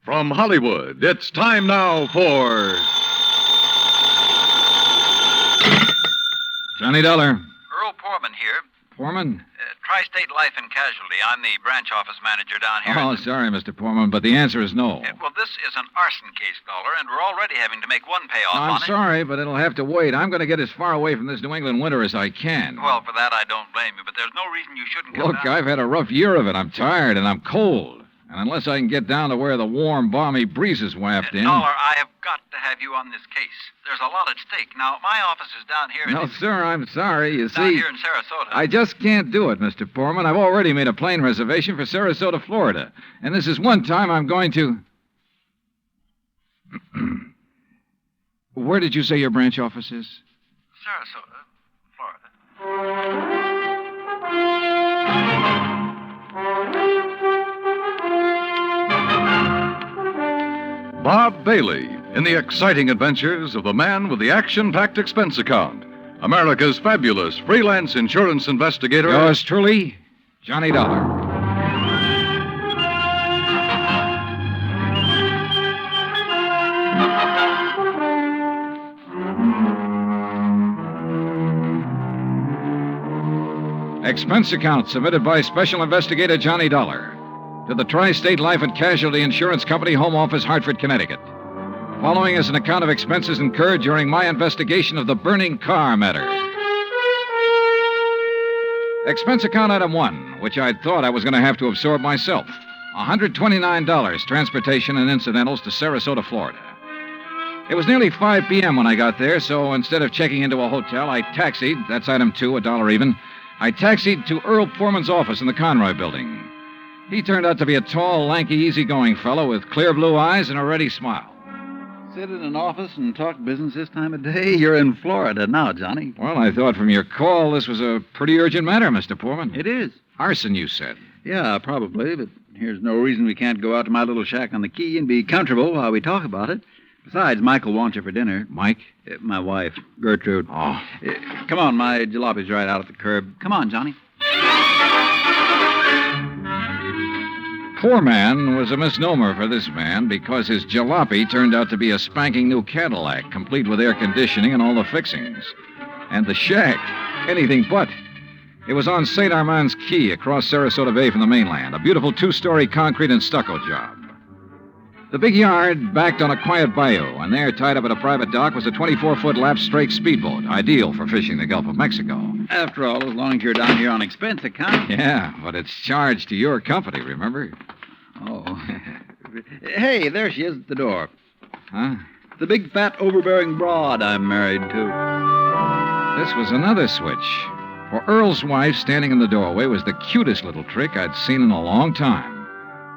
From Hollywood, it's time now for... Johnny Dollar. Earl Poorman here. Poorman? Tri-State Life and Casualty. I'm the branch office manager down here. Oh, sorry, Mr. Poorman, but the answer is no. Well, this is an arson case, Dollar, and we're already having to make one payoff on I'm it. sorry, but it'll have to wait. I'm going to get as far away from this New England winter as I can. Well, for that, I don't blame you, but there's no reason you shouldn't come Look, down. I've had a rough year of it. I'm tired and I'm cold. And unless I can get down to where the warm, balmy breezes waft in... Dollar, I have got to have you on this case. There's a lot at stake. Now, my office is down here... No, sir, I'm sorry. You down see... here in Sarasota. I just can't do it, Mr. Poorman. I've already made a plane reservation for Sarasota, Florida. And this is one time I'm going to... Where did you say your branch office is? Sarasota, Florida. Bob Bailey in the exciting adventures of the man with the action-packed expense account. America's fabulous freelance insurance investigator. Yours truly, Johnny Dollar. Expense account submitted by Special Investigator Johnny Dollar to the Tri-State Life and Casualty Insurance Company, Home Office, Hartford, Connecticut. Following is an account of expenses incurred during my investigation of the burning car matter. Expense account item 1, which I thought I was going to have to absorb myself. $129, transportation and incidentals to Sarasota, Florida. It was nearly 5 p.m. when I got there, so instead of checking into a hotel, I taxied, that's item 2, $1 even. I taxied to Earl Poorman's office in the Conroy building. He turned out to be a tall, lanky, easygoing fellow with clear blue eyes and a ready smile. Sit in an office and talk business this time of day? You're in Florida now, Johnny. Well, I thought from your call this was a pretty urgent matter, Mr. Poorman. It is. Arson, you said. Yeah, probably, but here's no reason we can't go out to my little shack on the quay and be comfortable while we talk about it. Besides, Michael wants you for dinner. Mike? My wife, Gertrude. Oh. Come on, my jalopy's right out at the curb. Come on, Johnny. Poor man was a misnomer for this man because his jalopy turned out to be a spanking new Cadillac, complete with air conditioning and all the fixings. And the shack, anything but. It was on St. Armand's Key across Sarasota Bay from the mainland, a beautiful 2-story concrete and stucco job. The big yard backed on a quiet bayou, and there, tied up at a private dock, was a 24-foot lap-strake speedboat, ideal for fishing the Gulf of Mexico. After all, as long as you're down here on expense account. Yeah, but it's charged to your company, remember? Oh. Hey, there she is at the door. Huh? The big, fat, overbearing broad I'm married to. This was another switch. For Earl's wife, standing in the doorway, was the cutest little trick I'd seen in a long time.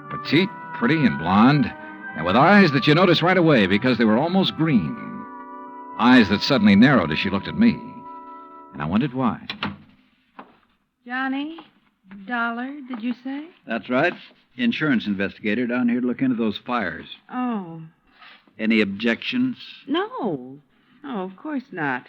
Petite, pretty, and blonde, and with eyes that you noticed right away because they were almost green. Eyes that suddenly narrowed as she looked at me. And I wondered why. Johnny Dollar, did you say? That's right. Insurance investigator down here to look into those fires. Oh. Any objections? No. No, of course not.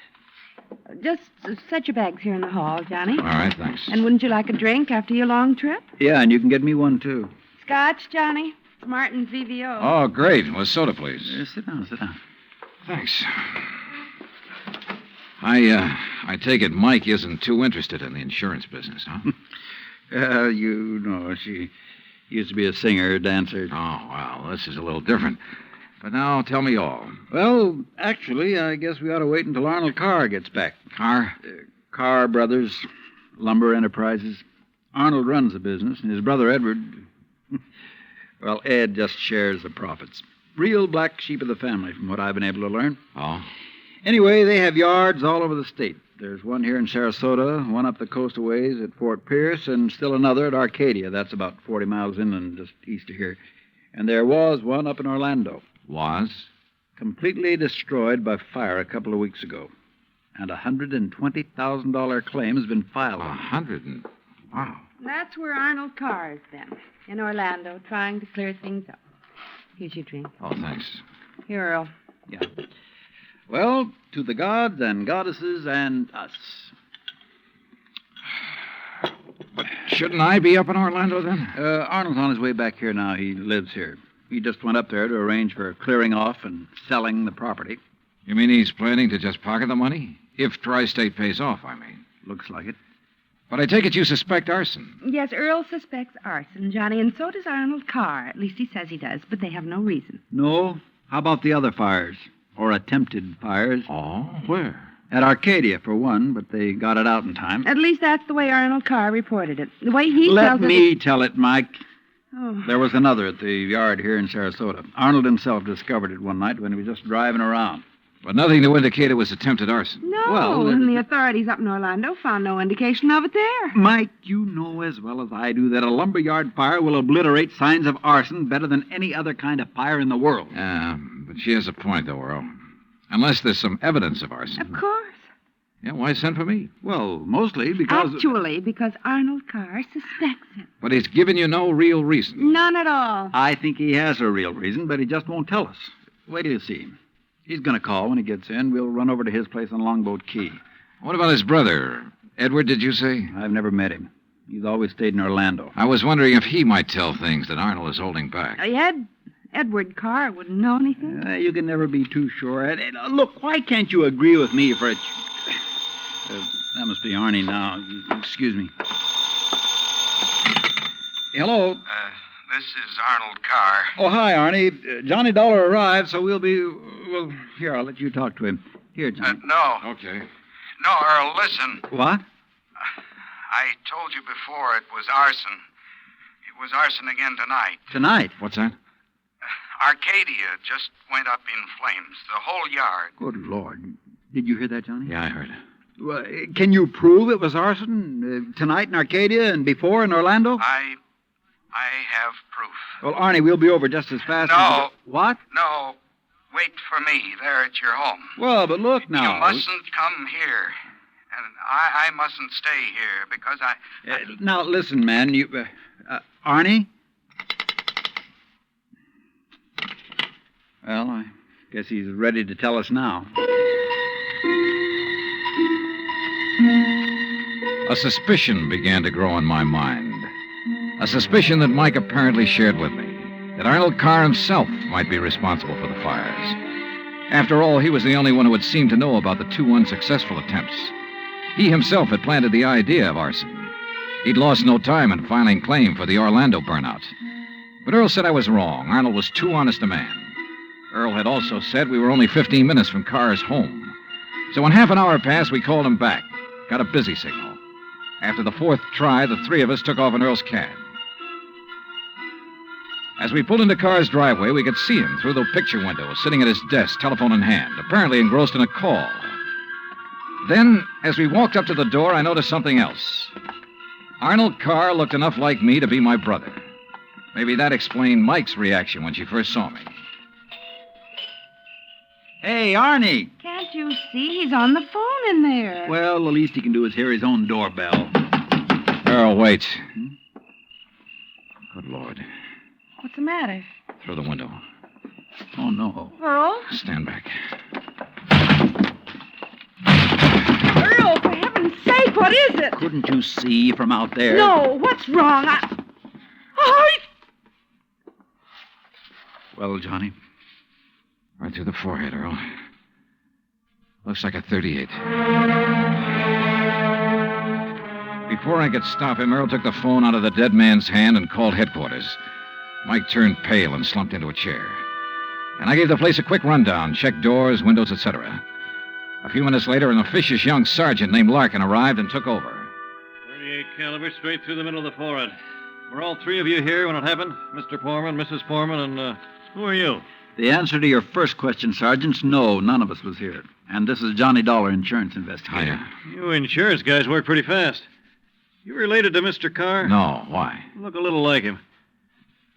Just set your bags here in the hall, Johnny. All right, thanks. And wouldn't you like a drink after your long trip? Yeah, and you can get me one, too. Scotch, Johnny? Martin's VVO. Oh, great. Well, soda, please. Sit down. Thanks. I take it Mike isn't too interested in the insurance business, huh? You know, she used to be a singer, dancer. Oh, well, this is a little different. But now, tell me all. Well, actually, I guess we ought to wait until Arnold Carr gets back. Carr? Carr Brothers, Lumber Enterprises. Arnold runs the business, and his brother Edward... Well, Ed just shares the profits. Real black sheep of the family, from what I've been able to learn. Oh? Anyway, they have yards all over the state. There's one here in Sarasota, one up the coast a ways at Fort Pierce, and still another at Arcadia. That's about 40 miles inland, just east of here. And there was one up in Orlando. Was? Completely destroyed by fire a couple of weeks ago. And a $120,000 claim has been filed on it. Wow. That's where Arnold Carr is then, in Orlando, trying to clear things up. Here's your drink. Oh, thanks. Here, Earl. Yeah. Well, to the gods and goddesses and us. But shouldn't I be up in Orlando then? Arnold's on his way back here now. He lives here. He just went up there to arrange for clearing off and selling the property. You mean he's planning to just pocket the money? If Tri-State pays off, I mean. Looks like it. But I take it you suspect arson. Yes, Earl suspects arson, Johnny, and so does Arnold Carr. At least he says he does, but they have no reason. No? How about the other fires? Or attempted fires? Oh, where? At Arcadia, for one, but they got it out in time. At least that's the way Arnold Carr reported it. The way he Let tells it... me tell it, Mike. Oh. There was another at the yard here in Sarasota. Arnold himself discovered it one night when he was just driving around. But nothing to indicate it was attempted arson. No, Well, and the authorities up in Orlando found no indication of it there. Mike, you know as well as I do that a lumberyard fire will obliterate signs of arson better than any other kind of fire in the world. Yeah, but she has a point, though, Earl. Unless there's some evidence of arson. Of course. Yeah, why send for me? Well, mostly because... Actually, because Arnold Carr suspects him. But he's given you no real reason. None at all. I think he has a real reason, but he just won't tell us. Wait till you see him. He's going to call when he gets in. We'll run over to his place on Longboat Key. What about his brother? Edward, did you say? I've never met him. He's always stayed in Orlando. I was wondering if he might tell things that Arnold is holding back. Edward Carr wouldn't know anything. You can never be too sure. Look, why can't you agree with me for a... that must be Arnie now. Excuse me. Hello. This is Arnold Carr. Oh, hi, Arnie. Johnny Dollar arrived, so we'll be... Well, here, I'll let you talk to him. Here, Johnny. No. Okay. No, Earl, listen. What? I told you before it was arson. It was arson again tonight. Tonight? What's that? Arcadia just went up in flames. The whole yard. Good Lord. Did you hear that, Johnny? Yeah, I heard. Well, can you prove it was arson tonight in Arcadia and before in Orlando? I have proof. Well, Arnie, we'll be over just as fast as... No. What? No. Wait for me there at your home. Well, but look now. You mustn't come here. And I mustn't stay here because I... Now, listen, man. Arnie? Well, I guess he's ready to tell us now. A suspicion began to grow in my mind. A suspicion that Mike apparently shared with me. That Arnold Carr himself might be responsible for the fires. After all, he was the only one who had seemed to know about the two unsuccessful attempts. He himself had planted the idea of arson. He'd lost no time in filing claim for the Orlando burnout. But Earl said I was wrong. Arnold was too honest a man. Earl had also said we were only 15 minutes from Carr's home. So when half an hour passed, we called him back. Got a busy signal. After the fourth try, the three of us took off in Earl's cab. As we pulled into Carr's driveway, we could see him through the picture window, sitting at his desk, telephone in hand, apparently engrossed in a call. Then, as we walked up to the door, I noticed something else. Arnold Carr looked enough like me to be my brother. Maybe that explained Mike's reaction when she first saw me. Hey, Arnie. Can't you see? He's on the phone in there. Well, the least he can do is hear his own doorbell. Earl, wait. Good Lord. What's the matter? Through the window. Oh, no. Earl? Stand back. Earl, for heaven's sake, what is it? Couldn't you see from out there? No, what's wrong? Oh, Well, Johnny? Right through the forehead, Earl. Looks like a .38. Before I could stop him, Earl took the phone out of the dead man's hand and called headquarters. Mike turned pale and slumped into a chair. And I gave the place a quick rundown, checked doors, windows, etc. A few minutes later, an officious young sergeant named Larkin arrived and took over. 38 caliber straight through the middle of the forehead. Were all three of you here when it happened? Mr. Foreman, Mrs. Foreman, and who are you? The answer to your first question, Sergeant, no, none of us was here. And this is Johnny Dollar, insurance investigator. Hiya. You insurance guys work pretty fast. You related to Mr. Carr? No, why? Look a little like him.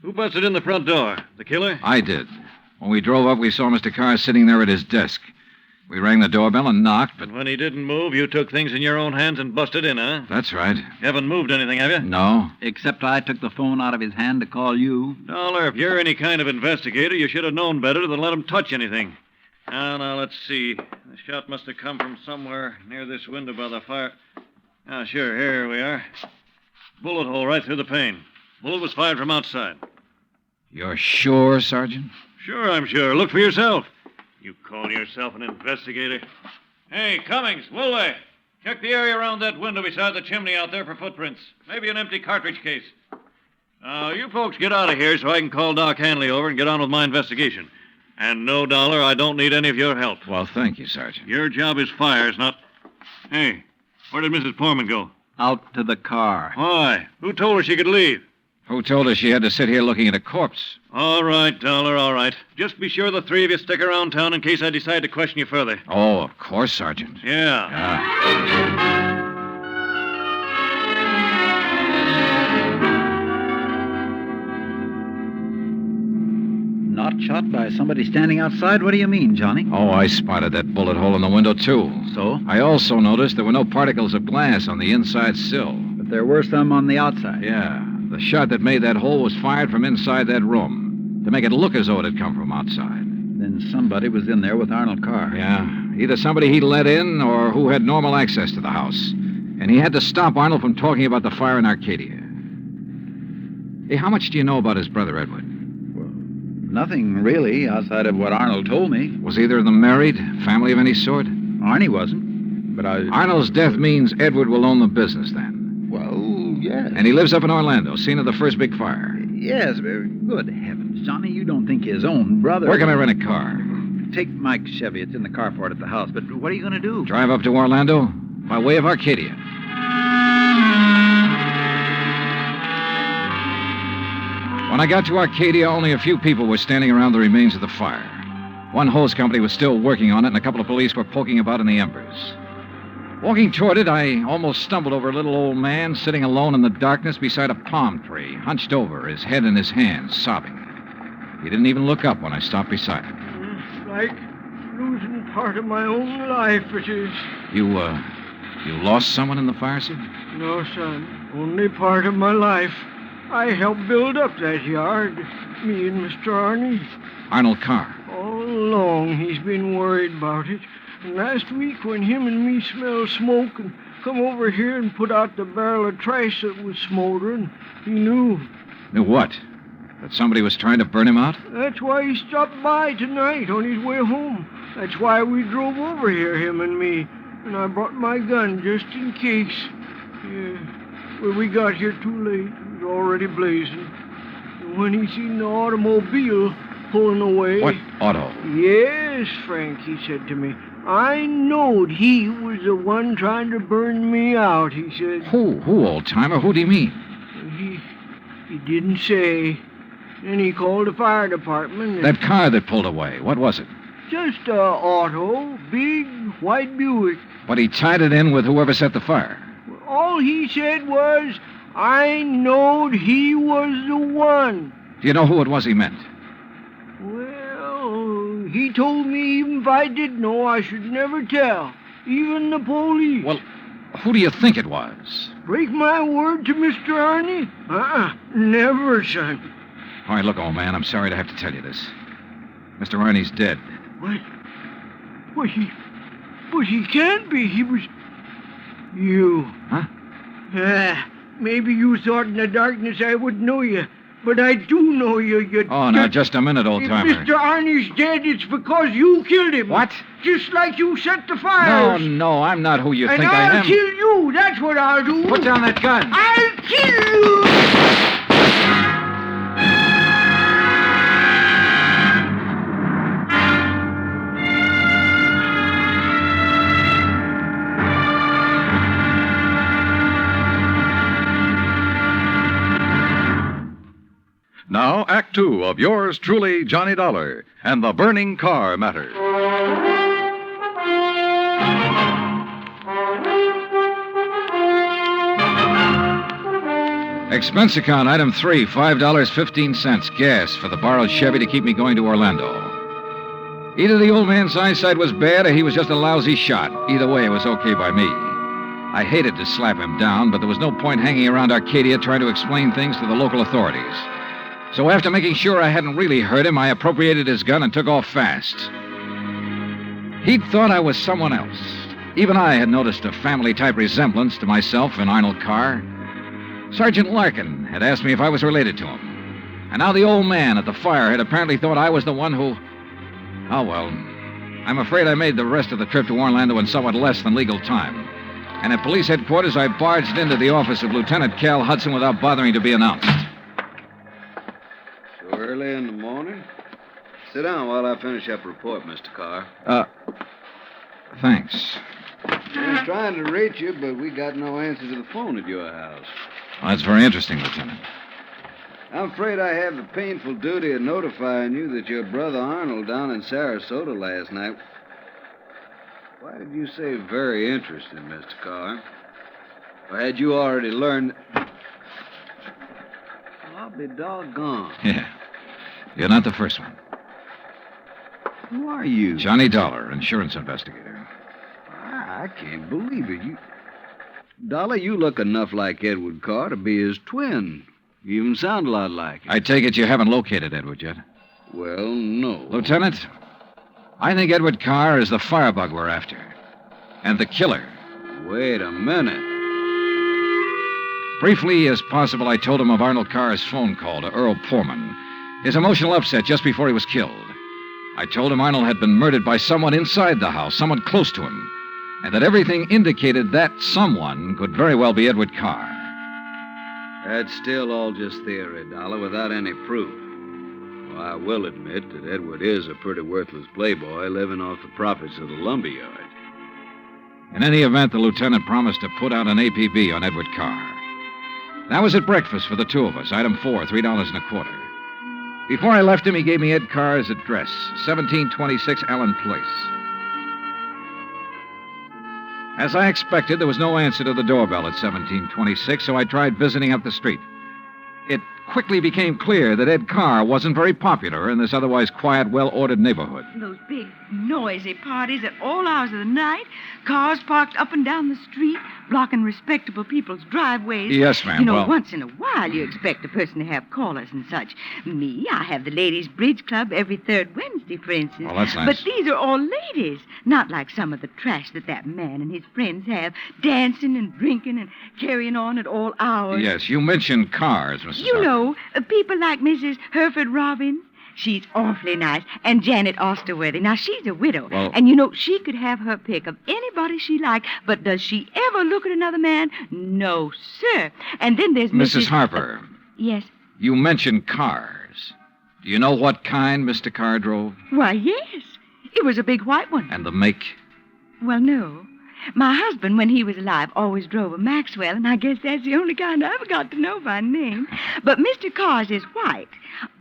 Who busted in the front door? The killer? I did. When we drove up, we saw Mr. Carr sitting there at his desk. We rang the doorbell and knocked, but... And when he didn't move, you took things in your own hands and busted in, huh? That's right. You haven't moved anything, have you? No. Except I took the phone out of his hand to call you. Dollar, if you're any kind of investigator, you should have known better than let him touch anything. Now, let's see. The shot must have come from somewhere near this window by the fire. Ah, sure, here we are. Bullet hole right through the pane. Bullet was fired from outside. You're sure, Sergeant? Sure, I'm sure. Look for yourself. You call yourself an investigator? Hey, Cummings, Woolway, check the area around that window beside the chimney out there for footprints. Maybe an empty cartridge case. Now, you folks get out of here so I can call Doc Hanley over and get on with my investigation. And no, Dollar, I don't need any of your help. Well, thank you, Sergeant. Your job is fires, not... Hey, where did Mrs. Poorman go? Out to the car. Why? Who told her she could leave? Who told her she had to sit here looking at a corpse? All right, Dollar, all right. Just be sure the three of you stick around town in case I decide to question you further. Oh, of course, Sergeant. Yeah. Not shot by somebody standing outside? What do you mean, Johnny? Oh, I spotted that bullet hole in the window, too. So? I also noticed there were no particles of glass on the inside sill. But there were some on the outside. Yeah. The shot that made that hole was fired from inside that room to make it look as though it had come from outside. Then somebody was in there with Arnold Carr. Yeah. Either somebody he'd let in or who had normal access to the house. And he had to stop Arnold from talking about the fire in Arcadia. Hey, how much do you know about his brother, Edward? Nothing, really, outside of what Arnold told me. Was either of them married? Family of any sort? Arnie wasn't, but I... Arnold's death means Edward will own the business then. Well, yes. And he lives up in Orlando, scene of the first big fire. Yes, good heavens, Johnny, you don't think his own brother... Where can I rent a car? Take Mike's Chevy. It's in the carport at the house. But what are you going to do? Drive up to Orlando by way of Arcadia. When I got to Arcadia, only a few people were standing around the remains of the fire. One hose company was still working on it, and a couple of police were poking about in the embers. Walking toward it, I almost stumbled over a little old man sitting alone in the darkness beside a palm tree, hunched over, his head in his hands, sobbing. He didn't even look up when I stopped beside him. It's like losing part of my own life, it is. You lost someone in the fire, sir? No, son. Only part of my life. I helped build up that yard. Me and Mr. Arnie. Arnold Carr. All along, he's been worried about it. And last week, when him and me smelled smoke and come over here and put out the barrel of trash that was smoldering, he knew. Knew what? That somebody was trying to burn him out? That's why he stopped by tonight on his way home. That's why we drove over here, him and me. And I brought my gun just in case. Yeah. Well, we got here too late. It was already blazing. And when he seen the automobile pulling away... What auto? Yes, Frank, he said to me. I knowed he was the one trying to burn me out, he said. Who, old-timer? Who do you mean? He didn't say. Then he called the fire department. And That car that pulled away, what was it? just a auto, big white Buick. But he tied it in with whoever set the fire. All he said was, I knowed he was the one. Do you know who it was he meant? Well, he told me even if I did know, I should never tell. Even the police. Well, who do you think it was? Break my word to Mr. Arnie? Never, son. All right, look, old man, I'm sorry to have to tell you this. Mr. Arnie's dead. What? But he can't be. He was... You. Huh? Maybe you thought in the darkness I would know you. But I do know you. Oh, now, just a minute, If old-timer. Mr. Arnie's dead, it's because you killed him. What? Just like you set the fires. No, I'm not who you And think I I'll am. kill you. That's what I'll do. Put down that gun. I'll kill you. Now, Act Two of yours truly, Johnny Dollar, and the burning car matter. Expense account, item 3, $5.15, gas for the borrowed Chevy to keep me going to Orlando. Either the old man's eyesight was bad or he was just a lousy shot. Either way, it was okay by me. I hated to slap him down, but there was no point hanging around Arcadia trying to explain things to the local authorities. So after making sure I hadn't really hurt him, I appropriated his gun and took off fast. He'd thought I was someone else. Even I had noticed a family-type resemblance to myself and Arnold Carr. Sergeant Larkin had asked me if I was related to him. And now the old man at the fire had apparently thought I was the one who... Oh, well, I'm afraid I made the rest of the trip to Orlando in somewhat less than legal time. And at police headquarters, I barged into the office of Lieutenant Cal Hudson without bothering to be announced. So early in the morning? Sit down while I finish up a report, Mr. Carr. Thanks. I was trying to reach you, but we got no answer to the phone at your house. Well, that's very interesting, Lieutenant. I'm afraid I have the painful duty of notifying you that your brother Arnold down in Sarasota last night... Why did you say very interesting, Mr. Carr? Or had you already learned... Well, I'll be doggone. Yeah. You're not the first one. Who are you? Johnny Dollar, insurance investigator. I can't believe it. Dollar, you look enough like Edward Carr to be his twin. You even sound a lot like him. I take it you haven't located Edward yet? Well, no. Lieutenant, I think Edward Carr is the firebug we're after. And the killer. Wait a minute. Briefly as possible, I told him of Arnold Carr's phone call to Earl Poorman. His emotional upset just before he was killed. I told him Arnold had been murdered by someone inside the house, someone close to him, and that everything indicated that someone could very well be Edward Carr. That's still all just theory, Dollar, without any proof. Well, I will admit that Edward is a pretty worthless playboy living off the profits of the lumberyard. In any event, the lieutenant promised to put out an APB on Edward Carr. That was at breakfast for the two of us, item 4, $3.25. Before I left him, he gave me Ed Carr's address, 1726 Allen Place. As I expected, there was no answer to the doorbell at 1726, so I tried visiting up the street. It quickly became clear that Ed Carr wasn't very popular in this otherwise quiet, well-ordered neighborhood. Those big, noisy parties at all hours of the night, cars parked up and down the street, blocking respectable people's driveways. Yes, ma'am. You know, well... once in a while you expect a person to have callers and such. Me, I have the ladies' bridge club every third Wednesday, for instance. Well, that's nice. But these are all ladies, not like some of the trash that man and his friends have, dancing and drinking and carrying on at all hours. Yes, you mentioned cars, Mrs. You Harper. know, people like Mrs. Hereford Robbins. She's awfully nice. And Janet Osterworthy. Now, she's a widow. Well... And, you know, she could have her pick of anybody she liked. But does she ever look at another man? No, sir. And then there's Mrs. Harper. Yes? You mentioned cars. Do you know what kind Mr. Carr drove? Why, yes. It was a big white one. And the make? Well, no. My husband, when he was alive, always drove a Maxwell, and I guess that's the only kind I ever got to know by name. But Mr. Carr's is white.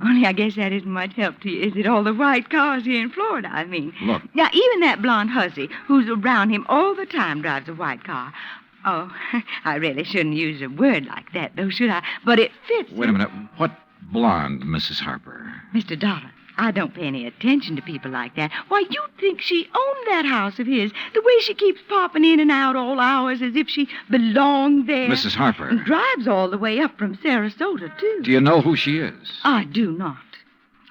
Only I guess that isn't much help to you, is it? All the white cars here in Florida, I mean. Look. Now, even that blonde hussy who's around him all the time drives a white car. Oh, I really shouldn't use a word like that, though, should I? But it fits. Wait a minute. What blonde, Mrs. Harper? Mr. Dollar, I don't pay any attention to people like that. Why, you'd think she owned that house of his, the way she keeps popping in and out all hours as if she belonged there. Mrs. Harper. And drives all the way up from Sarasota, too. Do you know who she is? I do not.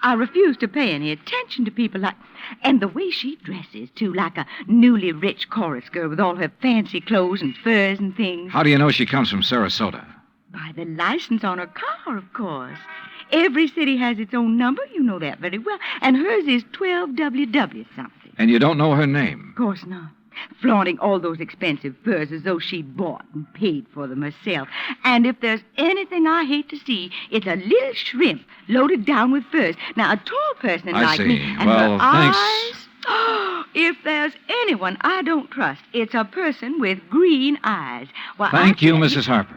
I refuse to pay any attention to people like... And the way she dresses, too, like a newly rich chorus girl with all her fancy clothes and furs and things. How do you know she comes from Sarasota? By the license on her car, of course. Every city has its own number. You know that very well. And hers is 12WW something. And you don't know her name? Of course not. Flaunting all those expensive furs as though she bought and paid for them herself. And if there's anything I hate to see, it's a little shrimp loaded down with furs. Now, a tall person I like see. me... And Well, her thanks. eyes... Oh, if there's anyone I don't trust, it's a person with green eyes. Well, Thank you, Mrs. Harper.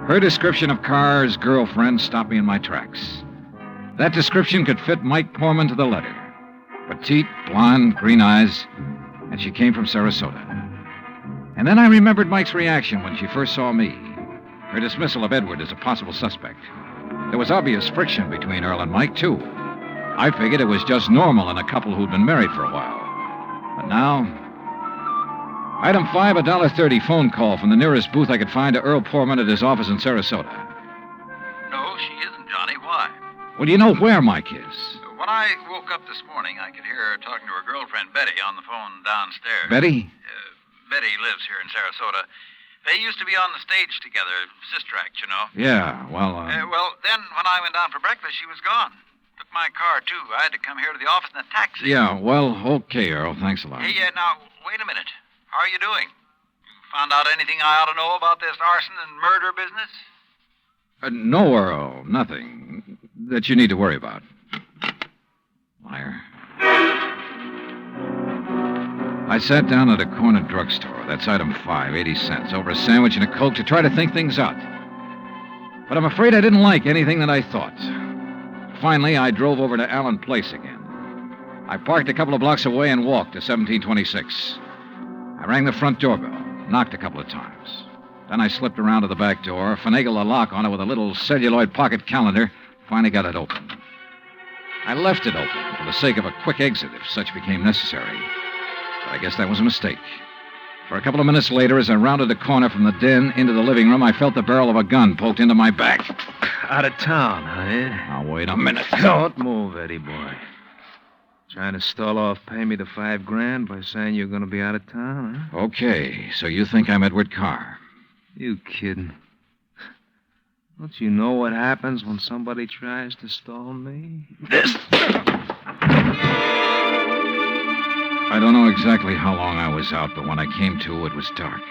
Her description of Carr's girlfriend stopped me in my tracks. That description could fit Mike Poorman to the letter. Petite, blonde, green eyes, and she came from Sarasota. And then I remembered Mike's reaction when she first saw me. Her dismissal of Edward as a possible suspect. There was obvious friction between Earl and Mike, too. I figured it was just normal in a couple who'd been married for a while. But now... Item 5, $1.30 phone call from the nearest booth I could find to Earl Poorman at his office in Sarasota. No, she isn't, Johnny. Why? Well, do you know where Mike is? When I woke up this morning, I could hear her talking to her girlfriend, Betty, on the phone downstairs. Betty? Betty lives here in Sarasota. They used to be on the stage together, sister act, you know. Yeah, well, Well, then when I went down for breakfast, she was gone. Took my car, too. I had to come here to the office in a taxi. Yeah, well, okay, Earl. Thanks a lot. Hey, now, wait a minute. How are you doing? You found out anything I ought to know about this arson and murder business? No, Earl. Nothing that you need to worry about. Liar. I sat down at a corner drugstore. That's item 5, 80 cents, over a sandwich and a Coke to try to think things out. But I'm afraid I didn't like anything that I thought. Finally, I drove over to Allen Place again. I parked a couple of blocks away and walked to 1726. I rang the front doorbell, knocked a couple of times. Then I slipped around to the back door, finagled a lock on it with a little celluloid pocket calendar, finally got it open. I left it open for the sake of a quick exit if such became necessary. But I guess that was a mistake. For a couple of minutes later, as I rounded the corner from the den into the living room, I felt the barrel of a gun poked into my back. Out of town, huh, Ed? Now, wait a minute. Don't move, Eddie boy. Trying to stall off pay me the $5,000 by saying you're going to be out of town, huh? Okay, so you think I'm Edward Carr? You kidding? Don't you know what happens when somebody tries to stall me? This... I don't know exactly how long I was out, but when I came to, it was dark.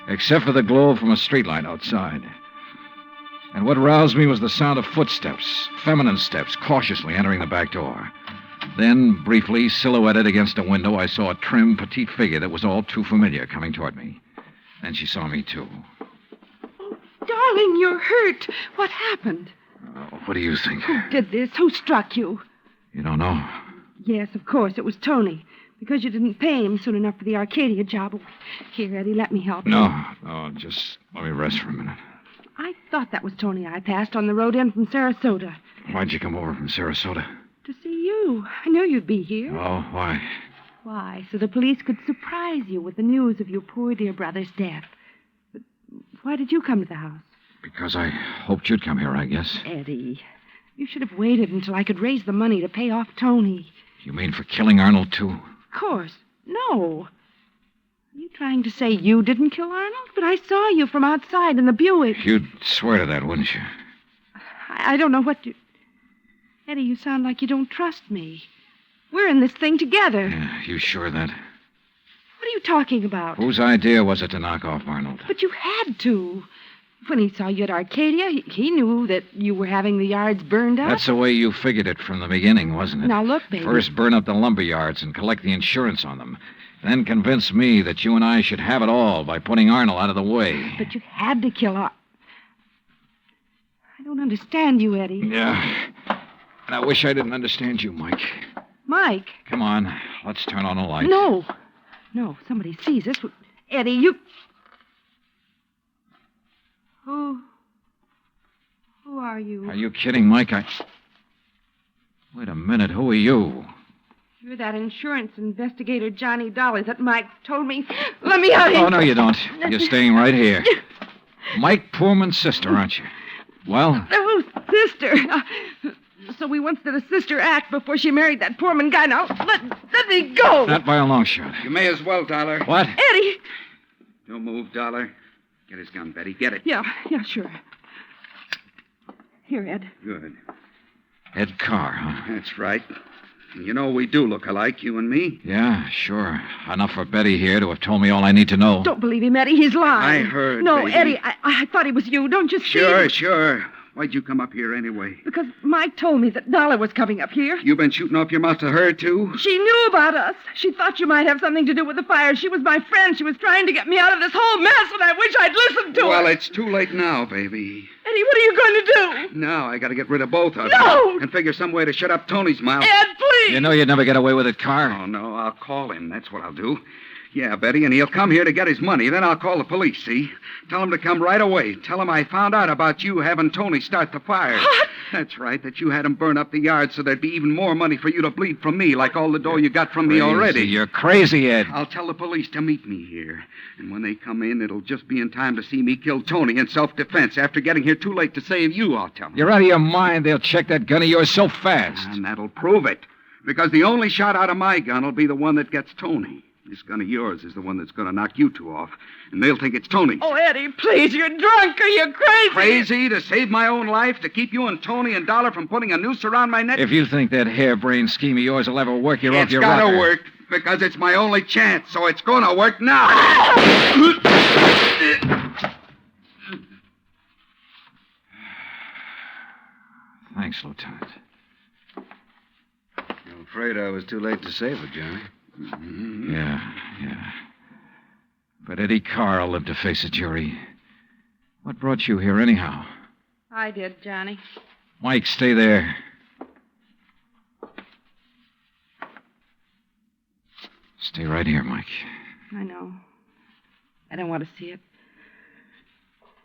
Except for the glow from a streetlight outside. And what roused me was the sound of footsteps, feminine steps, cautiously entering the back door. Then, briefly, silhouetted against a window, I saw a trim, petite figure that was all too familiar coming toward me. Then she saw me, too. Oh, darling, you're hurt. What happened? What do you think? Who did this? Who struck you? You don't know? Yes, of course, it was Tony. Because you didn't pay him soon enough for the Arcadia job. Here, Eddie, let me help you. No, just let me rest for a minute. I thought that was Tony I passed on the road in from Sarasota. Why'd you come over from Sarasota? To see you. I knew you'd be here. Oh, why? Why, so the police could surprise you with the news of your poor dear brother's death. But why did you come to the house? Because I hoped you'd come here, I guess. Eddie, you should have waited until I could raise the money to pay off Tony. You mean for killing Arnold, too? Of course. No. Are you trying to say you didn't kill Arnold? But I saw you from outside in the Buick. You'd swear to that, wouldn't you? I don't know what to... Eddie, you sound like you don't trust me. We're in this thing together. Yeah, you sure of that? What are you talking about? Whose idea was it to knock off Arnold? But you had to. When he saw you at Arcadia, he knew that you were having the yards burned up. That's the way you figured it from the beginning, wasn't it? Now, look, baby. First burn up the lumber yards and collect the insurance on them. Then convince me that you and I should have it all by putting Arnold out of the way. But you had to kill Arnold. I don't understand you, Eddie. Yeah. And I wish I didn't understand you, Mike. Mike? Come on. Let's turn on the light. No. No, somebody sees us. Eddie, you... Who are you? Are you kidding, Mike? Wait a minute. Who are you? You're that insurance investigator, Johnny Dollar, that Mike told me. Let me out of here. Oh, no, you don't. You're staying right here. Mike Poorman's sister, aren't you? Well? Oh, sister. So we once did a sister act before she married that Poorman guy. Now, let me go. Not by a long shot. You may as well, Dollar. What? Eddie. Don't move, Dollar. Get his gun, Betty. Get it. Yeah, sure. Here, Ed. Good. Ed Carr, huh? That's right. You know, we do look alike, you and me. Yeah, sure. Enough for Betty here to have told me all I need to know. Don't believe him, Eddie. He's lying. I heard, No, baby. Eddie, I thought he was you. Don't you see? Sure. Why'd you come up here anyway? Because Mike told me that Dollar was coming up here. You been shooting off your mouth to her, too? She knew about us. She thought you might have something to do with the fire. She was my friend. She was trying to get me out of this whole mess, and I wish I'd listened to her. Well, it's too late now, baby. Eddie, what are you going to do? Now I gotta get rid of both of No! them. And figure some way to shut up Tony's mouth. Ed, please! You know you'd never get away with it, Carr. Oh, no, I'll call him. That's what I'll do. Yeah, Betty, and he'll come here to get his money. Then I'll call the police, see? Tell him to come right away. Tell him I found out about you having Tony start the fire. What? That's right, that you had him burn up the yard so there'd be even more money for you to bleed from me, like all the dough you got from me already. You're crazy, Ed. I'll tell the police to meet me here. And when they come in, it'll just be in time to see me kill Tony in self-defense. After getting here too late to save you, I'll tell them. You're out of your mind. They'll check that gun of yours so fast. And that'll prove it. Because the only shot out of my gun will be the one that gets Tony. This gun of yours is the one that's going to knock you two off. And they'll think it's Tony. Oh, Eddie, please, you're drunk. Are you crazy? Crazy to save my own life, to keep you and Tony and Dollar from putting a noose around my neck? If you think that harebrained scheme of yours will ever work, you're off your rocker. It's got to work, because it's my only chance, so it's going to work now. Thanks, Lieutenant. I'm afraid I was too late to save her, Johnny. Yeah. But Eddie Carr lived to face a jury. What brought you here, anyhow? I did, Johnny. Mike, stay there. Stay right here, Mike. I know. I don't want to see it.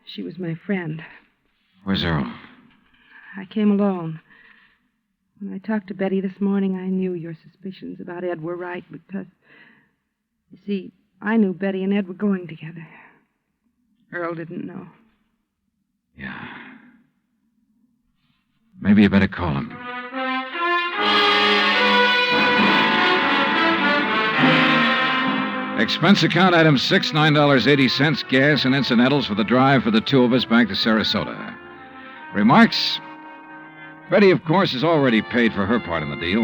She was my friend. Where's Earl? I came alone. When I talked to Betty this morning, I knew your suspicions about Ed were right because, you see, I knew Betty and Ed were going together. Earl didn't know. Yeah. Maybe you better call him. Expense account item 6, $9.80, gas and incidentals for the drive for the two of us back to Sarasota. Remarks? Betty, of course, has already paid for her part in the deal,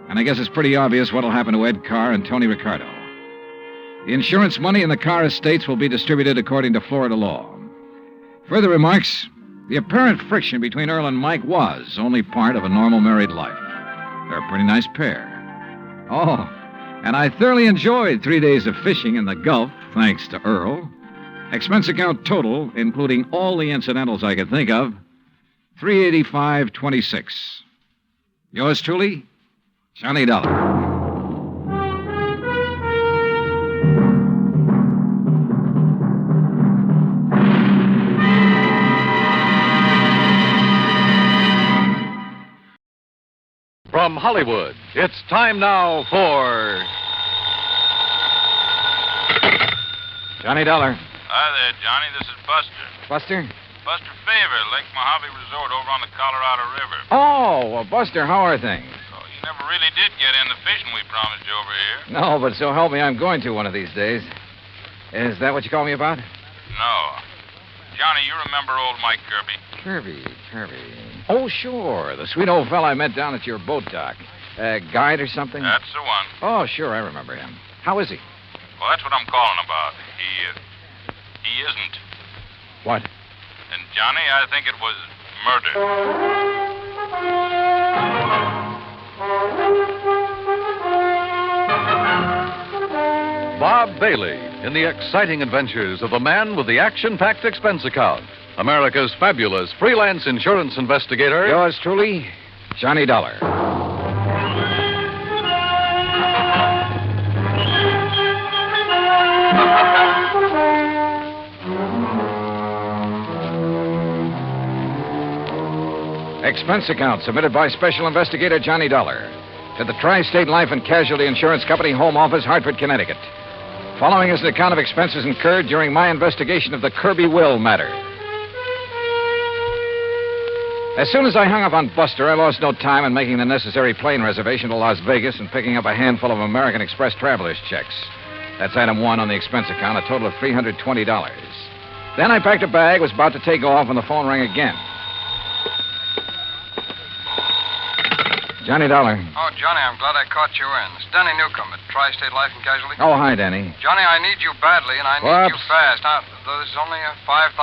and I guess it's pretty obvious what'll happen to Ed Carr and Tony Ricardo. The insurance money in the Carr estates will be distributed according to Florida law. Further remarks? The apparent friction between Earl and Mike was only part of a normal married life. They're a pretty nice pair. Oh, and I thoroughly enjoyed 3 days of fishing in the Gulf, thanks to Earl. Expense account total, including all the incidentals I could think of, $385.26. Yours truly, Johnny Dollar. From Hollywood, it's time now for Johnny Dollar. Hi there, Johnny. This is Buster. Buster? Buster Favor, Lake Mojave Resort over on the Colorado River. Oh, well, Buster, how are things? So you never really did get in the fishing we promised you over here. No, but so help me, I'm going to one of these days. Is that what you called me about? No. Johnny, you remember old Mike Kirby? Kirby. Oh, sure. The sweet old fella I met down at your boat dock. Guide or something? That's the one. Oh, sure, I remember him. How is he? Well, that's what I'm calling about. He isn't. What? And, Johnny, I think it was murder. Bob Bailey in the exciting adventures of a man with the action-packed expense account. America's fabulous freelance insurance investigator. Yours truly, Johnny Dollar. Expense account submitted by Special Investigator Johnny Dollar to the Tri-State Life and Casualty Insurance Company, Home Office, Hartford, Connecticut. Following is an account of expenses incurred during my investigation of the Kirby Will matter. As soon as I hung up on Buster, I lost no time in making the necessary plane reservation to Las Vegas and picking up a handful of American Express traveler's checks. That's item 1 on the expense account, a total of $320. Then I packed a bag, was about to take off when the phone rang again. Johnny Dollar. Oh, Johnny, I'm glad I caught you in. It's Danny Newcomb at Tri-State Life and Casualty. Oh, hi, Danny. Johnny, I need you badly, and I need you fast. Now, there's only a $5,000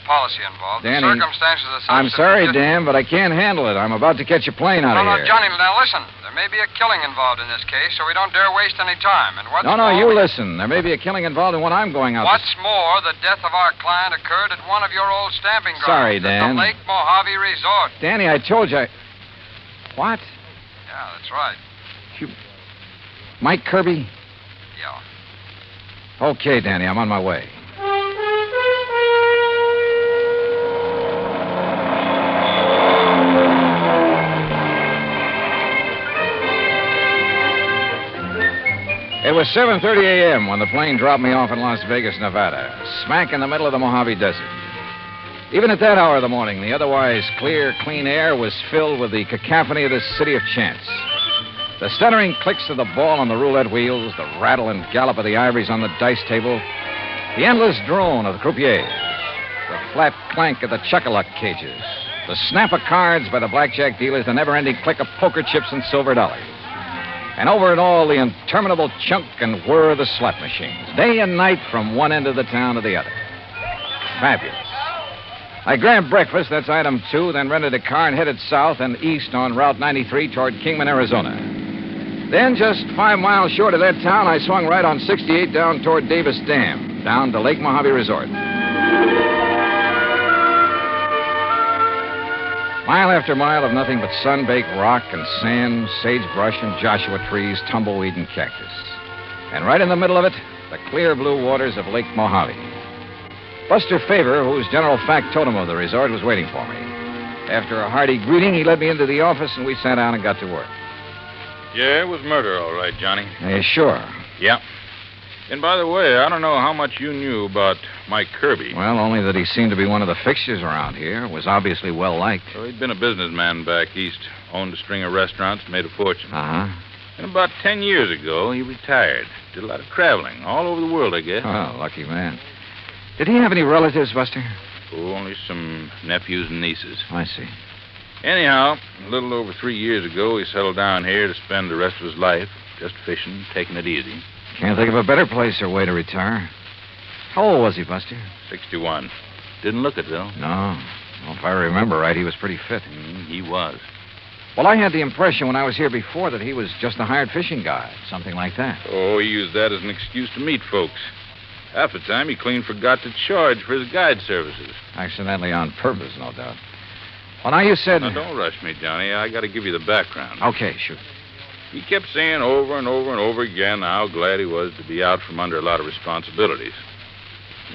policy involved. Danny, the circumstances are such I'm sorry, Dan, but I can't handle it. I'm about to catch a plane out of here. No, Johnny, now listen. There may be a killing involved in this case, so we don't dare waste any time. And what's No, you listen. There may be a killing involved in what I'm going out What's more, the death of our client occurred at one of your old stamping grounds. Sorry, Dan. At the Lake Mojave Resort. Danny, I told you. What? Yeah, that's right. Mike Kirby? Yeah. Okay, Danny, I'm on my way. It was 7:30 a.m. when the plane dropped me off in Las Vegas, Nevada, smack in the middle of the Mojave Desert. Even at that hour of the morning, the otherwise clear, clean air was filled with the cacophony of this city of chance. The stuttering clicks of the ball on the roulette wheels, the rattle and gallop of the ivories on the dice table, the endless drone of the croupiers, the flat clank of the chuck-a-luck cages, the snap of cards by the blackjack dealers, the never-ending click of poker chips and silver dollars. And over it all, the interminable chunk and whir of the slot machines, day and night from one end of the town to the other. Fabulous. I grabbed breakfast, that's item 2, then rented a car and headed south and east on Route 93 toward Kingman, Arizona. Then, just 5 miles short of that town, I swung right on 68 down toward Davis Dam, down to Lake Mojave Resort. Mile after mile of nothing but sun-baked rock and sand, sagebrush and Joshua trees, tumbleweed and cactus. And right in the middle of it, the clear blue waters of Lake Mojave. Buster Favor, who's general factotum of the resort, was waiting for me. After a hearty greeting, he led me into the office, and we sat down and got to work. Yeah, it was murder, all right, Johnny. Sure. Yeah. And by the way, I don't know how much you knew about Mike Kirby. Well, only that he seemed to be one of the fixtures around here. Was obviously well-liked. Well, he'd been a businessman back east, owned a string of restaurants, made a fortune. Uh-huh. And about 10 years ago, he retired. Did a lot of traveling, all over the world, I guess. Oh, lucky man. Did he have any relatives, Buster? Oh, only some nephews and nieces. I see. Anyhow, a little over 3 years ago, he settled down here to spend the rest of his life just fishing, taking it easy. Can't think of a better place or way to retire. How old was he, Buster? 61. Didn't look it, though. No. Well, if I remember right, he was pretty fit. He was. Well, I had the impression when I was here before that he was just a hired fishing guy, something like that. Oh, he used that as an excuse to meet folks. Half the time, he clean forgot to charge for his guide services. Accidentally on purpose, no doubt. Well, now you said... Now, don't rush me, Johnny. I got to give you the background. Okay, shoot. He kept saying over and over and over again how glad he was to be out from under a lot of responsibilities.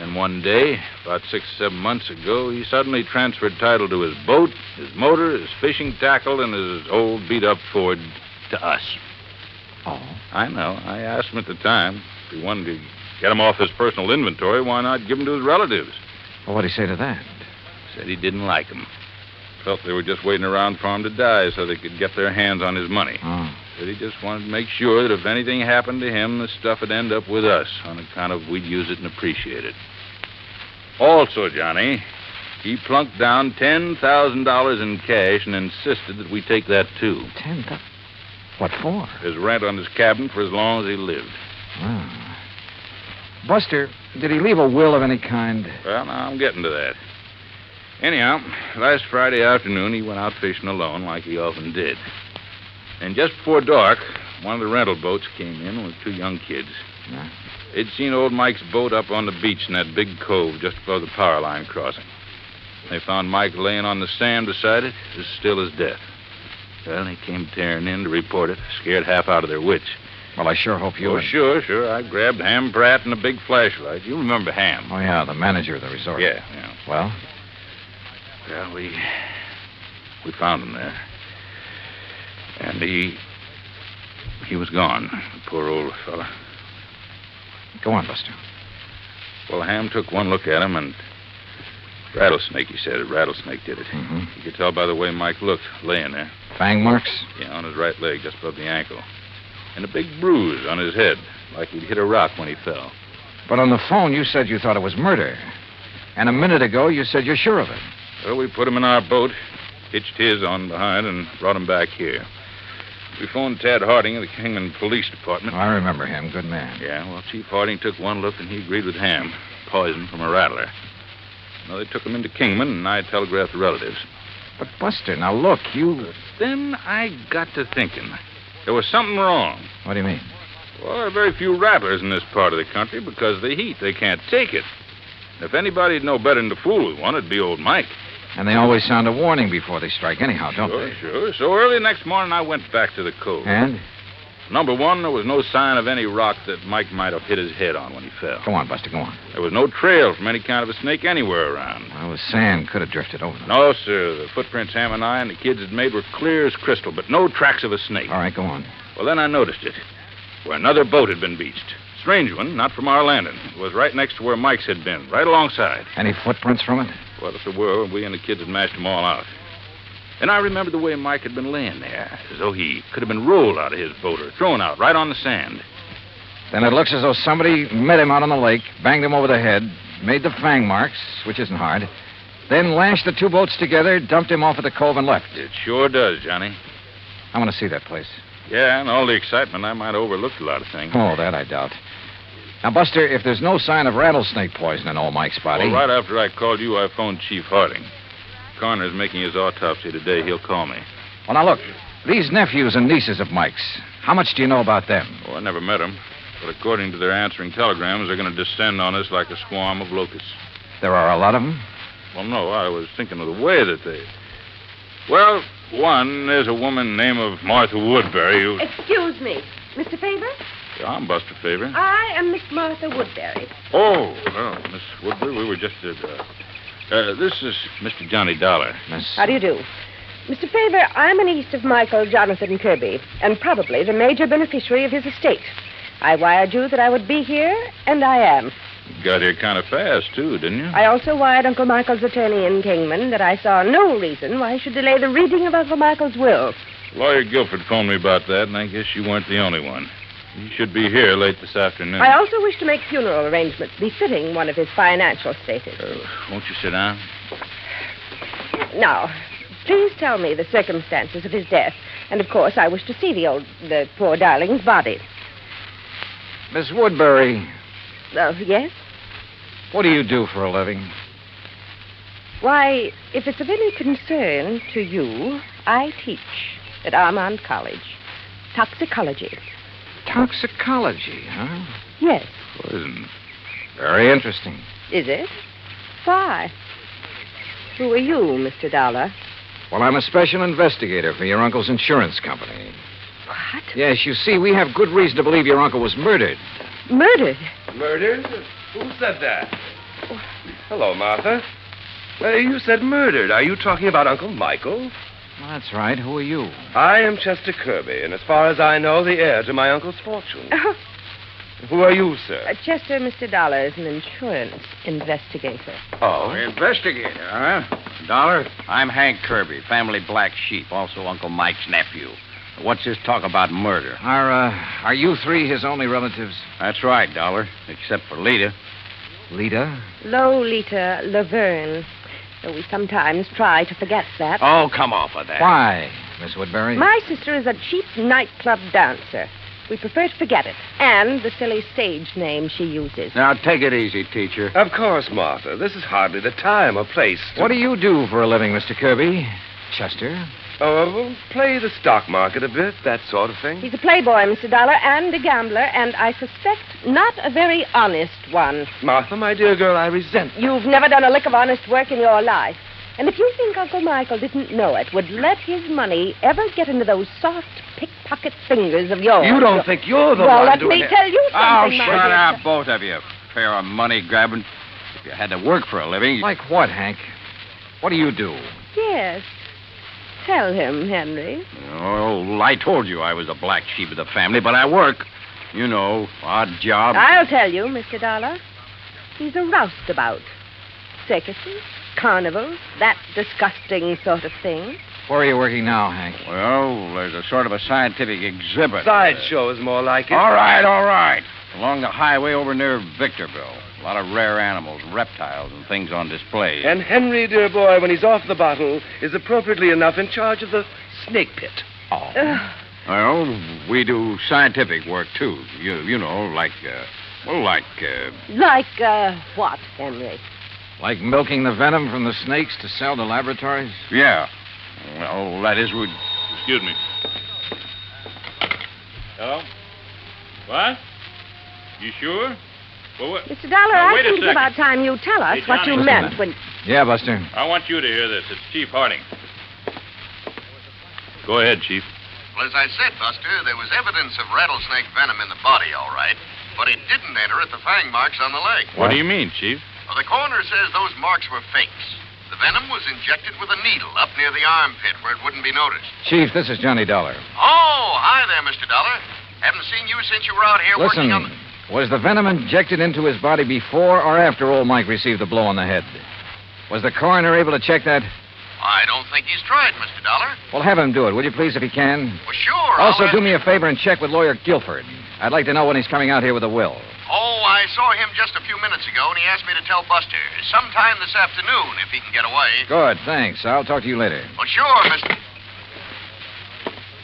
And one day, about 6 or 7 months ago, he suddenly transferred title to his boat, his motor, his fishing tackle, and his old beat-up Ford to us. Oh? I know. I asked him at the time if he wanted to get him off his personal inventory, why not give him to his relatives? Well, what'd he say to that? Said he didn't like him. Felt they were just waiting around for him to die so they could get their hands on his money. Oh. Said he just wanted to make sure that if anything happened to him, the stuff would end up with us on account of we'd use it and appreciate it. Also, Johnny, he plunked down $10,000 in cash and insisted that we take that, too. $10,000? What for? His rent on his cabin for as long as he lived. Oh. Buster, did he leave a will of any kind? Well, now, I'm getting to that. Anyhow, last Friday afternoon, he went out fishing alone, like he often did. And just before dark, one of the rental boats came in with 2 young kids. Yeah. They'd seen old Mike's boat up on the beach in that big cove just above the power line crossing. They found Mike laying on the sand beside it, as still as death. Well, they came tearing in to report it, scared half out of their wits. Well, I sure hope you... Oh, sure. I grabbed Ham Pratt and a big flashlight. You remember Ham. Oh, yeah, the manager of the resort. Yeah. Well? Well, we found him there. And he was gone, the poor old fella. Go on, Buster. Well, Ham took one look at him, and rattlesnake, he said it. Rattlesnake did it. Mm-hmm. You could tell by the way Mike looked, laying there. Fang marks? Yeah, on his right leg, just above the ankle. And a big bruise on his head, like he'd hit a rock when he fell. But on the phone, you said you thought it was murder. And a minute ago, you said you're sure of it. Well, we put him in our boat, hitched his on behind, and brought him back here. We phoned Tad Harding of the Kingman Police Department. I remember him. Good man. Yeah, well, Chief Harding took one look, and he agreed with Ham. Poison from a rattler. Well, they took him into Kingman, and I telegraphed the relatives. But, Buster, now look, you... Then I got to thinking. There was something wrong. What do you mean? Well, there are very few rattlers in this part of the country because of the heat. They can't take it. If anybody'd know better than to fool with one, it'd be old Mike. And they always sound a warning before they strike anyhow, don't they? Sure. So early next morning, I went back to the cove. And? Number one, there was no sign of any rock that Mike might have hit his head on when he fell. Go on, Buster, go on. There was no trail from any kind of a snake anywhere around. Well, the sand could have drifted over them. No, sir. The footprints Ham and I and the kids had made were clear as crystal, but no tracks of a snake. All right, go on. Well, then I noticed it, where another boat had been beached. Strange one, not from our landing. It was right next to where Mike's had been, right alongside. Any footprints from it? Well, if there were, we and the kids had mashed them all out. And I remember the way Mike had been laying there, as though he could have been rolled out of his boat or thrown out right on the sand. Then it looks as though somebody met him out on the lake, banged him over the head, made the fang marks, which isn't hard, then lashed the two boats together, dumped him off at the cove, and left. It sure does, Johnny. I want to see that place. Yeah, and all the excitement, I might have overlooked a lot of things. Oh, that I doubt. Now, Buster, if there's no sign of rattlesnake poison in old Mike's body... Well, right after I called you, I phoned Chief Harding. Coroner's making his autopsy today. He'll call me. Well, now, look, these nephews and nieces of Mike's, how much do you know about them? Oh, I never met them. But according to their answering telegrams, they're going to descend on us like a swarm of locusts. There are a lot of them? Well, no, I was thinking of the way that they... Well, one, there's a woman named of Martha Woodbury who... Excuse me. Mr. Faber? Yeah, I'm Buster Faber. I am Miss Martha Woodbury. Oh, well, Miss Woodbury, we were just at... this is Mr. Johnny Dollar. How do you do? Mr. Faber, I'm a niece of Michael Jonathan Kirby, and probably the major beneficiary of his estate. I wired you that I would be here, and I am. You got here kind of fast, too, didn't you? I also wired Uncle Michael's attorney in Kingman that I saw no reason why I should delay the reading of Uncle Michael's will. Lawyer Guilford phoned me about that, and I guess you weren't the only one. He should be here late this afternoon. I also wish to make funeral arrangements befitting one of his financial status. Won't you sit down? Now, please tell me the circumstances of his death. And, of course, I wish to see the poor darling's body. Miss Woodbury. Yes? What do you do for a living? Why, if it's of any concern to you, I teach at Armand College. Toxicology. Toxicology, huh? Yes. Poison. Very interesting. Is it? Why? Who are you, Mr. Dollar? Well, I'm a special investigator for your uncle's insurance company. What? Yes, you see, we have good reason to believe your uncle was murdered. Murdered? Murdered? Who said that? Hello, Martha. You said murdered. Are you talking about Uncle Michael? Well, that's right. Who are you? I am Chester Kirby, and as far as I know, the heir to my uncle's fortune. Who are you, sir? Chester, Mr. Dollar is an insurance investigator. Oh? Investigator, huh? Dollar, I'm Hank Kirby, family black sheep, also Uncle Mike's nephew. What's this talk about murder? Are you three his only relatives? That's right, Dollar, except for Lita. Lita? Lolita Laverne. Though we sometimes try to forget that. Oh, come off of that. Why, Miss Woodbury? My sister is a cheap nightclub dancer. We prefer to forget it. And the silly stage name she uses. Now, take it easy, teacher. Of course, Martha. This is hardly the time or place to... What do you do for a living, Mr. Kirby? Chester? Play the stock market a bit, that sort of thing. He's a playboy, Mr. Dollar, and a gambler, and I suspect not a very honest one. Martha, my dear girl, I resent... You've never done a lick of honest work in your life. And if you think Uncle Michael didn't know it, would let his money ever get into those soft pickpocket fingers of yours... You don't think you're the well, one let doing me it. tell you something, Oh, shut up, both of you. Fair of money grabbing. If you had to work for a living... Like what, Hank? What do you do? Yes. Tell him, Henry. Oh, I told you I was a black sheep of the family, but I work. You know, odd job. I'll tell you, Mr. Dollar. He's a roustabout. Circuses, carnivals, that disgusting sort of thing. Where are you working now, Hank? Well, there's a sort of a scientific exhibit. Sideshow is more like it. All right. Along the highway over near Victorville. A lot of rare animals, reptiles, and things on display. And Henry, dear boy, when he's off the bottle, is appropriately enough in charge of the snake pit. Oh. Well, we do scientific work, too. You know, like what, Henry? Like milking the venom from the snakes to sell to laboratories? Yeah. Well, that is... Excuse me. Hello? What? You sure? Well, what? Mr. Dollar, now, I wait a think it's second. about time you tell us Hey, what you Johnny. meant when... Yeah, Buster. I want you to hear this. It's Chief Harding. Go ahead, Chief. Well, as I said, Buster, there was evidence of rattlesnake venom in the body, all right, but it didn't enter at the fang marks on the leg. What do you mean, Chief? Well, the coroner says those marks were fakes. The venom was injected with a needle up near the armpit where it wouldn't be noticed. Chief, this is Johnny Dollar. Oh, hi there, Mr. Dollar. Haven't seen you since you were out here Listen, working on the... was the venom injected into his body before or after old Mike received the blow on the head? Was the coroner able to check that? I don't think he's tried, Mr. Dollar. Well, have him do it, will you please, if he can? Well, sure. Also, I'll do me a favor and check with Lawyer Guilford. I'd like to know when he's coming out here with a will. Oh, I saw him just a few minutes ago, and he asked me to tell Buster. Sometime this afternoon, if he can get away. Good, thanks. I'll talk to you later. Well, sure, Mr.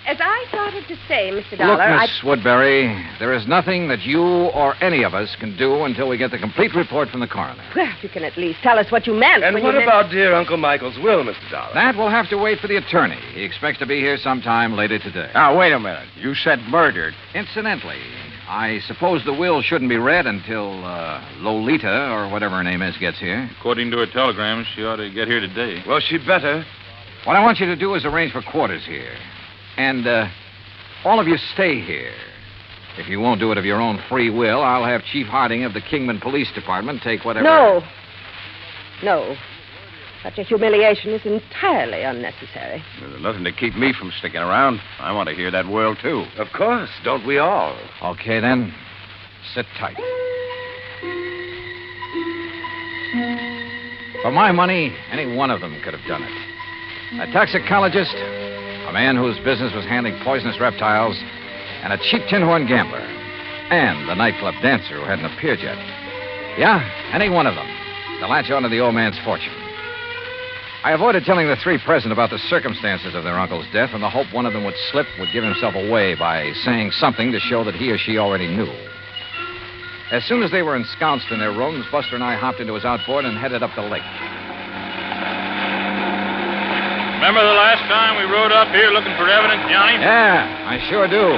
As I started to say, Mr. Look, Dollar, Miss Woodbury, there is nothing that you or any of us can do until we get the complete report from the coroner. Well, you can at least tell us what you meant. And when what you meant... about dear Uncle Michael's will, Mr. Dollar? That will have to wait for the attorney. He expects to be here sometime later today. Now, wait a minute. You said murdered. Incidentally, I suppose the will shouldn't be read until Lolita, or whatever her name is, gets here. According to her telegram, she ought to get here today. Well, she'd better. What I want you to do is arrange for quarters here. And, all of you stay here. If you won't do it of your own free will, I'll have Chief Harding of the Kingman Police Department take whatever... No. Such a humiliation is entirely unnecessary. There's nothing to keep me from sticking around. I want to hear that will, too. Of course. Don't we all? Okay, then. Sit tight. For my money, any one of them could have done it. A toxicologist, a man whose business was handling poisonous reptiles, and a cheap tin horn gambler, and the nightclub dancer who hadn't appeared yet. Yeah, any one of them to latch onto the old man's fortune. I avoided telling the three present about the circumstances of their uncle's death in the hope one of them would slip, would give himself away by saying something to show that he or she already knew. As soon as they were ensconced in their rooms, Buster and I hopped into his outboard and headed up the lake. Remember the last time we rode up here looking for evidence, Johnny? Yeah, I sure do.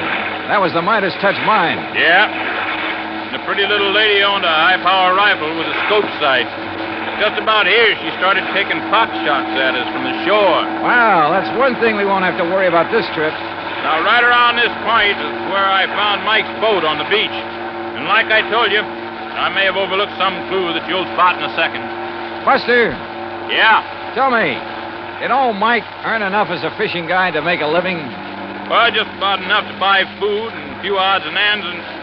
That was the Midas touch mine. Yeah. And the pretty little lady owned a high-power rifle with a scope sight. Just about here, she started taking pot shots at us from the shore. Well, that's one thing we won't have to worry about this trip. Now, right around this point is where I found Mike's boat on the beach. And like I told you, I may have overlooked some clue that you'll spot in a second. Buster. Yeah? Tell me, did old Mike earn enough as a fishing guide to make a living? Well, just about enough to buy food and a few odds and ends and...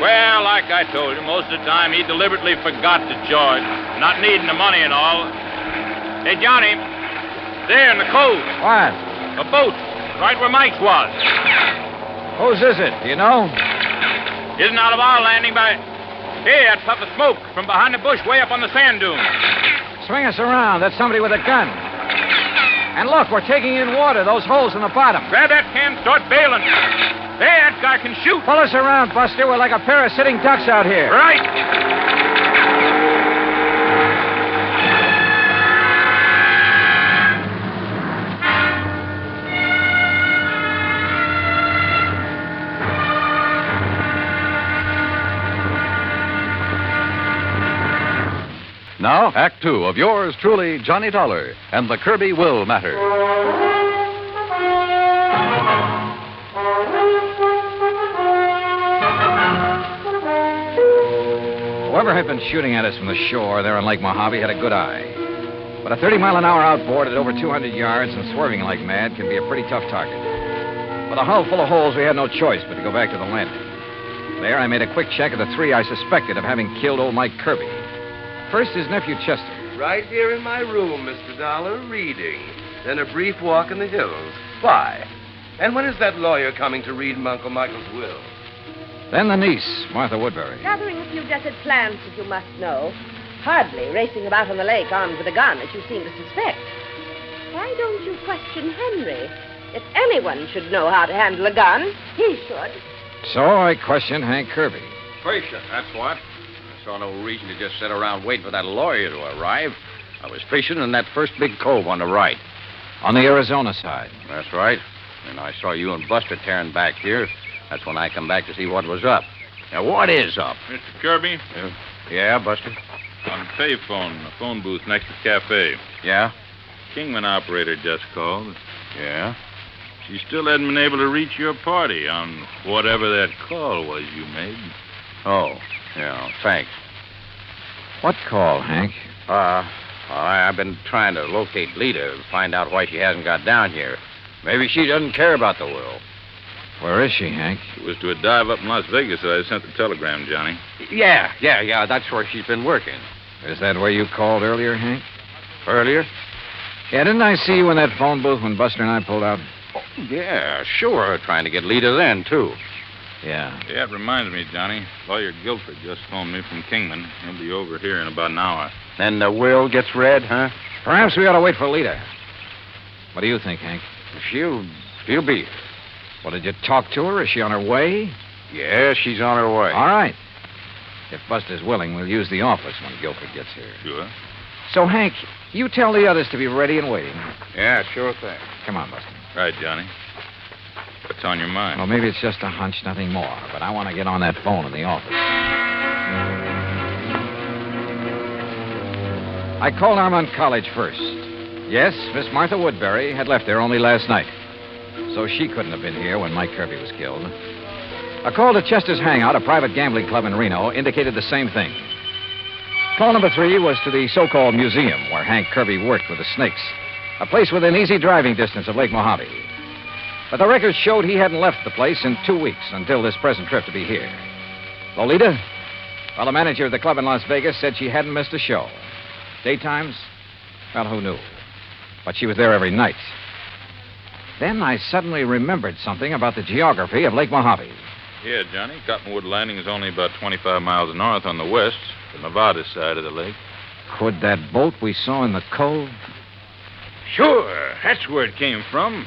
Well, like I told you, most of the time he deliberately forgot to charge, not needing the money and all. Hey, Johnny, there in the cove. What? A boat, right where Mike's was. Whose is it? Do you know? Isn't out of our landing by... Hey, that puff of smoke from behind the bush way up on the sand dune. Swing us around. That's somebody with a gun. And look, we're taking in water, those holes in the bottom. Grab that can, start bailing. Hey, that guy can shoot. Pull us around, Buster. We're like a pair of sitting ducks out here. Right. Now, Act Two of yours truly, Johnny Dollar, and the Kirby Will Matter. Whoever had been shooting at us from the shore there on Lake Mojave had a good eye. But a 30-mile-an-hour outboard at over 200 yards and swerving like mad can be a pretty tough target. With a hull full of holes, we had no choice but to go back to the landing. There, I made a quick check of the three I suspected of having killed old Mike Kirby. First, his nephew Chester. Right here in my room, Mr. Dollar, reading. Then a brief walk in the hills. Why? And when is that lawyer coming to read Uncle Michael's will? Then the niece, Martha Woodbury. Gathering a few desert plants, as you must know. Hardly racing about on the lake armed with a gun, as you seem to suspect. Why don't you question Henry? If anyone should know how to handle a gun, he should. So I questioned Hank Kirby. Fishing, that's what. I saw no reason to just sit around waiting for that lawyer to arrive. I was fishing in that first big cove on the right. On the Arizona side. That's right. And I saw you and Buster tearing back here. That's when I come back to see what was up. Now, what is up? Mr. Kirby? Yeah, Buster? On the payphone, the phone booth next to the cafe. Yeah? Kingman operator just called. Yeah? She still hadn't been able to reach your party on whatever that call was you made. Oh, yeah, thanks. What call, Hank? I've been trying to locate Lita and find out why she hasn't got down here. Maybe she doesn't care about the will. Where is she, Hank? It was to a dive up in Las Vegas that I sent the telegram, Johnny. Yeah. That's where she's been working. Is that where you called earlier, Hank? Earlier? Yeah, didn't I see you in that phone booth when Buster and I pulled out? Oh, yeah, sure. Trying to get Lita then, too. Yeah. Yeah, it reminds me, Johnny. Lawyer Guilford just phoned me from Kingman. He'll be over here in about an hour. Then the will gets read, huh? Perhaps we ought to wait for Lita. What do you think, Hank? She'll be here. Well, did you talk to her? Is she on her way? Yeah, she's on her way. All right. If Buster's willing, we'll use the office when Guilford gets here. Sure. So, Hank, you tell the others to be ready and waiting. Yeah, sure thing. Come on, Buster. Right, Johnny. What's on your mind? Well, maybe it's just a hunch, nothing more. But I want to get on that phone in the office. I called Armand College first. Yes, Miss Martha Woodbury had left there only last night. So she couldn't have been here when Mike Kirby was killed. A call to Chester's Hangout, a private gambling club in Reno, indicated the same thing. Call number 3 was to the so-called museum where Hank Kirby worked with the Snakes, a place within easy driving distance of Lake Mojave. But the records showed he hadn't left the place in 2 weeks until this present trip to be here. Lolita? Well, the manager of the club in Las Vegas said she hadn't missed a show. Daytimes? Well, who knew? But she was there every night. Then I suddenly remembered something about the geography of Lake Mojave. Yeah, Johnny. Cottonwood Landing is only about 25 miles north on the west, the Nevada side of the lake. Could that boat we saw in the cove? Sure. That's where it came from.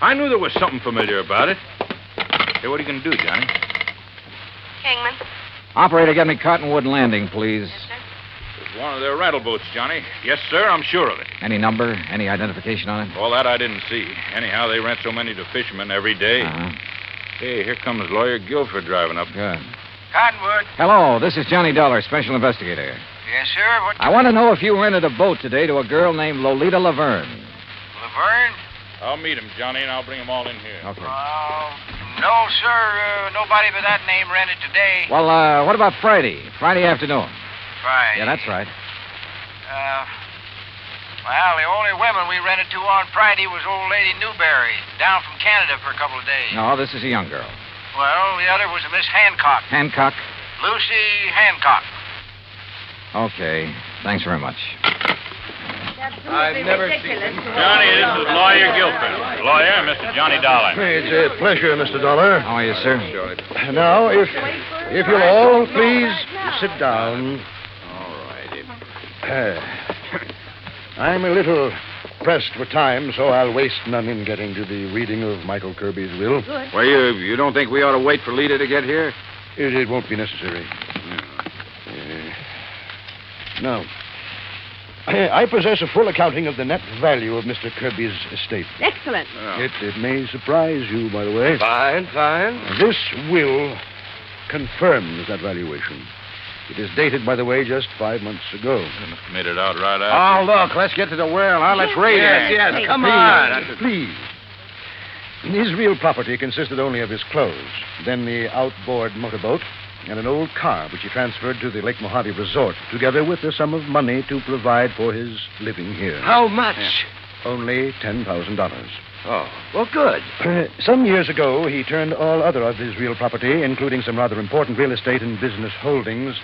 I knew there was something familiar about it. Hey, what are you going to do, Johnny? Kingman. Operator, get me Cottonwood Landing, please. It's one of their rental boats, Johnny. Yes, sir, I'm sure of it. Any number? Any identification on it? All that I didn't see. Anyhow, they rent so many to fishermen every day. Uh-huh. Hey, here comes Lawyer Guilford driving up. Good. Cottonwood. Hello, this is Johnny Dollar, special investigator. Yes, sir. What? I want to know if you rented a boat today to a girl named Lolita Laverne. Laverne? I'll meet him, Johnny, and I'll bring them all in here. Okay. No, sir. Nobody by that name rented today. Well, what about Friday? Friday afternoon. Friday. Yeah, that's right. Well, the only women we rented to on Friday was old lady Newberry, down from Canada for a couple of days. No, this is a young girl. Well, the other was a Miss Hancock. Hancock? Lucy Hancock. Okay. Thanks very much. I've never seen Johnny, this is Lawyer Guilford. Lawyer, Mr. Johnny Dollar. It's a pleasure, Mr. Dollar. How are you, sir? Now, if you'll all please sit down. All right. I'm a little pressed for time, so I'll waste none in getting to the reading of Michael Kirby's will. Good. Well, you don't think we ought to wait for Lita to get here? It won't be necessary. No. I possess a full accounting of the net value of Mr. Kirby's estate. Excellent. It may surprise you, by the way. Fine. This will confirms that valuation. It is dated, by the way, just 5 months ago. Made it out right after. Oh, look, let's get to the will. Now, let's read it. Yes, come on. Please. His real property consisted only of his clothes, then the outboard motorboat, and an old car which he transferred to the Lake Mojave resort, together with a sum of money to provide for his living here. How much? Only $10,000. Oh, well, good. Some years ago, he turned all other of his real property, including some rather important real estate and business holdings,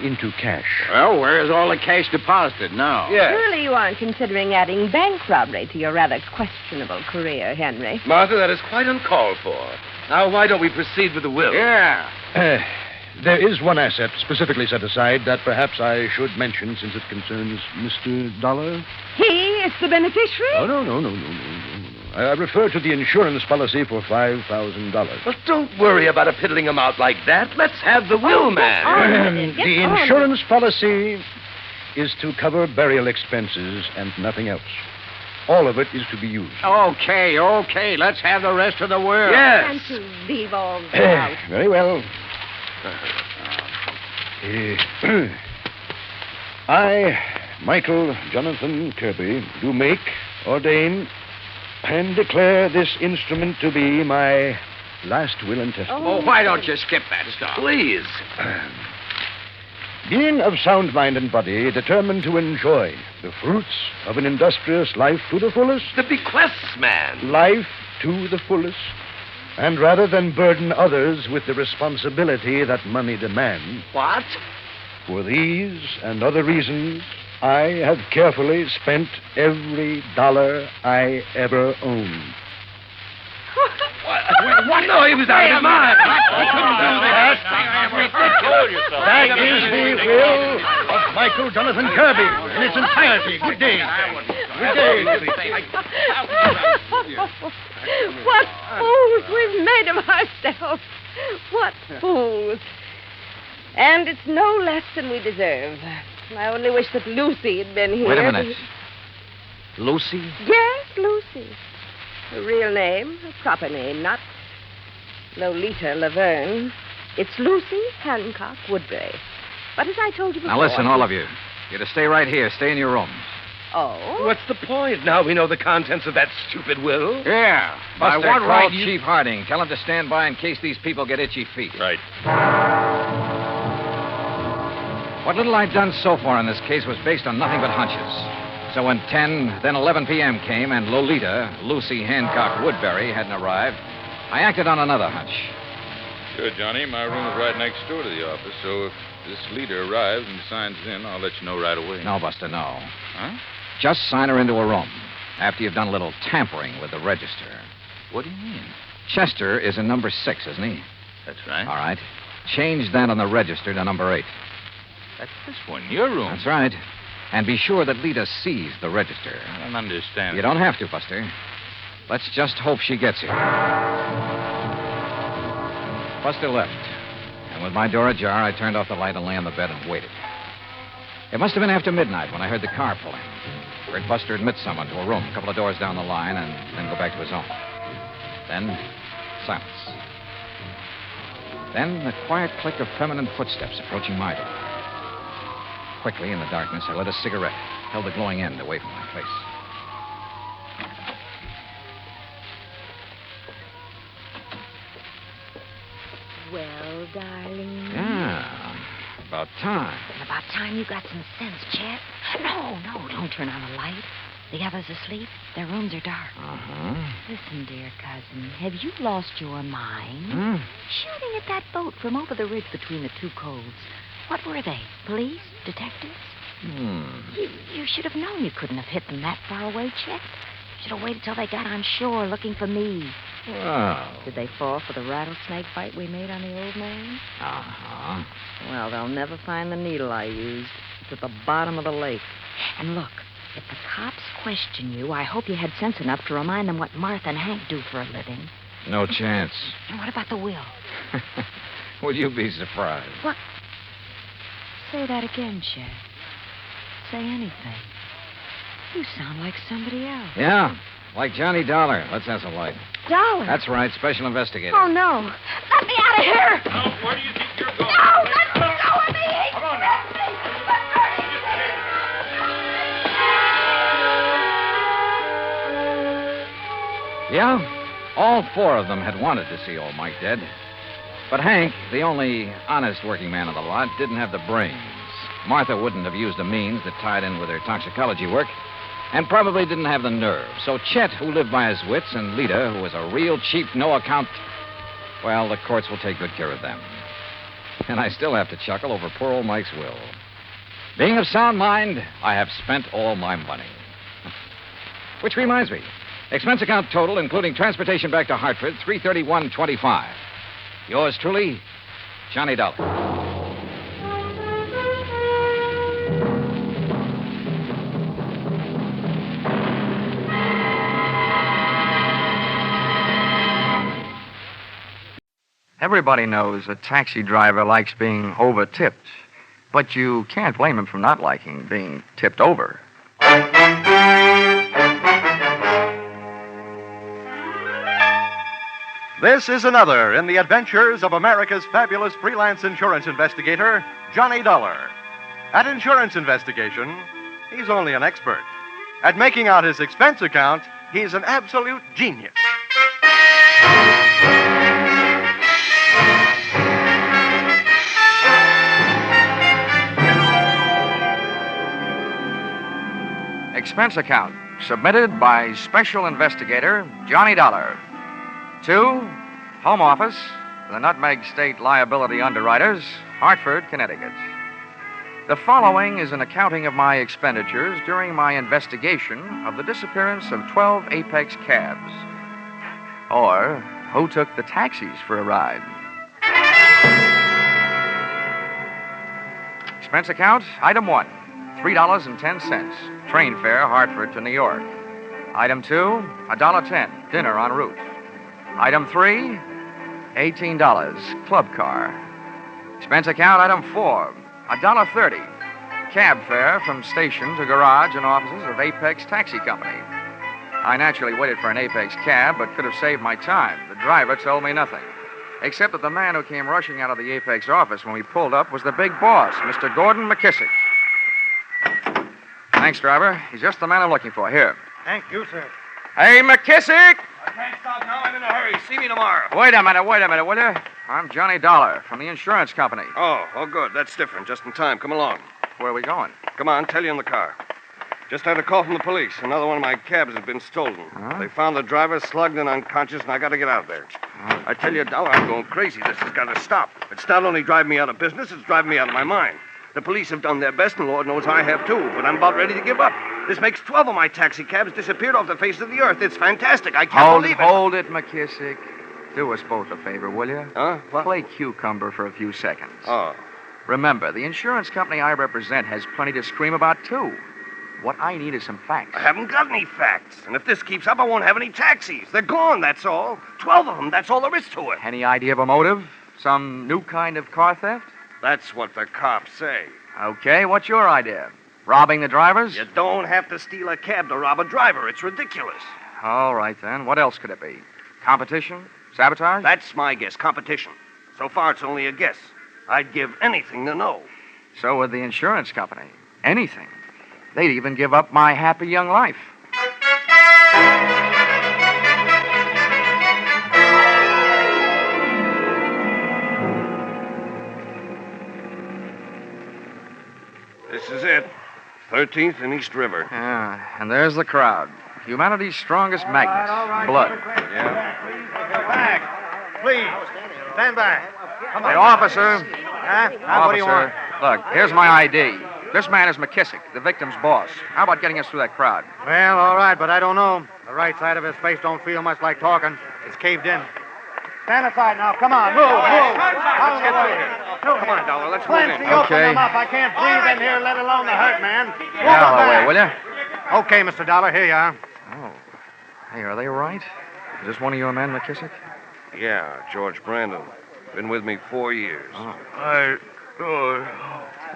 into cash. Well, where is all the cash deposited now? Yes. Surely you aren't considering adding bank robbery to your rather questionable career, Henry. Martha, that is quite uncalled for. Now, why don't we proceed with the will? Yeah. There is one asset specifically set aside that perhaps I should mention since it concerns Mr. Dollar. He is the beneficiary? Oh, no. I refer to the insurance policy for $5,000. Well, don't worry about a piddling amount like that. Let's have the will, man. The insurance policy is to cover burial expenses and nothing else. All of it is to be used. Okay. Let's have the rest of the will. Yes. Can't you leave all that out? Very well. I, Michael Jonathan Kirby, do make, ordain, and declare this instrument to be my last will and testament. Oh, why don't you skip that stuff? Please. Being of sound mind and body, determined to enjoy the fruits of an industrious life to the fullest. The bequests, man. Life to the fullest. And rather than burden others with the responsibility that money demands. What? For these and other reasons, I have carefully spent every dollar I ever owned. What? No, he was out of his mind. He couldn't do that. That is the will of Michael Jonathan Kirby in its entirety. Good day. Good day. What fools we've made of ourselves. What fools. And it's no less than we deserve. I only wish that Lucy had been here. Wait a minute. Lucy? Yes, Lucy. Her real name, her proper name, not Lolita Laverne. It's Lucy Hancock Woodbury. But as I told you before... Now listen, all of you. You're to stay right here. Stay in your rooms. Oh? What's the point? Now we know the contents of that stupid will. Yeah. By Buster, what right, call Chief Harding? Tell him to stand by in case these people get itchy feet. Right. What little I've done so far in this case was based on nothing but hunches. So when 10, then 11 p.m. came and Lolita, Lucy Hancock Woodbury, hadn't arrived, I acted on another hunch. Sure, Johnny. My room is right next door to the office, so if this leader arrives and signs in, I'll let you know right away. No, Buster, no. Huh? Just sign her into a room after you've done a little tampering with the register. What do you mean? Chester is in number 6, isn't he? That's right. All right. Change that on the register to number 8. That's this one, your room. That's right. And be sure that Lita sees the register. I don't understand. You don't have to, Buster. Let's just hope she gets here. Buster left. And with my door ajar, I turned off the light and lay on the bed and waited. It must have been after midnight when I heard the car pull in. Heard Buster admit someone to a room a couple of doors down the line and then go back to his own. Then, silence. Then the quiet click of feminine footsteps approaching my door. Quickly, in the darkness, I lit a cigarette, held the glowing end away from my face. Well, darling. Yeah, about time. About time you got some sense, Chet. No, don't turn on the light. The others asleep. Their rooms are dark. Uh-huh. Listen, dear cousin, have you lost your mind? Hmm? Shooting at that boat from over the ridge between the two coves. What were they? Police? Detectives? You should have known you couldn't have hit them that far away, Chet. Should have waited till they got on shore looking for me. Well. Did they fall for the rattlesnake bite we made on the old man? Uh-huh. Well, they'll never find the needle I used. It's at the bottom of the lake. And look, if the cops question you, I hope you had sense enough to remind them what Martha and Hank do for a living. No chance. And what about the will? Would you be surprised? What? Say that again, Chet. Say anything. You sound like somebody else. Yeah, like Johnny Dollar. Let's have some light. Dollar? That's right, special investigator. Oh, no. Let me out of here! Now, where do you think you're going? No, let me go of me! Come on now. Yeah, all 4 of them had wanted to see old Mike dead. But Hank, the only honest working man of the lot, didn't have the brains. Martha wouldn't have used the means that tied in with her toxicology work, and probably didn't have the nerve. So Chet, who lived by his wits, and Lita, who was a real cheap, no-account... Well, the courts will take good care of them. And I still have to chuckle over poor old Mike's will. Being of sound mind, I have spent all my money. Which reminds me, expense account total, including transportation back to Hartford, $331.25. Yours truly, Johnny Dollar. Everybody knows a taxi driver likes being over-tipped, but you can't blame him for not liking being tipped over. This is another in the adventures of America's fabulous freelance insurance investigator, Johnny Dollar. At insurance investigation, he's only an expert. At making out his expense account, he's an absolute genius. Expense account submitted by Special Investigator Johnny Dollar. To Home Office, the Nutmeg State Liability Underwriters, Hartford, Connecticut. The following is an accounting of my expenditures during my investigation of the disappearance of 12 Apex cabs. Or who took the taxis for a ride. Expense account, item 1, $3.10. Train fare, Hartford to New York. Item 2, $1.10. Dinner en route. Item 3, $18. Club car. Expense account, item 4, $1.30. Cab fare from station to garage and offices of Apex Taxi Company. I naturally waited for an Apex cab, but could have saved my time. The driver told me nothing. Except that the man who came rushing out of the Apex office when we pulled up was the big boss, Mr. Gordon McKissick. Thanks, driver. He's just the man I'm looking for. Here. Thank you, sir. Hey, McKissick! I can't stop now. I'm in a hurry. See me tomorrow. Wait a minute, will you? I'm Johnny Dollar from the insurance company. Oh, good. That's different. Just in time. Come along. Where are we going? Come on, tell you in the car. Just had a call from the police. Another one of my cabs has been stolen. Huh? They found the driver slugged and unconscious, and I got to get out there. I tell you, Dollar, I'm going crazy. This has got to stop. It's not only driving me out of business, it's driving me out of my mind. The police have done their best, and Lord knows I have too, but I'm about ready to give up. This makes 12 of my taxi cabs disappeared off the face of the earth. It's fantastic. I can't believe it. Hold it, McKissick. Do us both a favor, will you? Huh? What? Play cucumber for a few seconds. Oh. Remember, the insurance company I represent has plenty to scream about, too. What I need is some facts. I haven't got any facts. And if this keeps up, I won't have any taxis. They're gone, that's all. 12 of them, that's all there is to it. Any idea of a motive? Some new kind of car theft? That's what the cops say. Okay, what's your idea? Robbing the drivers? You don't have to steal a cab to rob a driver. It's ridiculous. All right, then. What else could it be? Competition? Sabotage? That's my guess. Competition. So far, it's only a guess. I'd give anything to know. So would the insurance company. Anything. They'd even give up my happy young life. This is it. 13th and East River. Yeah, and there's the crowd. Humanity's strongest magnets. Blood. Yeah. Back. Please. Stand back. Come on. Hey, officer. Huh? What do you want? Look, here's my ID. This man is McKissick, the victim's boss. How about getting us through that crowd? Well, all right, but I don't know. The right side of his face don't feel much like talking. It's caved in. Stand aside now. Come on. Move. Out of the way. Come on, Dollar. Let's move in. Okay. Open them up. I can't breathe in here, let alone the hurt man. Get out of the way, will you? Okay, Mr. Dollar. Here you are. Oh. Hey, are they right? Is this one of your men, McKissick? Yeah, George Brandon. Been with me 4 years. Oh.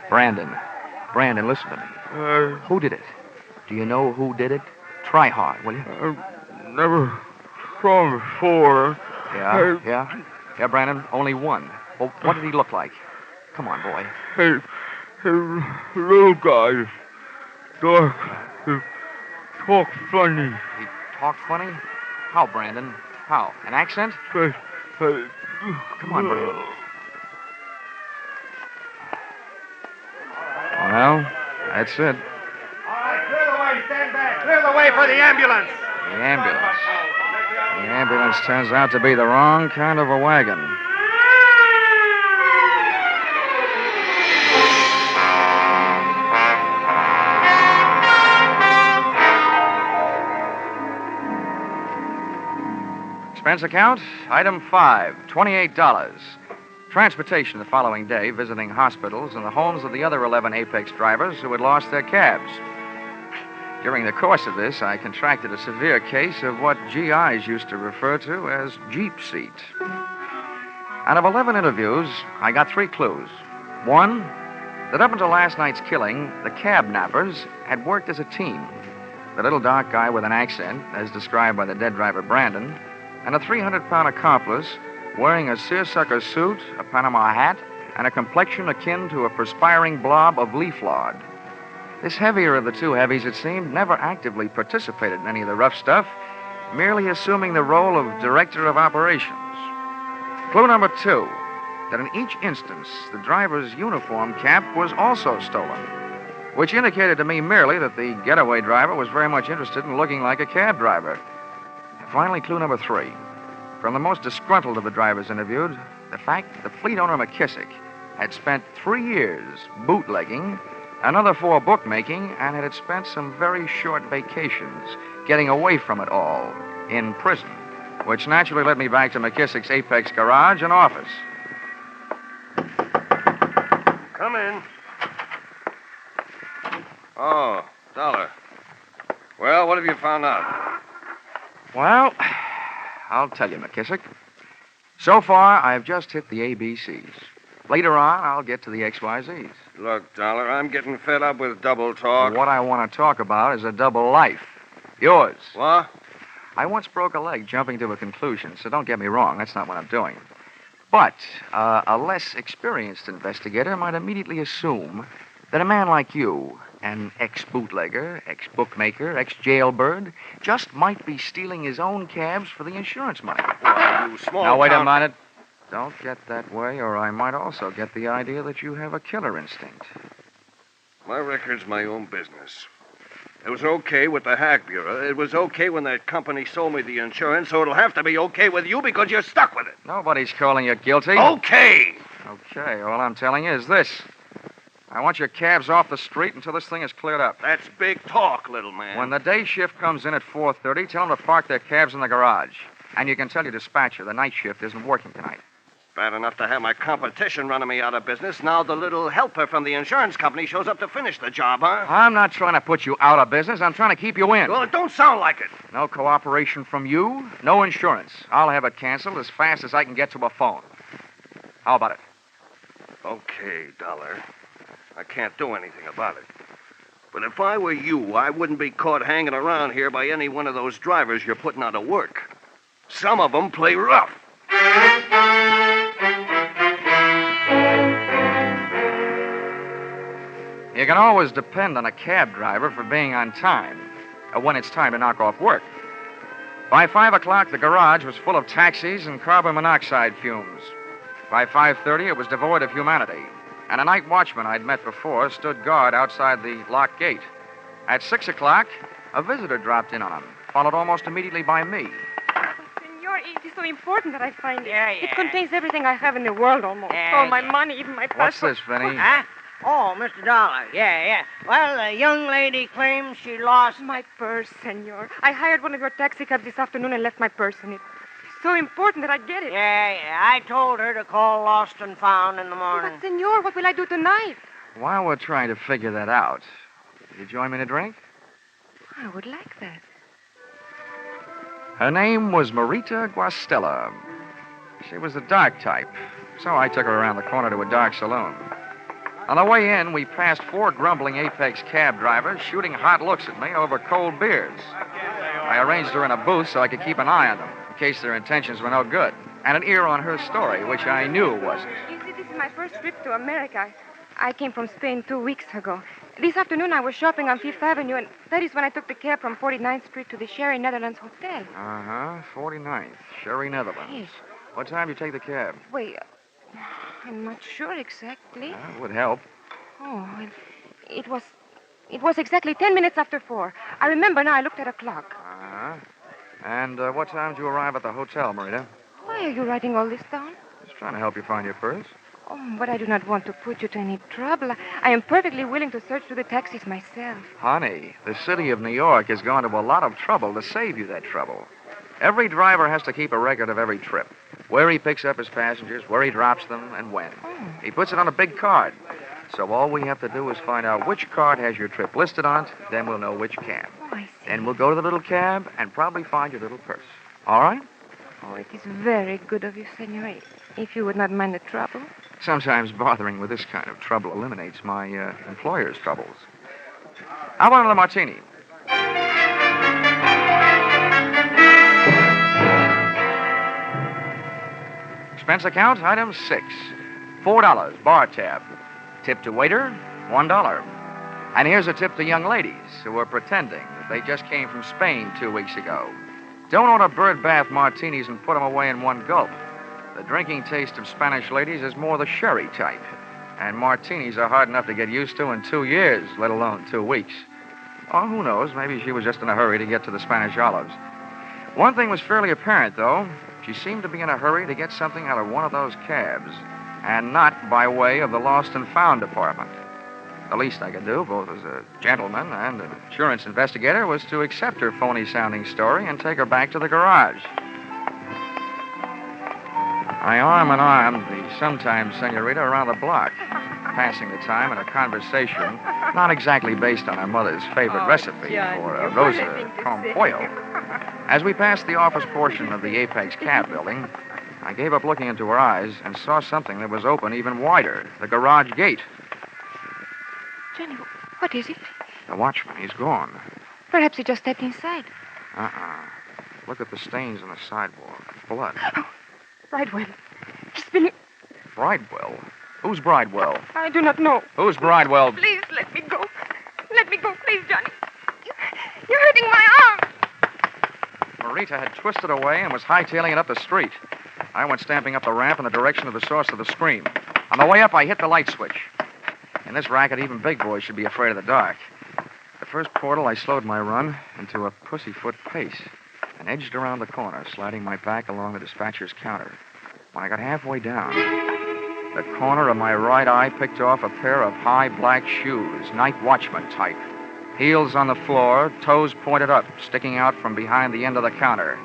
Brandon, listen to me. Who did it? Do you know who did it? Try hard, will you? Never saw him before. Yeah, Brandon, only one. Well, what did he look like? Come on, boy. Hey, little guy. Dark. He talks funny. He talked funny? How, Brandon? How? An accent? Come on, Brandon. Well, that's it. All right, clear the way. Stand back. Clear the way for the ambulance. The ambulance. The ambulance turns out to be the wrong kind of a wagon. Expense account, item 5, $28. Transportation the following day, visiting hospitals and the homes of the other 11 Apex drivers who had lost their cabs. During the course of this, I contracted a severe case of what GIs used to refer to as Jeep seat. Out of 11 interviews, I got 3 clues. One, that up until last night's killing, the cab nappers had worked as a team. The little dark guy with an accent, as described by the dead driver Brandon, and a 300-pound accomplice wearing a seersucker suit, a Panama hat, and a complexion akin to a perspiring blob of leaf lard. This heavier of the two heavies, it seemed, never actively participated in any of the rough stuff, merely assuming the role of director of operations. Clue number 2, that in each instance, the driver's uniform cap was also stolen, which indicated to me merely that the getaway driver was very much interested in looking like a cab driver. Finally, clue number 3. From the most disgruntled of the drivers interviewed, the fact that the fleet owner McKissick had spent 3 years bootlegging, another 4 bookmaking, and had spent some very short vacations getting away from it all in prison, which naturally led me back to McKissick's Apex garage and office. Come in. Oh, Dollar. Well, what have you found out? Well, I'll tell you, McKissick. So far, I've just hit the ABCs. Later on, I'll get to the XYZs. Look, Dollar, I'm getting fed up with double talk. What I want to talk about is a double life. Yours. What? I once broke a leg jumping to a conclusion, so don't get me wrong. That's not what I'm doing. But a less experienced investigator might immediately assume that a man like you, an ex-bootlegger, ex-bookmaker, ex-jailbird, just might be stealing his own cabs for the insurance money. Well, you small Now, wait a town- minute. Don't get that way, or I might also get the idea that you have a killer instinct. My record's my own business. It was okay with the Hack Bureau. It was okay when that company sold me the insurance, so it'll have to be okay with you because you're stuck with it. Nobody's calling you guilty. Okay! Okay, all I'm telling you is this. I want your cabs off the street until this thing is cleared up. That's big talk, little man. When the day shift comes in at 4:30, tell them to park their cabs in the garage. And you can tell your dispatcher the night shift isn't working tonight. Bad enough to have my competition running me out of business. Now the little helper from the insurance company shows up to finish the job, huh? I'm not trying to put you out of business. I'm trying to keep you in. Well, it don't sound like it. No cooperation from you, no insurance. I'll have it canceled as fast as I can get to a phone. How about it? Okay, Dollar. I can't do anything about it. But if I were you, I wouldn't be caught hanging around here by any one of those drivers you're putting out of work. Some of them play rough. You can always depend on a cab driver for being on time, when it's time to knock off work. By 5 o'clock, the garage was full of taxis and carbon monoxide fumes. By 5:30, it was devoid of humanity, and a night watchman I'd met before stood guard outside the locked gate. At 6 o'clock, a visitor dropped in on him, followed almost immediately by me. Senor, it is so important that I find it. Yeah. It contains everything I have in the world almost. Yeah, All my money, even my passport. What's this, Vinny? Huh? Oh, Mr. Dollar. Yeah. Well, a young lady claims she lost... My purse, senor. I hired one of your taxi cabs this afternoon and left my purse in it. It's so important that I get it. Yeah. I told her to call Lost and Found in the morning. But, senor, what will I do tonight? While we're trying to figure that out, will you join me in a drink? I would like that. Her name was Marita Guastella. She was the dark type, so I took her around the corner to a dark saloon. On the way in, we passed 4 grumbling Apex cab drivers shooting hot looks at me over cold beers. I arranged her in a booth so I could keep an eye on them, in case their intentions were no good, and an ear on her story, which I knew wasn't. You see, this is my first trip to America. I came from Spain 2 weeks ago. This afternoon, I was shopping on Fifth Avenue, and that is when I took the cab from 49th Street to the Sherry Netherlands Hotel. 49th, Sherry Netherlands. Yes. What time did you take the cab? Wait, I'm not sure exactly. It would help. Oh, well, it was exactly 10 minutes after 4. I remember now. I looked at a clock. And what time did you arrive at the hotel, Marita? Why are you writing all this down? Just trying to help you find your purse. Oh, but I do not want to put you to any trouble. I am perfectly willing to search through the taxis myself. Honey, the city of New York has gone to a lot of trouble to save you that trouble. Every driver has to keep a record of every trip. Where he picks up his passengers, where he drops them, and when. He puts it on a big card. So all we have to do is find out which card has your trip listed on it, then we'll know which cab. Oh, I see. Then we'll go to the little cab and probably find your little purse. All right? Oh, it is very good of you, senor. If you would not mind the trouble. Sometimes bothering with this kind of trouble eliminates my employer's troubles. How about another martini? Expense account, item 6. $4, bar tab. Tip to waiter, $1. And here's a tip to young ladies who are pretending that they just came from Spain 2 weeks ago. Don't order bird bath martinis and put them away in one gulp. The drinking taste of Spanish ladies is more the sherry type. And martinis are hard enough to get used to in 2 years, let alone 2 weeks. Or who knows, maybe she was just in a hurry to get to the Spanish olives. One thing was fairly apparent, though. She seemed to be in a hurry to get something out of one of those cabs. and not by way of the lost and found department. The least I could do, both as a gentleman and an insurance investigator, was to accept her phony-sounding story and take her back to the garage. I arm-in-armed the sometime senorita around the block, passing the time in a conversation not exactly based on her mother's favorite recipe for a rosa con pollo. As we passed the office portion of the Apex cab building, I gave up looking into her eyes and saw something that was open even wider, the garage gate. Johnny, what is it? The watchman, he's gone. Perhaps he just stepped inside. Look at the stains on the sidewalk. Blood. Bridewell. He's been... Bridewell? Who's Bridewell? I do not know. Who's Bridewell? Please, let me go. Let me go, please, Johnny. You're hurting my arm. Marita had twisted away and was hightailing it up the street. I went stamping up the ramp in the direction of the source of the scream. On the way up, I hit the light switch. In this racket, even big boys should be afraid of the dark. The first portal, I slowed my run into a pussyfoot pace and edged around the corner, sliding my back along the dispatcher's counter. When I got halfway down, the corner of my right eye picked off a pair of high black shoes, night watchman type. Heels on the floor, toes pointed up, sticking out from behind the end of the counter.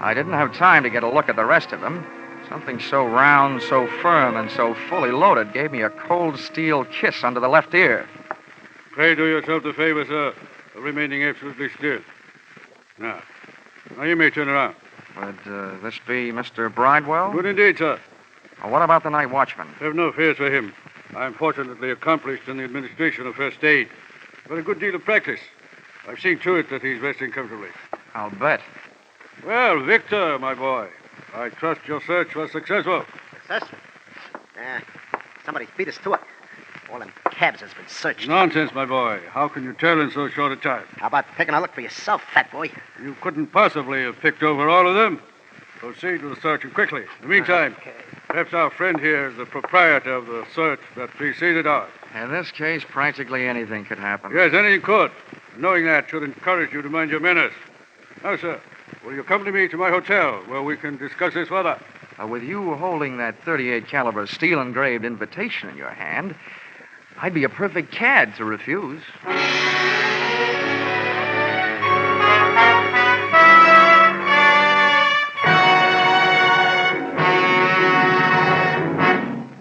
I didn't have time to get a look at the rest of them. Something so round, so firm, and so fully loaded gave me a cold steel kiss under the left ear. Pray do yourself the favor, sir, of remaining absolutely still. Now you may turn around. Would this be Mr. Bridewell? Good indeed, sir. Well, what about the night watchman? Have no fears for him. I'm fortunately accomplished in the administration of first aid. Got a good deal of practice. I've seen to it that he's resting comfortably. I'll bet. Well, Victor, my boy, I trust your search was successful. Successful? Somebody beat us to it. All them cabs has been searched. Nonsense, my boy. How can you tell in so short a time? How about taking a look for yourself, fat boy? You couldn't possibly have picked over all of them. Proceed with the search and quickly. In the meantime, perhaps our friend here is the proprietor of the search that preceded ours. In this case, practically anything could happen. Yes, anything could. Knowing that should encourage you to mind your manners. Now, sir, will you accompany me to my hotel where we can discuss this further? With you holding that .38 caliber steel-engraved invitation in your hand, I'd be a perfect cad to refuse.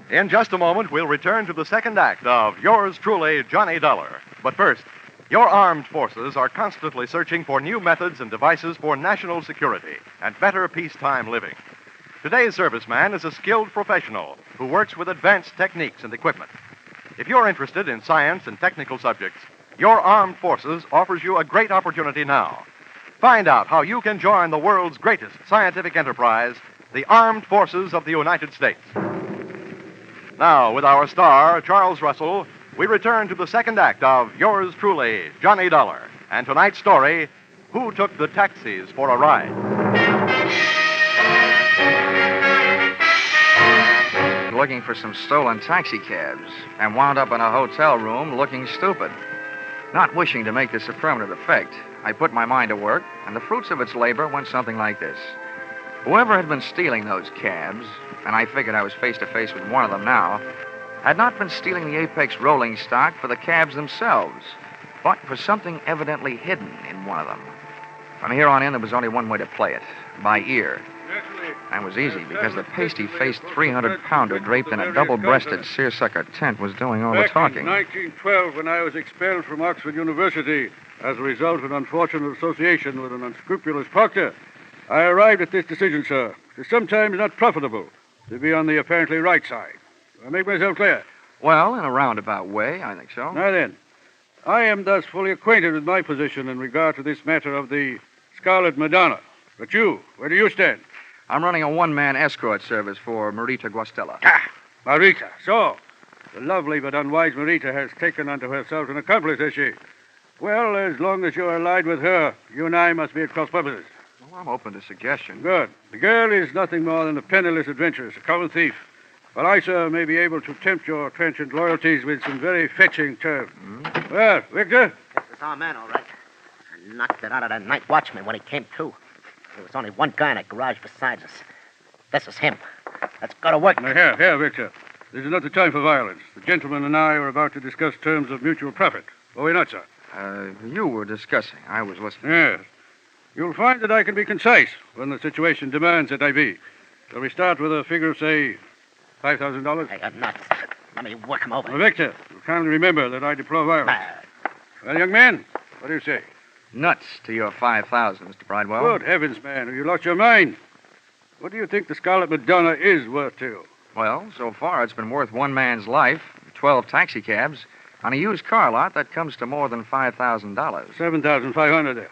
In just a moment, we'll return to the second act of Yours Truly, Johnny Dollar. But first, your armed forces are constantly searching for new methods and devices for national security and better peacetime living. Today's serviceman is a skilled professional who works with advanced techniques and equipment. If you're interested in science and technical subjects, your armed forces offers you a great opportunity now. Find out how you can join the world's greatest scientific enterprise, the Armed Forces of the United States. Now, with our star, Charles Russell, we return to the second act of Yours Truly, Johnny Dollar. And tonight's story, Who Took the Taxis for a Ride? Looking for some stolen taxi cabs and wound up in a hotel room looking stupid. Not wishing to make this a permanent effect, I put my mind to work, and the fruits of its labor went something like this. Whoever had been stealing those cabs, and I figured I was face to face with one of them now, had not been stealing the Apex rolling stock for the cabs themselves, but for something evidently hidden in one of them. From here on in, there was only one way to play it, by ear. And it was easy, because the pasty-faced 300-pounder draped in a double-breasted seersucker tent was doing all the talking. Back in 1912, when I was expelled from Oxford University as a result of an unfortunate association with an unscrupulous proctor, I arrived at this decision, sir. It's sometimes not profitable to be on the apparently right side. Do I make myself clear? Well, in a roundabout way, I think so. Now then, I am thus fully acquainted with my position in regard to this matter of the Scarlet Madonna. But you, where do you stand? I'm running a one-man escort service for Marita Guastella. Marita. So, the lovely but unwise Marita has taken unto herself an accomplice, has she? Well, as long as you're allied with her, you and I must be at cross purposes. Well, I'm open to suggestion. Good. The girl is nothing more than a penniless adventuress, a common thief. But I, sir, may be able to tempt your transient loyalties with some very fetching terms. Mm-hmm. Well, Victor? This is our man, all right. I knocked it out of that night watchman when he came to. There was only one guy in that garage besides us. This is him. Let's go to work. Now, here, Victor. This is not the time for violence. The gentleman and I are about to discuss terms of mutual profit. Are we not, sir? You were discussing. I was listening. Yes. You'll find that I can be concise when the situation demands that I be. Shall we start with a figure of, say, $5,000? I got nuts. Let me work him over. Now, Victor, you kindly remember that I deplore violence. Well, young man, what do you say? Nuts to your 5,000, Mr. Bridewell. Good heavens, man. Have you lost your mind? What do you think the Scarlet Madonna is worth to you? Well, so far it's been worth one man's life, 12 taxicabs. On a used car lot, that comes to more than $5,000. $7,500 there.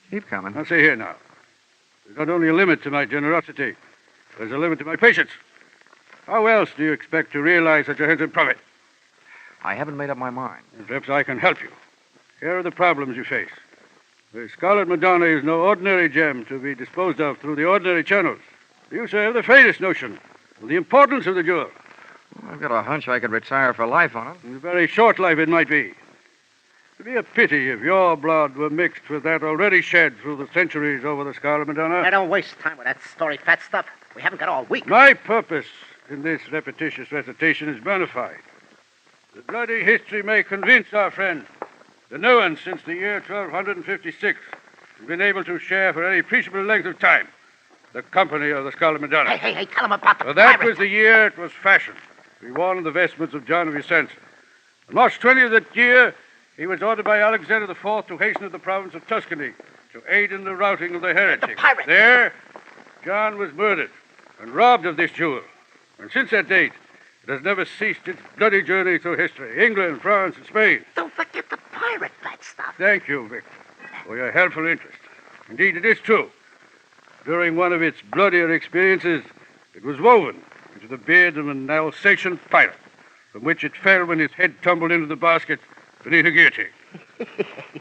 Keep coming. Now, see here now. There's not only a limit to my generosity, there's a limit to my patience. How else do you expect to realize such a handsome profit? I haven't made up my mind. Perhaps I can help you. Here are the problems you face. The Scarlet Madonna is no ordinary gem to be disposed of through the ordinary channels. You, sir, have the faintest notion of the importance of the jewel. Well, I've got a hunch I could retire for life on it. A very short life it might be. It'd be a pity if your blood were mixed with that already shed through the centuries over the Scarlet Madonna. Now, don't waste time with that story fat stuff. We haven't got all week. My purpose in this repetitious recitation is bona fide. The bloody history may convince our friend that no one since the year 1256 has been able to share for any appreciable length of time the company of the Scarlet Madonna. Hey, tell him about the For that pirate. was the year it was fashioned to be worn in the vestments of John of Vicenza. On March 20th of that year, he was ordered by Alexander IV to hasten to the province of Tuscany to aid in the routing of the heretics. There, John was murdered and robbed of this jewel. And since that date, it has never ceased its bloody journey through history. England, France, and Spain. Don't forget the pirate fat stuff. Thank you, Victor, for your helpful interest. Indeed, it is true. During one of its bloodier experiences, it was woven into the beard of an Alsatian pirate, from which it fell when his head tumbled into the basket beneath a guillotine.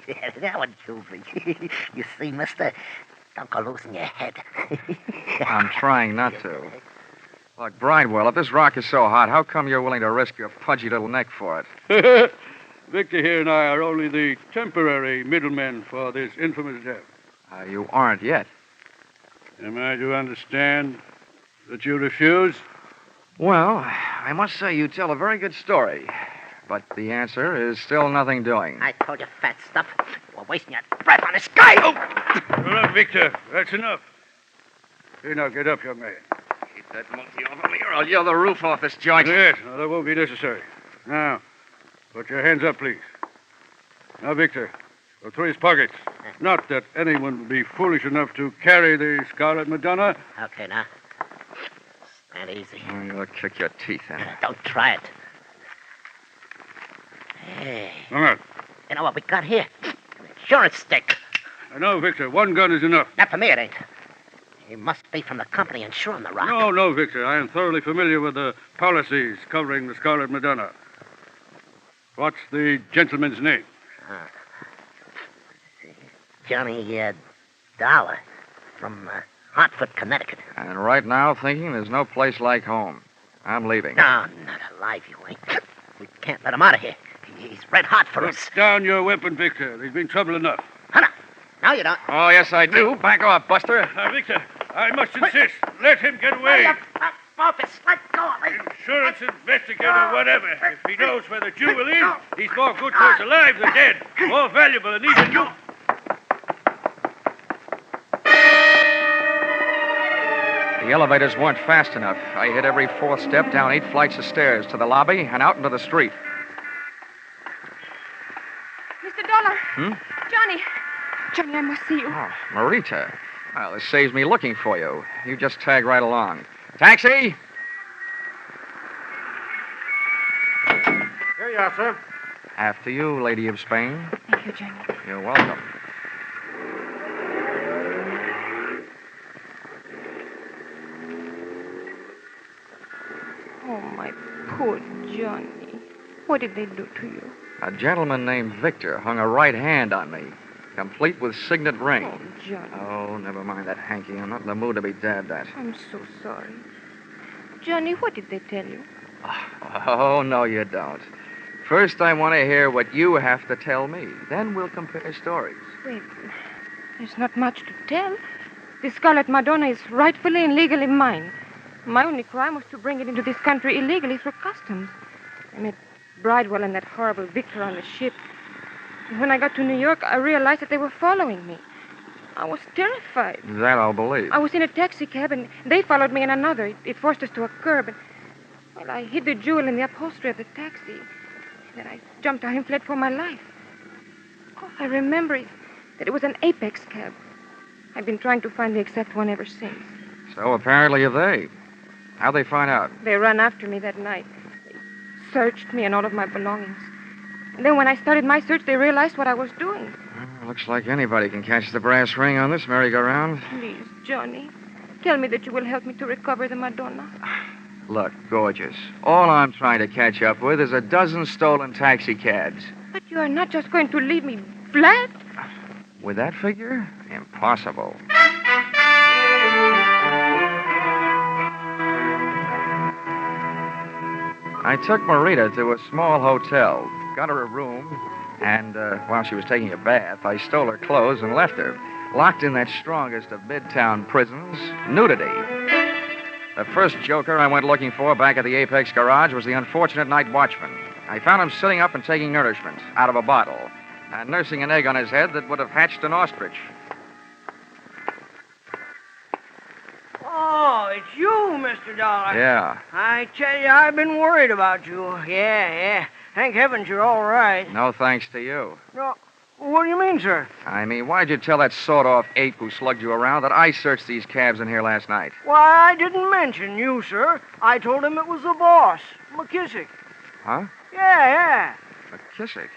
Yeah, that one killed me. You see, mister, don't go losing your head. I'm trying not to. Look, Bridewell, if this rock is so hot, how come you're willing to risk your pudgy little neck for it? Victor here and I are only the temporary middlemen for this infamous gem. You aren't yet. Am I to understand that you refuse? Well, I must say you tell a very good story. But the answer is still nothing doing. I told you fat stuff. We're wasting your breath on this guy. All right, Victor. That's enough. Here, now, get up, young man. Keep that monkey off of me, or I'll yell the roof off this joint. Yes, no, that won't be necessary. Now, put your hands up, please. Now, Victor, go through his pockets. Not that anyone would be foolish enough to carry the Scarlet Madonna. Okay, now. Stand easy. Oh, you'll kick your teeth in. Don't try it. Hey. All right. You know what we got here? An insurance stick. I know, Victor. One gun is enough. Not for me, it ain't. He must be from the company insuring the rock. No, Victor. I am thoroughly familiar with the policies covering the Scarlet Madonna. What's the gentleman's name? Johnny Dollar from Hartford, Connecticut. And right now, thinking there's no place like home. I'm leaving. No, not alive, you ain't. We can't let him out of here. He's red hot for us. Put down your weapon, Victor. There's been trouble enough. No, you don't. Oh, yes, I do. Back off, Buster. Now, Victor, I must insist. Let him get away. Focus, let go of me. Insurance investigator, whatever. If he knows where the jewel is, he's more good to us alive than dead. More valuable than even you. The elevators weren't fast enough. I hit every fourth step down 8 flights of stairs to the lobby and out into the street. Mr. Dollar. Johnny, I must see you. Oh, Marita. Well, this saves me looking for you. You just tag right along. Taxi! Here you are, sir. After you, Lady of Spain. Thank you, Johnny. You're welcome. Oh, my poor Johnny. What did they do to you? A gentleman named Victor hung a right hand on me, complete with signet ring. Oh, Johnny. Oh, never mind that hanky. I'm not in the mood to be dabbed at. I'm so sorry. Johnny, what did they tell you? Oh, no, you don't. First, I want to hear what you have to tell me. Then we'll compare stories. Wait, there's not much to tell. The Scarlet Madonna is rightfully and legally mine. My only crime was to bring it into this country illegally through customs. I met Bridewell and that horrible Victor on the ship. And when I got to New York, I realized that they were following me. I was terrified. That I'll believe. I was in a taxi cab, and they followed me in another. It forced us to a curb, and, well, I hid the jewel in the upholstery of the taxi. Then I jumped out and fled for my life. All I remember is that it was an Apex cab. I've been trying to find the exact one ever since. So apparently they. How'd they find out? They ran after me that night. They searched me and all of my belongings. And then when I started my search, they realized what I was doing. Well, looks like anybody can catch the brass ring on this merry-go-round. Please, Johnny, tell me that you will help me to recover the Madonna. Look, gorgeous. All I'm trying to catch up with is a dozen stolen taxicabs. But you are not just going to leave me flat? With that figure? Impossible. I took Marita to a small hotel, got her a room, and while she was taking a bath, I stole her clothes and left her, locked in that strongest of midtown prisons, nudity. The first joker I went looking for back at the Apex garage was the unfortunate night watchman. I found him sitting up and taking nourishment out of a bottle and nursing an egg on his head that would have hatched an ostrich. Oh, it's you, Mr. Dollar. Yeah. I tell you, I've been worried about you. Yeah. Thank heavens you're all right. No thanks to you. No, what do you mean, sir? I mean, why'd you tell that sawed-off ape who slugged you around that I searched these cabs in here last night? Why, I didn't mention you, sir. I told him it was the boss, McKissick. Huh? Yeah. McKissick?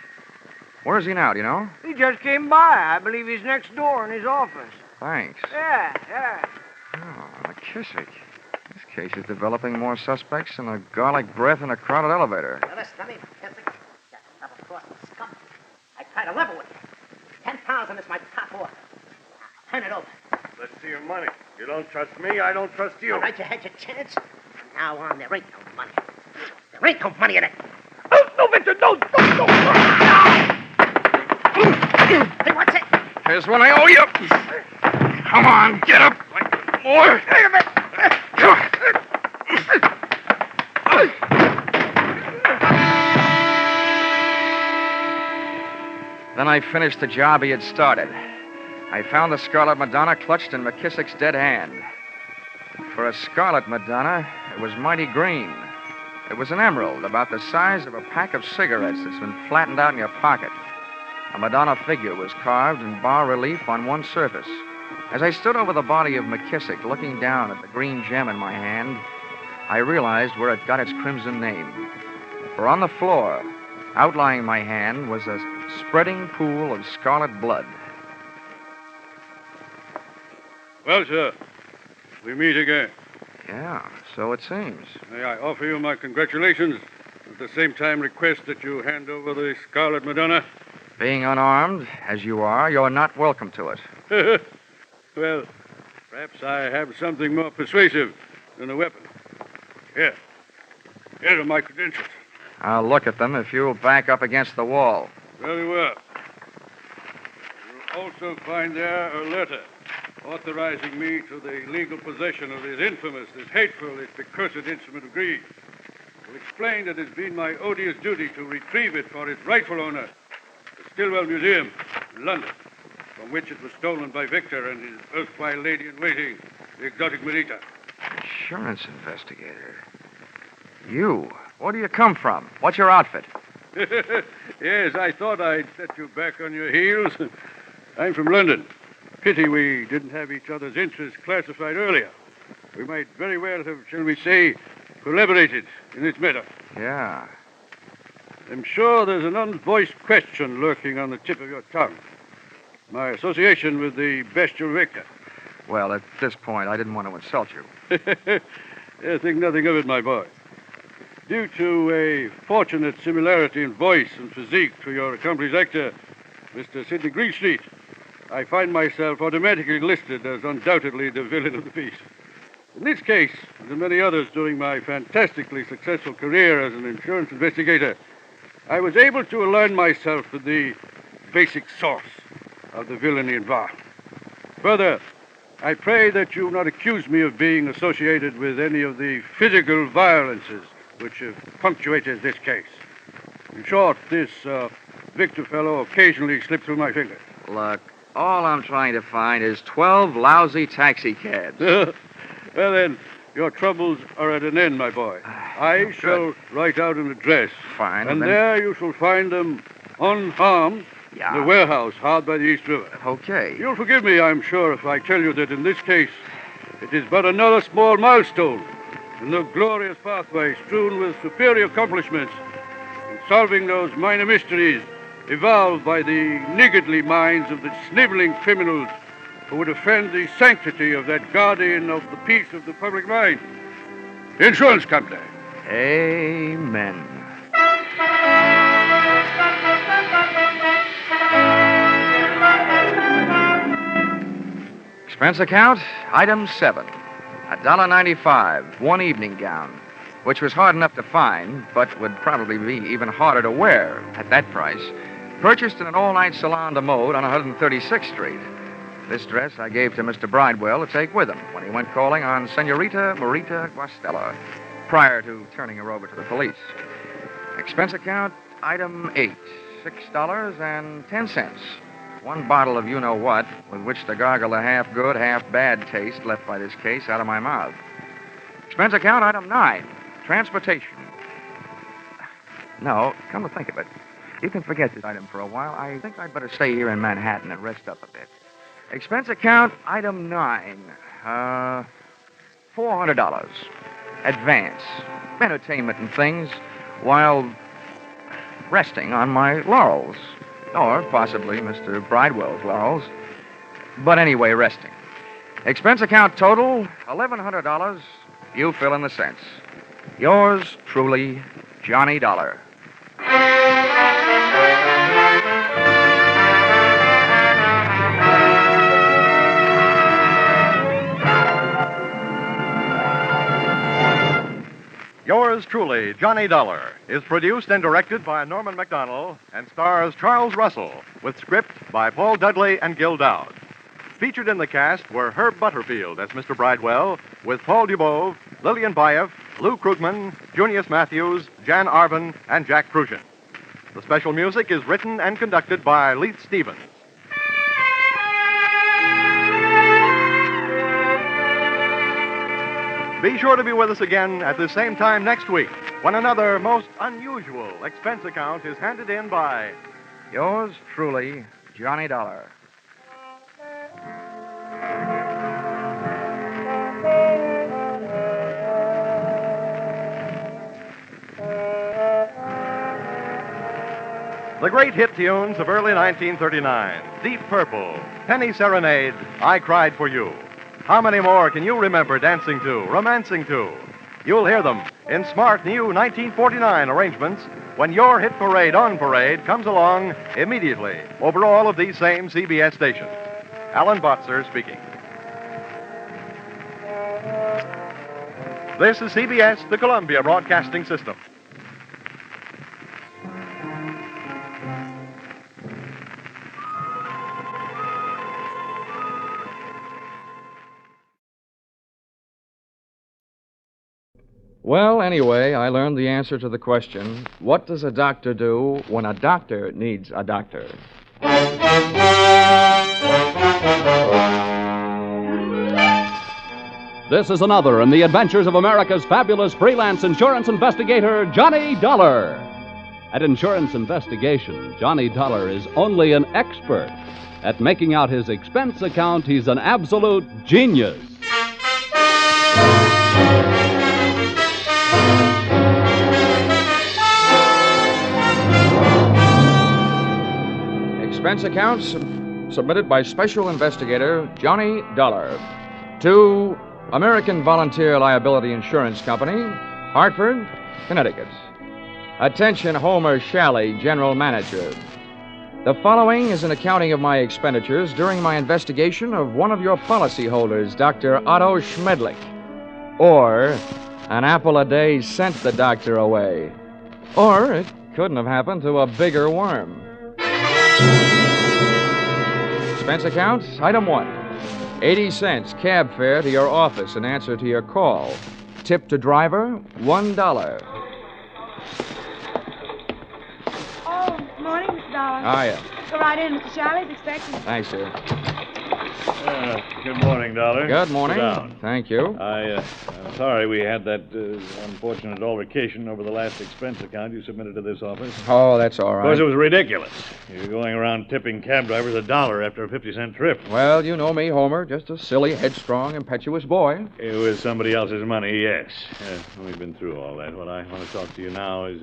Where is he now, do you know? He just came by. I believe he's next door in his office. Thanks. Yeah. Oh, McKissick. This case is developing more suspects than a garlic breath in a crowded elevator. Now, listen to me, McKissick. Got double-crossing scum. I tried to level with you. 10 pounds and it's my top off. Turn it over. Let's see your money. You don't trust me, I don't trust you. All right, you had your chance. From now on, there ain't no money. There ain't no money in it. No, Victor, no. Hey, what's it? Here's what I owe you. Come on, get up. More. Then I finished the job he had started. I found the Scarlet Madonna clutched in McKissick's dead hand. For a Scarlet Madonna, it was mighty green. It was an emerald about the size of a pack of cigarettes that's been flattened out in your pocket. A Madonna figure was carved in bas-relief on one surface. As I stood over the body of McKissick, looking down at the green gem in my hand, I realized where it got its crimson name. For on the floor, outlying my hand, was a spreading pool of scarlet blood. Well, sir, we meet again. Yeah, so it seems. May I offer you my congratulations, at the same time request that you hand over the Scarlet Madonna? Being unarmed, as you are, you're not welcome to it. Well, perhaps I have something more persuasive than a weapon. Here are my credentials. I'll look at them if you'll back up against the wall. Very well. You'll also find there a letter authorizing me to the legal possession of this infamous, this hateful, this accursed instrument of greed. Will explain that it's been my odious duty to retrieve it for its rightful owner, the Stillwell Museum in London, from which it was stolen by Victor and his erstwhile lady-in-waiting, the exotic Marita. Insurance investigator. You? Where do you come from? What's your outfit? Yes, I thought I'd set you back on your heels. I'm from London. Pity we didn't have each other's interests classified earlier. We might very well have, shall we say, collaborated in this matter. Yeah. I'm sure there's an unvoiced question lurking on the tip of your tongue. My association with the bestial Victor. Well, at this point, I didn't want to insult you. Think nothing of it, my boy. Due to a fortunate similarity in voice and physique to your accomplice actor, Mr. Sidney Greenstreet, I find myself automatically listed as undoubtedly the villain of the piece. In this case, and in many others during my fantastically successful career as an insurance investigator, I was able to align myself with the basic source of the villainy involved. Further, I pray that you not accuse me of being associated with any of the physical violences which have punctuated this case. In short, this Victor fellow occasionally slipped through my fingers. Look, all I'm trying to find is 12 lousy taxi cabs. Well, then, your troubles are at an end, my boy. I shall write out an address. Fine. And then... there you shall find them unharmed in the warehouse hard by the East River. Okay. You'll forgive me, I'm sure, if I tell you that in this case, it is but another small milestone in the glorious pathway strewn with superior accomplishments in solving those minor mysteries evolved by the niggardly minds of the sniveling criminals who would offend the sanctity of that guardian of the peace of the public mind, the insurance company. Amen. Expense account, item 7. $1.95, one evening gown, which was hard enough to find, but would probably be even harder to wear at that price. Purchased in an all-night salon de mode on 136th Street. This dress I gave to Mr. Bridewell to take with him when he went calling on Senorita Marita Guastella, prior to turning her over to the police. Expense account, item 8, $6.10. One bottle of you-know-what with which to gargle the half-good, half-bad taste left by this case out of my mouth. Expense account, item 9, transportation. No, come to think of it, you can forget this item for a while. I think I'd better stay here in Manhattan and rest up a bit. Expense account, item 9, $400. Advance. Entertainment and things while resting on my laurels. Or possibly Mr. Bridewell's laurels. But anyway, resting. Expense account total, $1,100. You fill in the cents. Yours truly, Johnny Dollar. Yours truly, Johnny Dollar, is produced and directed by Norman MacDonald and stars Charles Russell, with script by Paul Dudley and Gil Dowd. Featured in the cast were Herb Butterfield as Mr. Bridewell, with Paul Dubove, Lillian Baeff, Lou Krugman, Junius Matthews, Jan Arvin, and Jack Prusian. The special music is written and conducted by Leith Stevens. Be sure to be with us again at the same time next week when another most unusual expense account is handed in by Yours truly, Johnny Dollar. the great hit tunes of early 1939. Deep Purple, Penny Serenade, I Cried for You. How many more can you remember dancing to, romancing to? You'll hear them in smart new 1949 arrangements when your hit parade on parade comes along immediately over all of these same CBS stations. Alan Botzer speaking. This is CBS, the Columbia Broadcasting System. Well, anyway, I learned the answer to the question, what does a doctor do when a doctor needs a doctor? This is another in the adventures of America's fabulous freelance insurance investigator, Johnny Dollar. At Insurance Investigation, Johnny Dollar is only an expert. At making out his expense account, he's an absolute genius. Expense accounts submitted by Special Investigator Johnny Dollar to American Volunteer Liability Insurance Company, Hartford, Connecticut. Attention, Homer Shalley, General Manager. The following is an accounting of my expenditures during my investigation of one of your policyholders, Dr. Otto Schmedlick. Or, an apple a day sent the doctor away. Or, it couldn't have happened to a bigger worm. Expense account, item 1. 80 cents cab fare to your office in answer to your call. Tip to driver, $1. Oh, morning, Mr. Dollar. Hiya. Go right in. Mr. Shiley's expecting. Thanks, sir. Good morning, Dollar. Good morning. Sit down. Thank you. I'm sorry we had that unfortunate altercation over the last expense account you submitted to this office. Oh, that's all Of right. course, it was ridiculous. You're going around tipping cab drivers $1 after a 50-cent trip. Well, you know me, Homer. Just a silly, headstrong, impetuous boy. It was somebody else's money, yes. We've been through all that. What I want to talk to you now is,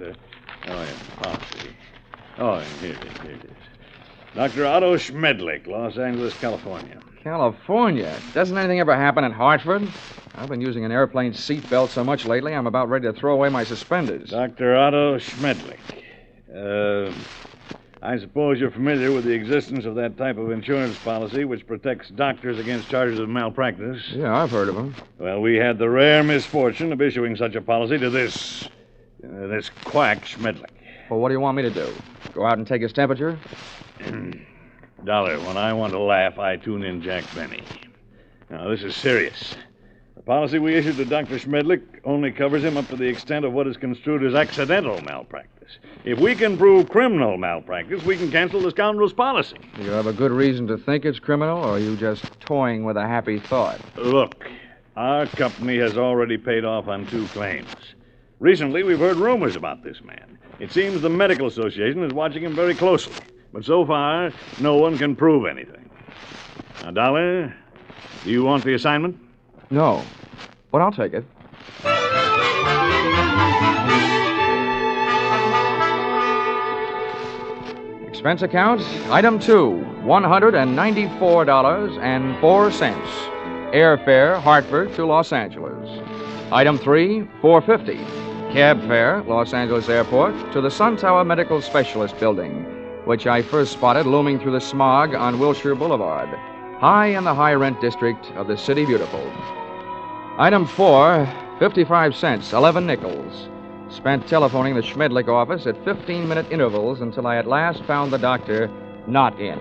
policy. Oh, here it is. Dr. Otto Schmedlick, Los Angeles, California. California? Doesn't anything ever happen in Hartford? I've been using an airplane seatbelt so much lately, I'm about ready to throw away my suspenders. Dr. Otto Schmedlick. I suppose you're familiar with the existence of that type of insurance policy which protects doctors against charges of malpractice. Yeah, I've heard of them. Well, we had the rare misfortune of issuing such a policy to this quack Schmedlick. Well, what do you want me to do? Go out and take his temperature? Dollar, when I want to laugh, I tune in Jack Benny. Now, this is serious. The policy we issued to Dr. Schmedlick only covers him up to the extent of what is construed as accidental malpractice. If we can prove criminal malpractice, we can cancel the scoundrel's policy. Do you have a good reason to think it's criminal, or are you just toying with a happy thought? Look, our company has already paid off on 2 claims. Recently, we've heard rumors about this man. It seems the Medical Association is watching him very closely. But so far, no one can prove anything. Now, Dollar, do you want the assignment? No, but I'll take it. Expense account, item 2, $194.04. Airfare, Hartford to Los Angeles. Item 3, $4.50. Cab fare, Los Angeles Airport to the Sun Tower Medical Specialist Building, which I first spotted looming through the smog on Wilshire Boulevard, high in the high-rent district of the City Beautiful. Item 4, 55 cents, 11 nickels. Spent telephoning the Schmedlick office at 15-minute intervals until I at last found the doctor not in.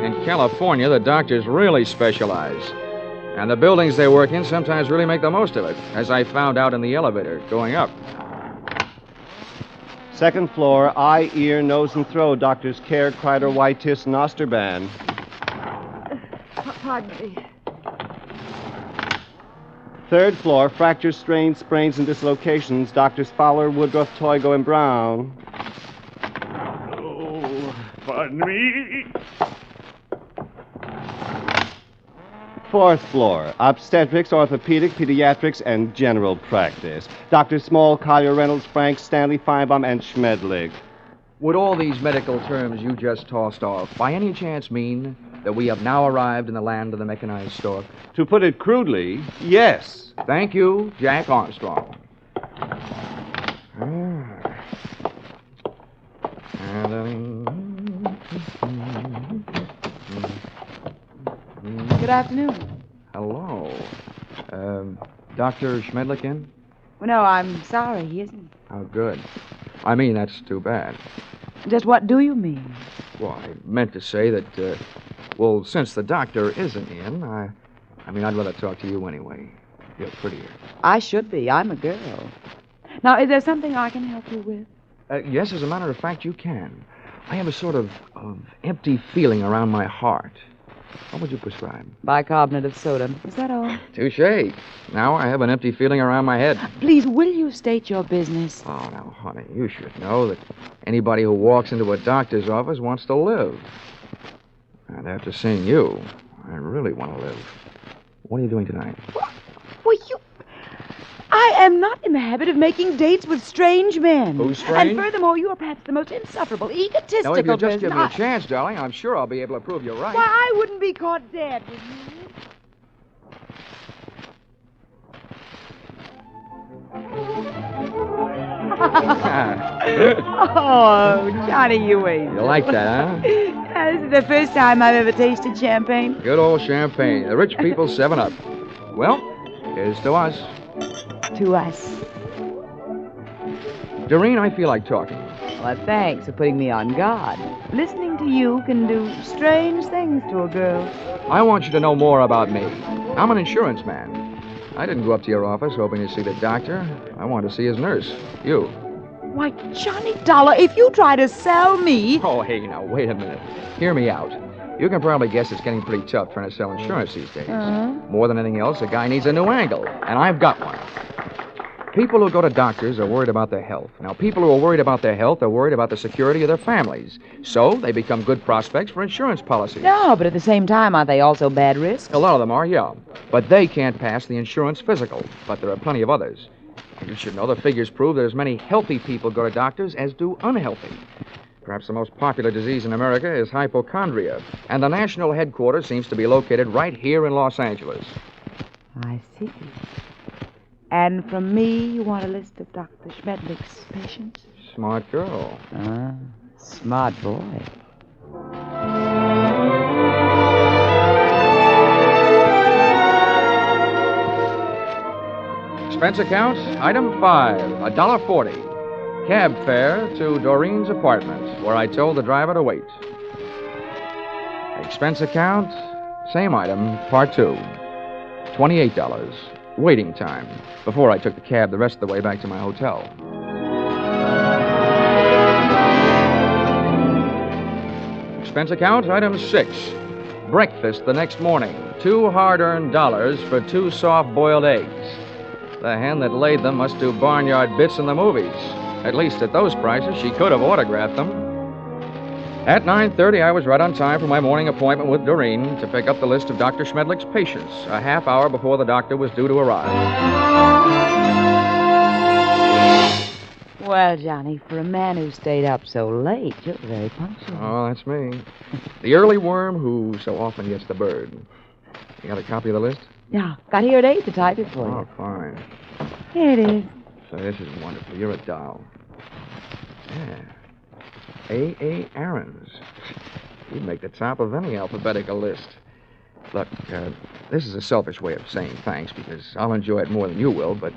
In California, the doctors really specialize. And the buildings they work in sometimes really make the most of it, as I found out in the elevator going up. Second floor, eye, ear, nose, and throat. Doctors Care, Kreider, Whitetis, and Osterban. Pardon me. Third floor, fractures, strains, sprains, and dislocations. Doctors Fowler, Woodruff, Toigo, and Brown. Oh, pardon me. Fourth floor, obstetrics, orthopedic, pediatrics, and general practice. Dr. Small, Collier, Reynolds, Frank, Stanley, Feinbaum, and Schmedlick. Would all these medical terms you just tossed off by any chance mean that we have now arrived in the land of the mechanized stork? To put it crudely, yes. Thank you, Jack Armstrong. Good afternoon. Hello. Dr. Schmedlick in? Well, no, I'm sorry, he isn't. Oh, good. I mean, that's too bad. Just what do you mean? Well, I meant to say that, since the doctor isn't in, I'd rather talk to you anyway. You're prettier. I should be. I'm a girl. Now, is there something I can help you with? Yes, as a matter of fact, you can. I have a sort of empty feeling around my heart. What would you prescribe? Bicarbonate of soda. Is that all? Touche. Now I have an empty feeling around my head. Please, will you state your business? Oh, now, honey, you should know that anybody who walks into a doctor's office wants to live. And after seeing you, I really want to live. What are you doing tonight? Well, I am not in the habit of making dates with strange men. Who's strange? And furthermore, you are perhaps the most insufferable, egotistical Now, if you just person give me a chance, darling, I'm sure I'll be able to prove you're right. Why, I wouldn't be caught dead with Oh, Johnny, you ain't. You like that, huh? This is the first time I've ever tasted champagne. Good old champagne. The rich people 7-Up. Well, here's to us. To us. Doreen, I feel like talking. Well, thanks for putting me on guard. Listening to you can do strange things to a girl. I want you to know more about me. I'm an insurance man. I didn't go up to your office hoping to see the doctor. I wanted to see his nurse. You. Why, Johnny Dollar, if you try to sell me... Oh, hey, now, wait a minute. Hear me out. You can probably guess it's getting pretty tough trying to sell insurance these days. More than anything else, a guy needs a new angle, and I've got one. People who go to doctors are worried about their health. Now, people who are worried about their health are worried about the security of their families. So they become good prospects for insurance policies. No, but at the same time, aren't they also bad risks? A lot of them are, yeah. But they can't pass the insurance physical. But there are plenty of others. You should know the figures prove that as many healthy people go to doctors as do unhealthy. Perhaps the most popular disease in America is hypochondria, and the national headquarters seems to be located right here in Los Angeles. I see. And from me, you want a list of Dr. Schmedlick's patients? Smart girl. Smart boy. Expense account, item 5, $1.40. Cab fare to Doreen's apartment, where I told the driver to wait. Expense account, same item, part 2. $28. Waiting time, before I took the cab the rest of the way back to my hotel. Expense account, item 6. Breakfast the next morning. 2 hard-earned dollars for 2 soft-boiled eggs. The hen that laid them must do barnyard bits in the movies. At least at those prices, she could have autographed them. At 9:30, I was right on time for my morning appointment with Doreen to pick up the list of Dr. Schmedlick's patients, a half hour before the doctor was due to arrive. Well, Johnny, for a man who stayed up so late, you're very punctual. Oh, that's me. The early worm who so often gets the bird. You got a copy of the list? Yeah, got here at 8 to type it for you. Oh, fine. Here it is. So this is wonderful. You're a doll. Yeah. A. Aarons. You'd make the top of any alphabetical list. Look, this is a selfish way of saying thanks because I'll enjoy it more than you will, but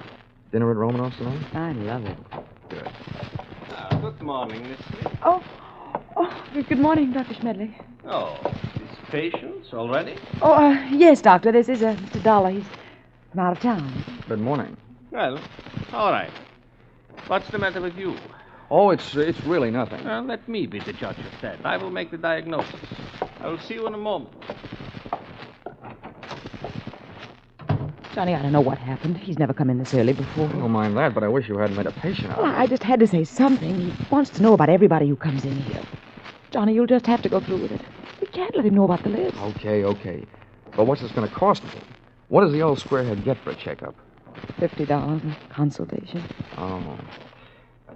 dinner at Romanoff's tonight? I love it. Good. Good morning, Miss Smith. Oh, good morning, Dr. Schmedlick. Oh, these patients already? Oh, yes, Doctor. This is Mr. Dollar. He's from out of town. Good morning. Well, all right. What's the matter with you? Oh, it's really nothing. Well, let me be the judge of that. I will make the diagnosis. I will see you in a moment. Johnny, I don't know what happened. He's never come in this early before. I don't mind that, but I wish you hadn't made a patient out of Well, it. I just had to say something. He wants to know about everybody who comes in here. Johnny, you'll just have to go through with it. We can't let him know about the list. Okay. But what's this going to cost me? What does the old squarehead get for a checkup? $50 a consultation. Oh.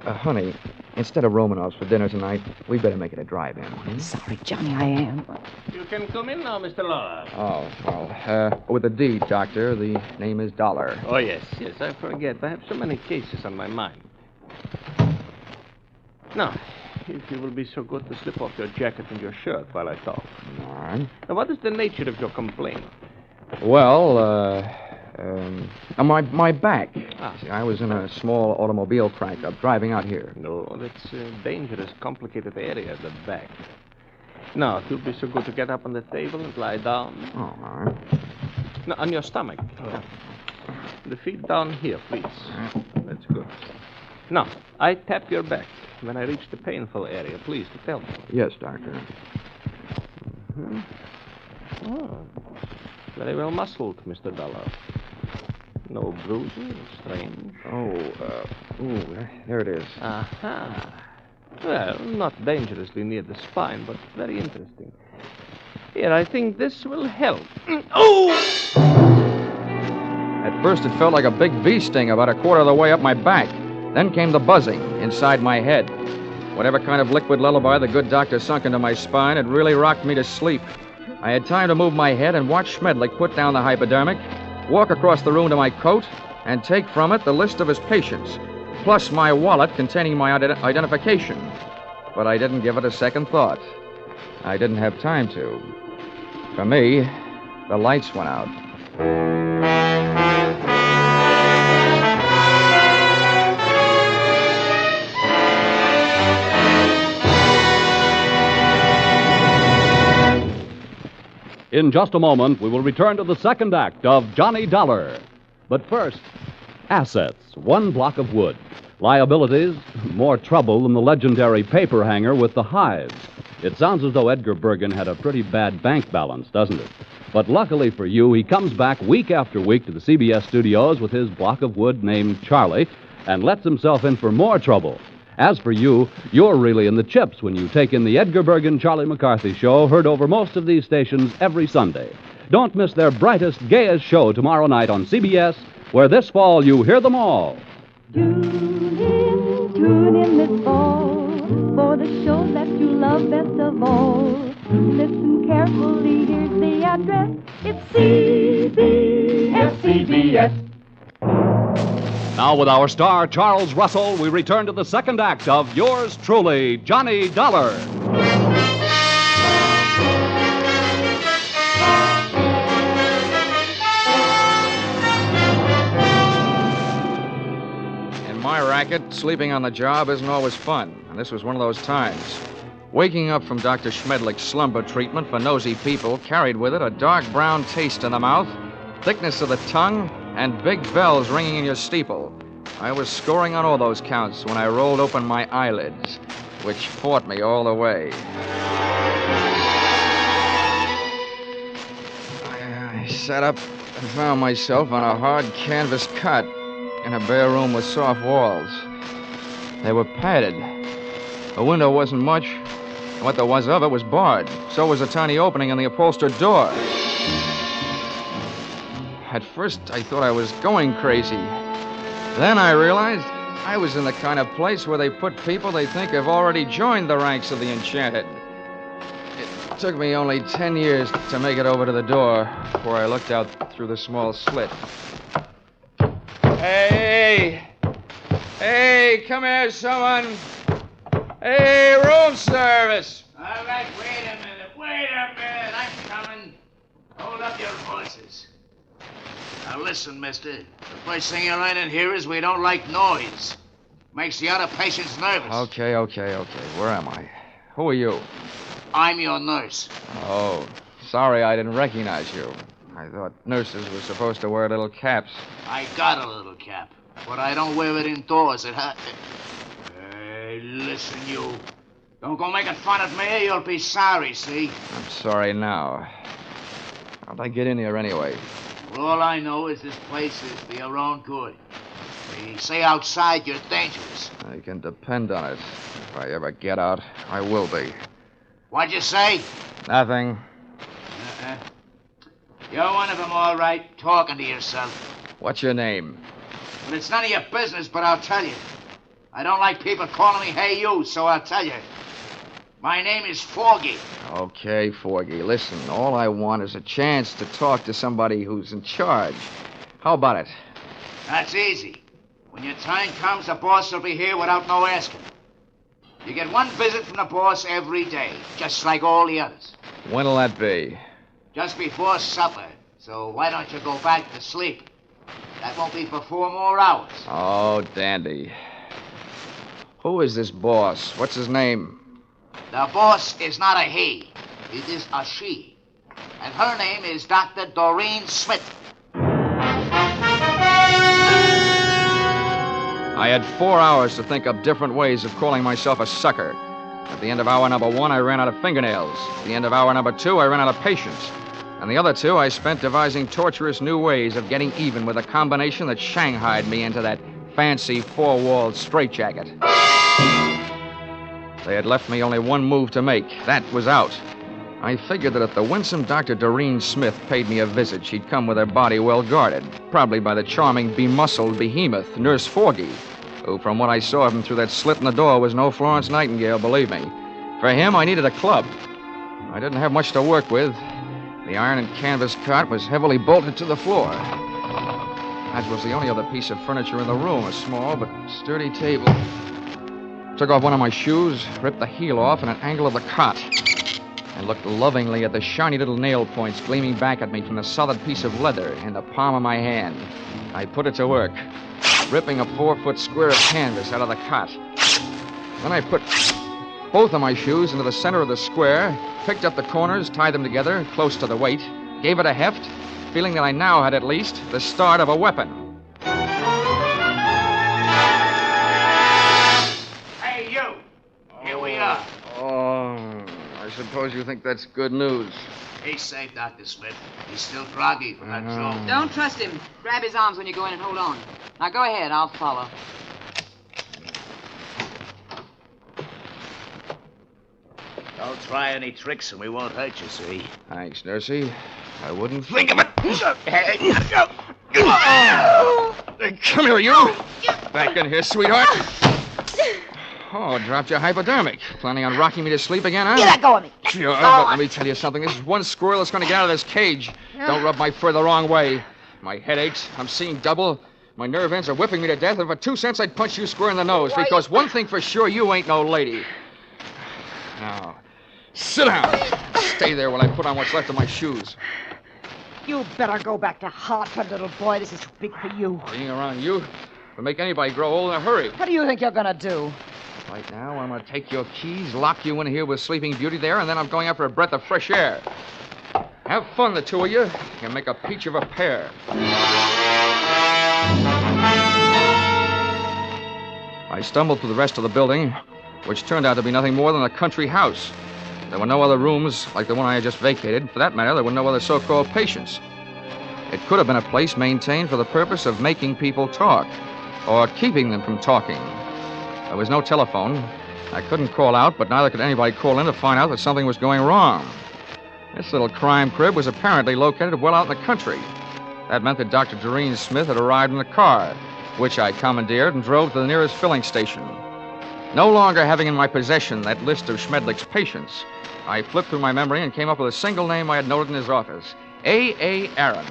Honey, instead of Romanoff's for dinner tonight, we better make it a drive-in. Sorry, Johnny, I am. You can come in now, Mr. Lawler. Oh, well, with a D, Doctor. The name is Dollar. Oh, yes, I forget. I have so many cases on my mind. Now, if you will be so good to slip off your jacket and your shirt while I talk. All right. Now, what is the nature of your complaint? Well, my back. See, I was in a small automobile crack-up driving out here. No, that's a dangerous, complicated area, the back. Now, if you'll be so good to get up on the table and lie down. Oh, all right. Now, on your stomach. The feet down here, please. That's good. Now, I tap your back. When I reach the painful area, please to tell me. Yes, Doctor. Mm-hmm. Oh, very well muscled, Mr. Dollar. No bruises, strange. There it is. Aha. Well, not dangerously near the spine, but very interesting. Here, I think this will help. Oh! At first, it felt like a big bee sting about a quarter of the way up my back. Then came the buzzing inside my head. Whatever kind of liquid lullaby the good doctor sunk into my spine, it really rocked me to sleep. I had time to move my head and watch Schmedlick put down the hypodermic, walk across the room to my coat, and take from it the list of his patients, plus my wallet containing my identification. But I didn't give it a second thought. I didn't have time to. For me, the lights went out. In just a moment, we will return to the second act of Johnny Dollar. But first, assets, 1 block of wood. Liabilities, more trouble than the legendary paper hanger with the hives. It sounds as though Edgar Bergen had a pretty bad bank balance, doesn't it? But luckily for you, he comes back week after week to the CBS studios with his block of wood named Charlie and lets himself in for more trouble. As for you, you're really in the chips when you take in the Edgar Bergen Charlie McCarthy show, heard over most of these stations every Sunday. Don't miss their brightest, gayest show tomorrow night on CBS, where this fall you hear them all. Tune in this fall for the show that you love best of all. Listen carefully, here's the address. It's CBS. Now, with our star, Charles Russell, we return to the second act of yours truly, Johnny Dollar. In my racket, sleeping on the job isn't always fun, and this was one of those times. Waking up from Dr. Schmedlick's slumber treatment for nosy people carried with it a dark brown taste in the mouth, thickness of the tongue, and big bells ringing in your steeple. I was scoring on all those counts when I rolled open my eyelids, which fought me all the way. I sat up and found myself on a hard canvas cot in a bare room with soft walls. They were padded. The window wasn't much. What there was of it was barred. So was a tiny opening in the upholstered door. At first, I thought I was going crazy. Then I realized I was in the kind of place where they put people they think have already joined the ranks of the enchanted. It took me only 10 years to make it over to the door before I looked out through the small slit. Hey! Hey, come here, someone! Hey, room service! All right, wait a minute. I'm coming. Hold up your horses. Now listen, mister. The first thing you learn in here is we don't like noise. Makes the other patients nervous. Okay. Where am I? Who are you? I'm your nurse. Oh, sorry I didn't recognize you. I thought nurses were supposed to wear little caps. I got a little cap, but I don't wear it indoors. Hey, listen, you. Don't go making fun of me. You'll be sorry, see? I'm sorry now. How'd I get in here anyway? Well, all I know is this place is for your own good. They say outside you're dangerous. You can depend on it. If I ever get out, I will be. What'd you say? Nothing. You're one of them, all right, talking to yourself. What's your name? Well, it's none of your business, but I'll tell you. I don't like people calling me hey you, so I'll tell you. My name is Foggy. Okay, Forgy. Listen, all I want is a chance to talk to somebody who's in charge. How about it? That's easy. When your time comes, the boss will be here without no asking. You get one visit from the boss every day, just like all the others. When'll that be? Just before supper. So why don't you go back to sleep? That won't be for 4 more hours. Oh, dandy. Who is this boss? What's his name? The boss is not a he. It is a she. And her name is Dr. Doreen Smith. I had 4 hours to think up different ways of calling myself a sucker. At the end of hour number 1, I ran out of fingernails. At the end of hour number 2, I ran out of patience. And the other 2, I spent devising torturous new ways of getting even with a combination that shanghaied me into that fancy 4-walled straitjacket. They had left me only one move to make. That was out. I figured that if the winsome Dr. Doreen Smith paid me a visit, she'd come with her body well guarded, probably by the charming, bemuscled behemoth, Nurse Forgy, who, from what I saw of him through that slit in the door, was no Florence Nightingale, believe me. For him, I needed a club. I didn't have much to work with. The iron and canvas cot was heavily bolted to the floor, as was the only other piece of furniture in the room, a small but sturdy table. Took off one of my shoes, ripped the heel off in an angle of the cot, and looked lovingly at the shiny little nail points gleaming back at me from the solid piece of leather in the palm of my hand. I put it to work, ripping a 4-foot square of canvas out of the cot. Then I put both of my shoes into the center of the square picked up the corners, tied them together close to the weight, gave it a heft, feeling that I now had at least the start of a weapon. Hey, you! Here we are. Oh, I suppose you think that's good news. He's safe, Dr. Smith. He's still groggy from that jolt. Don't trust him. Grab his arms when you go in and hold on. Now go ahead, I'll follow. Don't try any tricks and we won't hurt you, see? Thanks, Nursey. I wouldn't think of it. Come here, you. Back in here, sweetheart. Oh, dropped your hypodermic. Planning on rocking me to sleep again, huh? You let go of me. Sure, but let me tell you something. This is one squirrel that's going to get out of this cage. Don't rub my fur the wrong way. My head aches. I'm seeing double. My nerve ends are whipping me to death, and for 2 cents, I'd punch you square in the nose. Because one thing for sure, you ain't no lady. Now, sit down. Stay there while I put on what's left of my shoes. You better go back to Hartford, little boy. This is too big for you. Being around you will make anybody grow old in a hurry. What do you think you're going to do? Right now, I'm going to take your keys, lock you in here with Sleeping Beauty there, and then I'm going out for a breath of fresh air. Have fun, the two of you. You can make a peach of a pair. I stumbled through the rest of the building, which turned out to be nothing more than a country house. There were no other rooms like the one I had just vacated. For that matter, there were no other so-called patients. It could have been a place maintained for the purpose of making people talk, or keeping them from talking. There was no telephone. I couldn't call out, but neither could anybody call in to find out that something was going wrong. This little crime crib was apparently located well out in the country. That meant that Dr. Doreen Smith had arrived in a car, which I commandeered and drove to the nearest filling station. No longer having in my possession that list of Schmedlick's patients, I flipped through my memory and came up with a single name I had noted in his office, A.A. Aaron.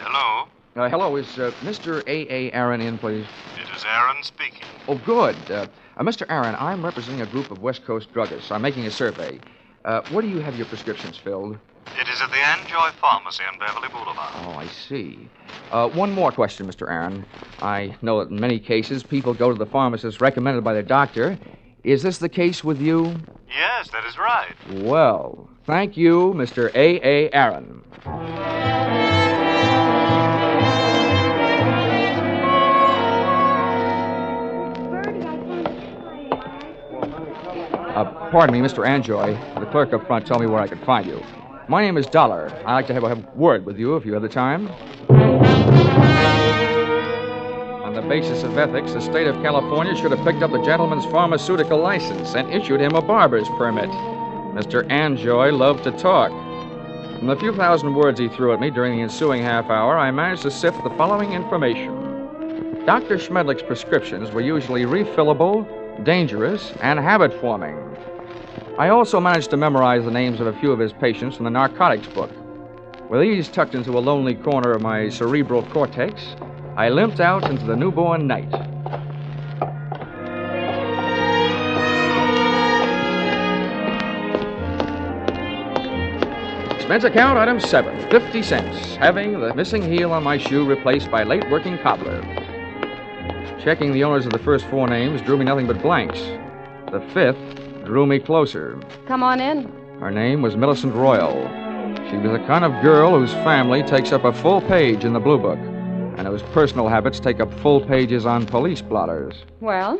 Hello? Hello, is Mr. A.A. Aaron in, please? It is Aaron speaking. Oh, good. Mr. Aaron, I'm representing a group of West Coast druggists. I'm making a survey. Where do you have your prescriptions filled? It is at the Enjoy Pharmacy on Beverly Boulevard. Oh, I see. One more question, Mr. Aaron. I know that in many cases people go to the pharmacist recommended by their doctor. Is this the case with you? Yes, that is right. Well, thank you, Mr. A.A. Aaron. Pardon me, Mr. Anjoy. The clerk up front told me where I could find you. My name is Dollar. I'd like to have a word with you if you have the time. On the basis of ethics, the state of California should have picked up the gentleman's pharmaceutical license and issued him a barber's permit. Mr. Anjoy loved to talk. From the few thousand words he threw at me during the ensuing half hour, I managed to sift the following information. Dr. Schmedlick's prescriptions were usually refillable, dangerous, and habit-forming. I also managed to memorize the names of a few of his patients from the narcotics book. With these tucked into a lonely corner of my cerebral cortex, I limped out into the newborn night. Expense account item 7, 50 cents, having the missing heel on my shoe replaced by late working cobbler. Checking the owners of the first 4 names drew me nothing but blanks. The 5th drew me closer. Come on in. Her name was Millicent Royal. She was the kind of girl whose family takes up a full page in the Blue Book, and whose personal habits take up full pages on police blotters. Well,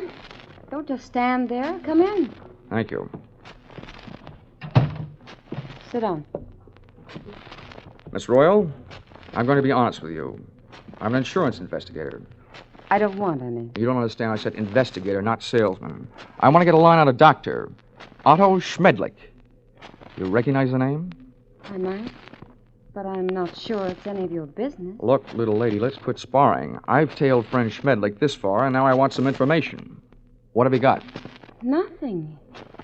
don't just stand there. Come in. Thank you. Sit down. Miss Royal, I'm going to be honest with you. I'm an insurance investigator. I don't want any. You don't understand. I said investigator, not salesman. I want to get a line out of doctor. Otto Schmedlick. You recognize the name? I might, but I'm not sure it's any of your business. Look, little lady, let's quit sparring. I've tailed friend Schmedlick this far, and now I want some information. What have you got? Nothing.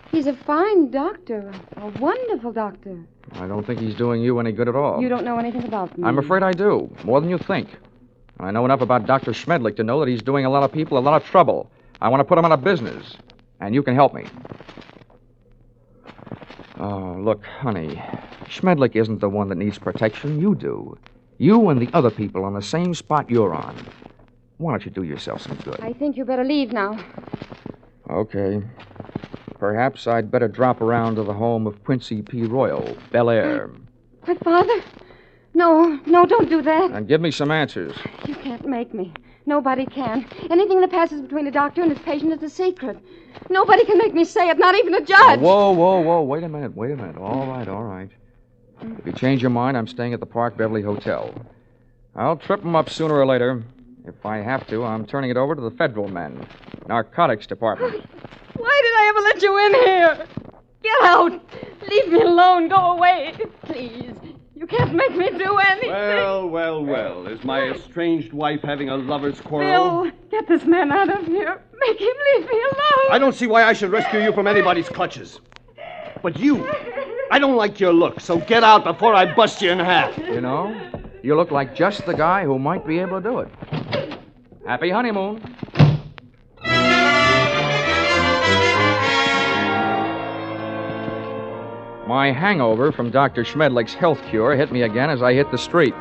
He's a fine doctor, a wonderful doctor. I don't think he's doing you any good at all. You don't know anything about me. I'm afraid I do, more than you think. I know enough about Dr. Schmedlick to know that he's doing a lot of people a lot of trouble. I want to put him out of business, and you can help me. Oh, look, honey, Schmedlick isn't the one that needs protection. You do. You and the other people on the same spot you're on. Why don't you do yourself some good? I think you better leave now. Okay. Perhaps I'd better drop around to the home of Quincy P. Royal, Bel Air. But, Father? No, don't do that. And give me some answers. You can't make me. Nobody can. Anything that passes between a doctor and his patient is a secret. Nobody can make me say it, not even a judge. Whoa. Wait a minute. All right. If you change your mind, I'm staying at the Park Beverly Hotel. I'll trip them up sooner or later. If I have to, I'm turning it over to the federal men. Narcotics Department. Why did I ever let you in here? Get out. Leave me alone. Go away. Please. You can't make me do anything. Well. Is my estranged wife having a lover's quarrel? Bill, get this man out of here. Make him leave me alone. I don't see why I should rescue you from anybody's clutches. But you, I don't like your look, so get out before I bust you in half. You know, you look like just the guy who might be able to do it. Happy honeymoon. My hangover from Dr. Schmedlick's health cure hit me again as I hit the street.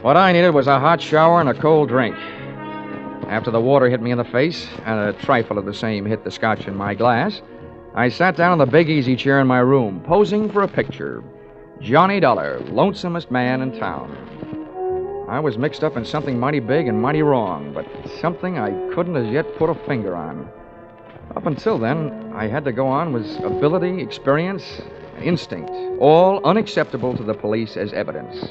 What I needed was a hot shower and a cold drink. After the water hit me in the face, and a trifle of the same hit the scotch in my glass, I sat down in the big easy chair in my room, posing for a picture. Johnny Dollar, lonesomest man in town. I was mixed up in something mighty big and mighty wrong, but something I couldn't as yet put a finger on. Up until then, I had to go on with ability, experience, instinct, all unacceptable to the police as evidence.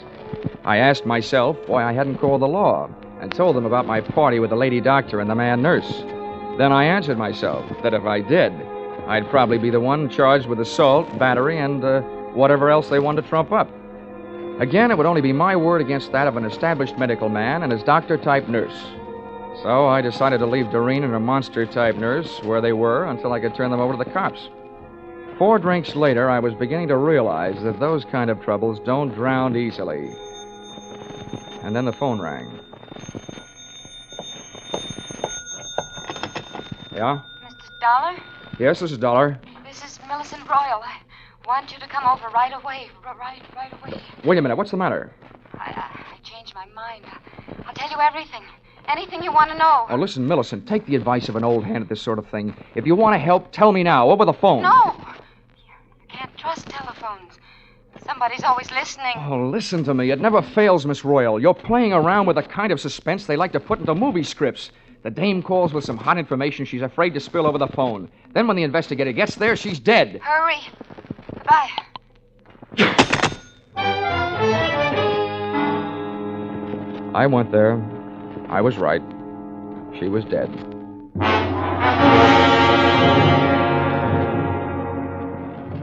I asked myself why I hadn't called the law and told them about my party with the lady doctor and the man nurse. Then I answered myself that if I did, I'd probably be the one charged with assault, battery, and whatever else they wanted to trump up. Again, it would only be my word against that of an established medical man and his doctor-type nurse. So I decided to leave Doreen and her monster-type nurse where they were until I could turn them over to the cops. 4 drinks later, I was beginning to realize that those kind of troubles don't drown easily. And then the phone rang. Yeah? Mr. Dollar? Yes, this is Dollar. This is Millicent Royal. I want you to come over right away. Right away. Wait a minute, what's the matter? I changed my mind. I'll tell you everything. Anything you want to know. Oh, listen, Millicent, take the advice of an old hand at this sort of thing. If you want to help, tell me now, over the phone. No! You can't trust telephones. Somebody's always listening. Oh, listen to me. It never fails, Miss Royal. You're playing around with the kind of suspense they like to put into movie scripts. The dame calls with some hot information she's afraid to spill over the phone. Then when the investigator gets there, she's dead. Hurry. Goodbye. I went there. I was right. She was dead.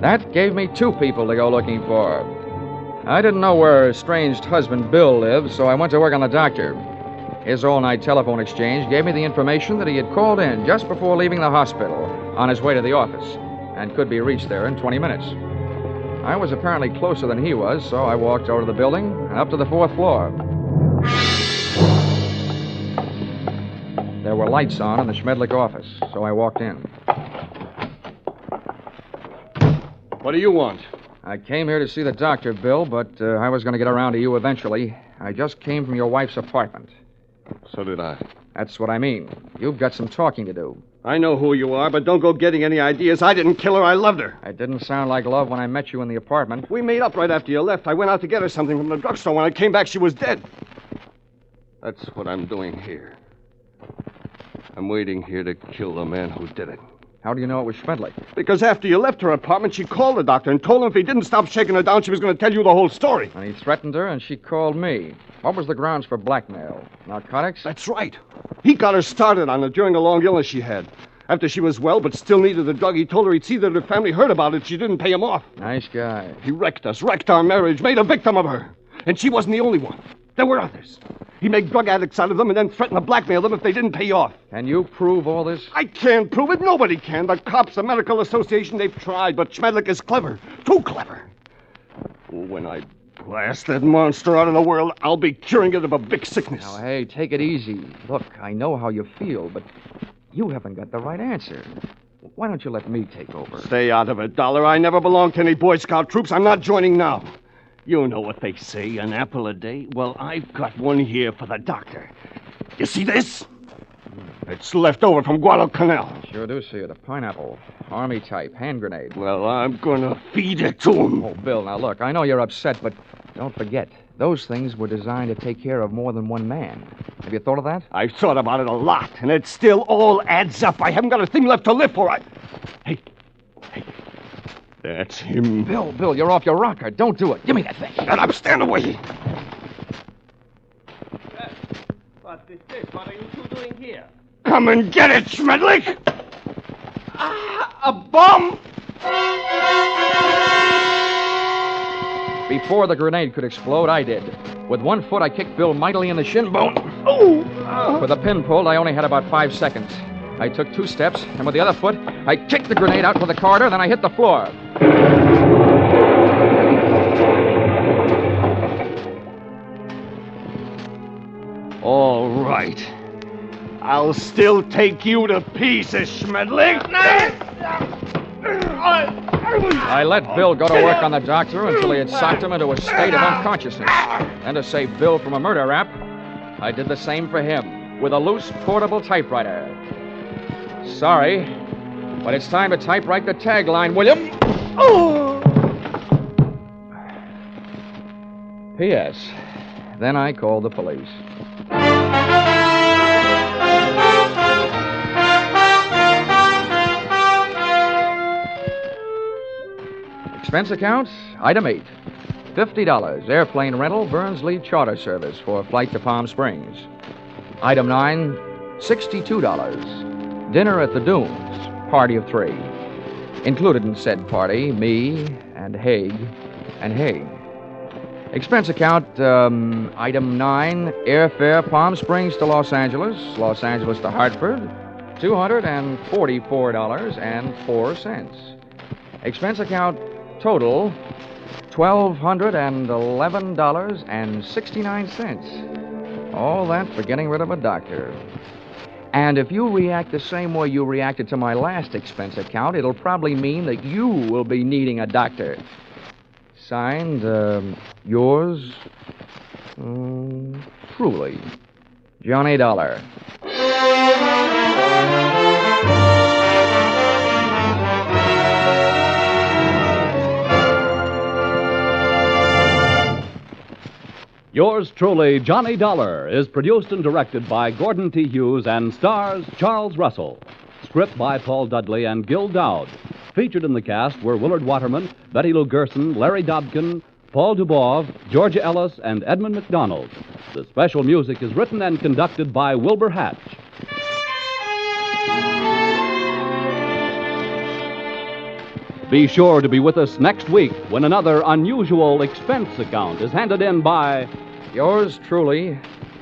That gave me 2 people to go looking for. I didn't know where her estranged husband, Bill, lived, so I went to work on the doctor. His all-night telephone exchange gave me the information that he had called in just before leaving the hospital on his way to the office and could be reached there in 20 minutes. I was apparently closer than he was, so I walked over to the building and up to the 4th floor. There were lights on in the Schmedlick office, so I walked in. What do you want? I came here to see the doctor, Bill, but I was going to get around to you eventually. I just came from your wife's apartment. So did I. That's what I mean. You've got some talking to do. I know who you are, but don't go getting any ideas. I didn't kill her. I loved her. It didn't sound like love when I met you in the apartment. We made up right after you left. I went out to get her something from the drugstore. When I came back, she was dead. That's what I'm doing here. I'm waiting here to kill the man who did it. How do you know it was Schmedlick? Because after you left her apartment, she called the doctor and told him if he didn't stop shaking her down, she was going to tell you the whole story. And he threatened her, and she called me. What was the grounds for blackmail? Narcotics? That's right. He got her started on it during a long illness she had. After she was well but still needed the drug, he told her he'd see that her family heard about it. She didn't pay him off. Nice guy. He wrecked us, wrecked our marriage, made a victim of her. And she wasn't the only one. There were others. He made drug addicts out of them and then threatened to blackmail them if they didn't pay off. Can you prove all this? I can't prove it. Nobody can. The cops, the medical association, they've tried. But Schmedlick is clever. Too clever. When I blast that monster out of the world, I'll be curing it of a big sickness. Now, hey, take it easy. Look, I know how you feel, but you haven't got the right answer. Why don't you let me take over? Stay out of it, Dollar. I never belonged to any Boy Scout troops. I'm not joining now. You know what they say, an apple a day? Well, I've got one here for the doctor. You see this? It's left over from Guadalcanal. Sure do see it. A pineapple. Army type. Hand grenade. Well, I'm gonna feed it to him. Oh, Bill, now look, I know you're upset, but don't forget, those things were designed to take care of more than one man. Have you thought of that? I've thought about it a lot, and it still all adds up. I haven't got a thing left to live for. Hey. That's him. Bill, you're off your rocker. Don't do it. Give me that thing. Shut up. Stand away. What is this? What are you two doing here? Come and get it, Schmedlick! A bomb! Before the grenade could explode, I did. With one foot, I kicked Bill mightily in the shin bone. With a pin pulled, I only had about 5 seconds. I took 2 steps, and with the other foot, I kicked the grenade out to the corridor, then I hit the floor. All right. I'll still take you to pieces, Schmedlick. I let Bill go to work on the doctor until he had socked him into a state of unconsciousness. And to save Bill from a murder rap, I did the same for him with a loose portable typewriter. Sorry, but it's time to typewrite the tagline, William. P.S. Then I called the police. Expense account, item 8. $50, airplane rental, Burnsley charter service for a flight to Palm Springs. Item 9, $62. Dinner at the Dunes, party of 3. Included in said party, me and Haig and Haig. Expense account, item 9, airfare Palm Springs to Los Angeles to Hartford, $244.04. Expense account, total, $1,211.69. All that for getting rid of a doctor. And if you react the same way you reacted to my last expense account, it'll probably mean that you will be needing a doctor. Signed, yours, truly, Johnny Dollar. Yours truly, Johnny Dollar, is produced and directed by Gordon T. Hughes and stars Charles Russell. Script by Paul Dudley and Gil Dowd. Featured in the cast were Willard Waterman, Betty Lou Gerson, Larry Dobkin, Paul Dubov, Georgia Ellis, and Edmund McDonald. The special music is written and conducted by Wilbur Hatch. Be sure to be with us next week when another unusual expense account is handed in by yours truly,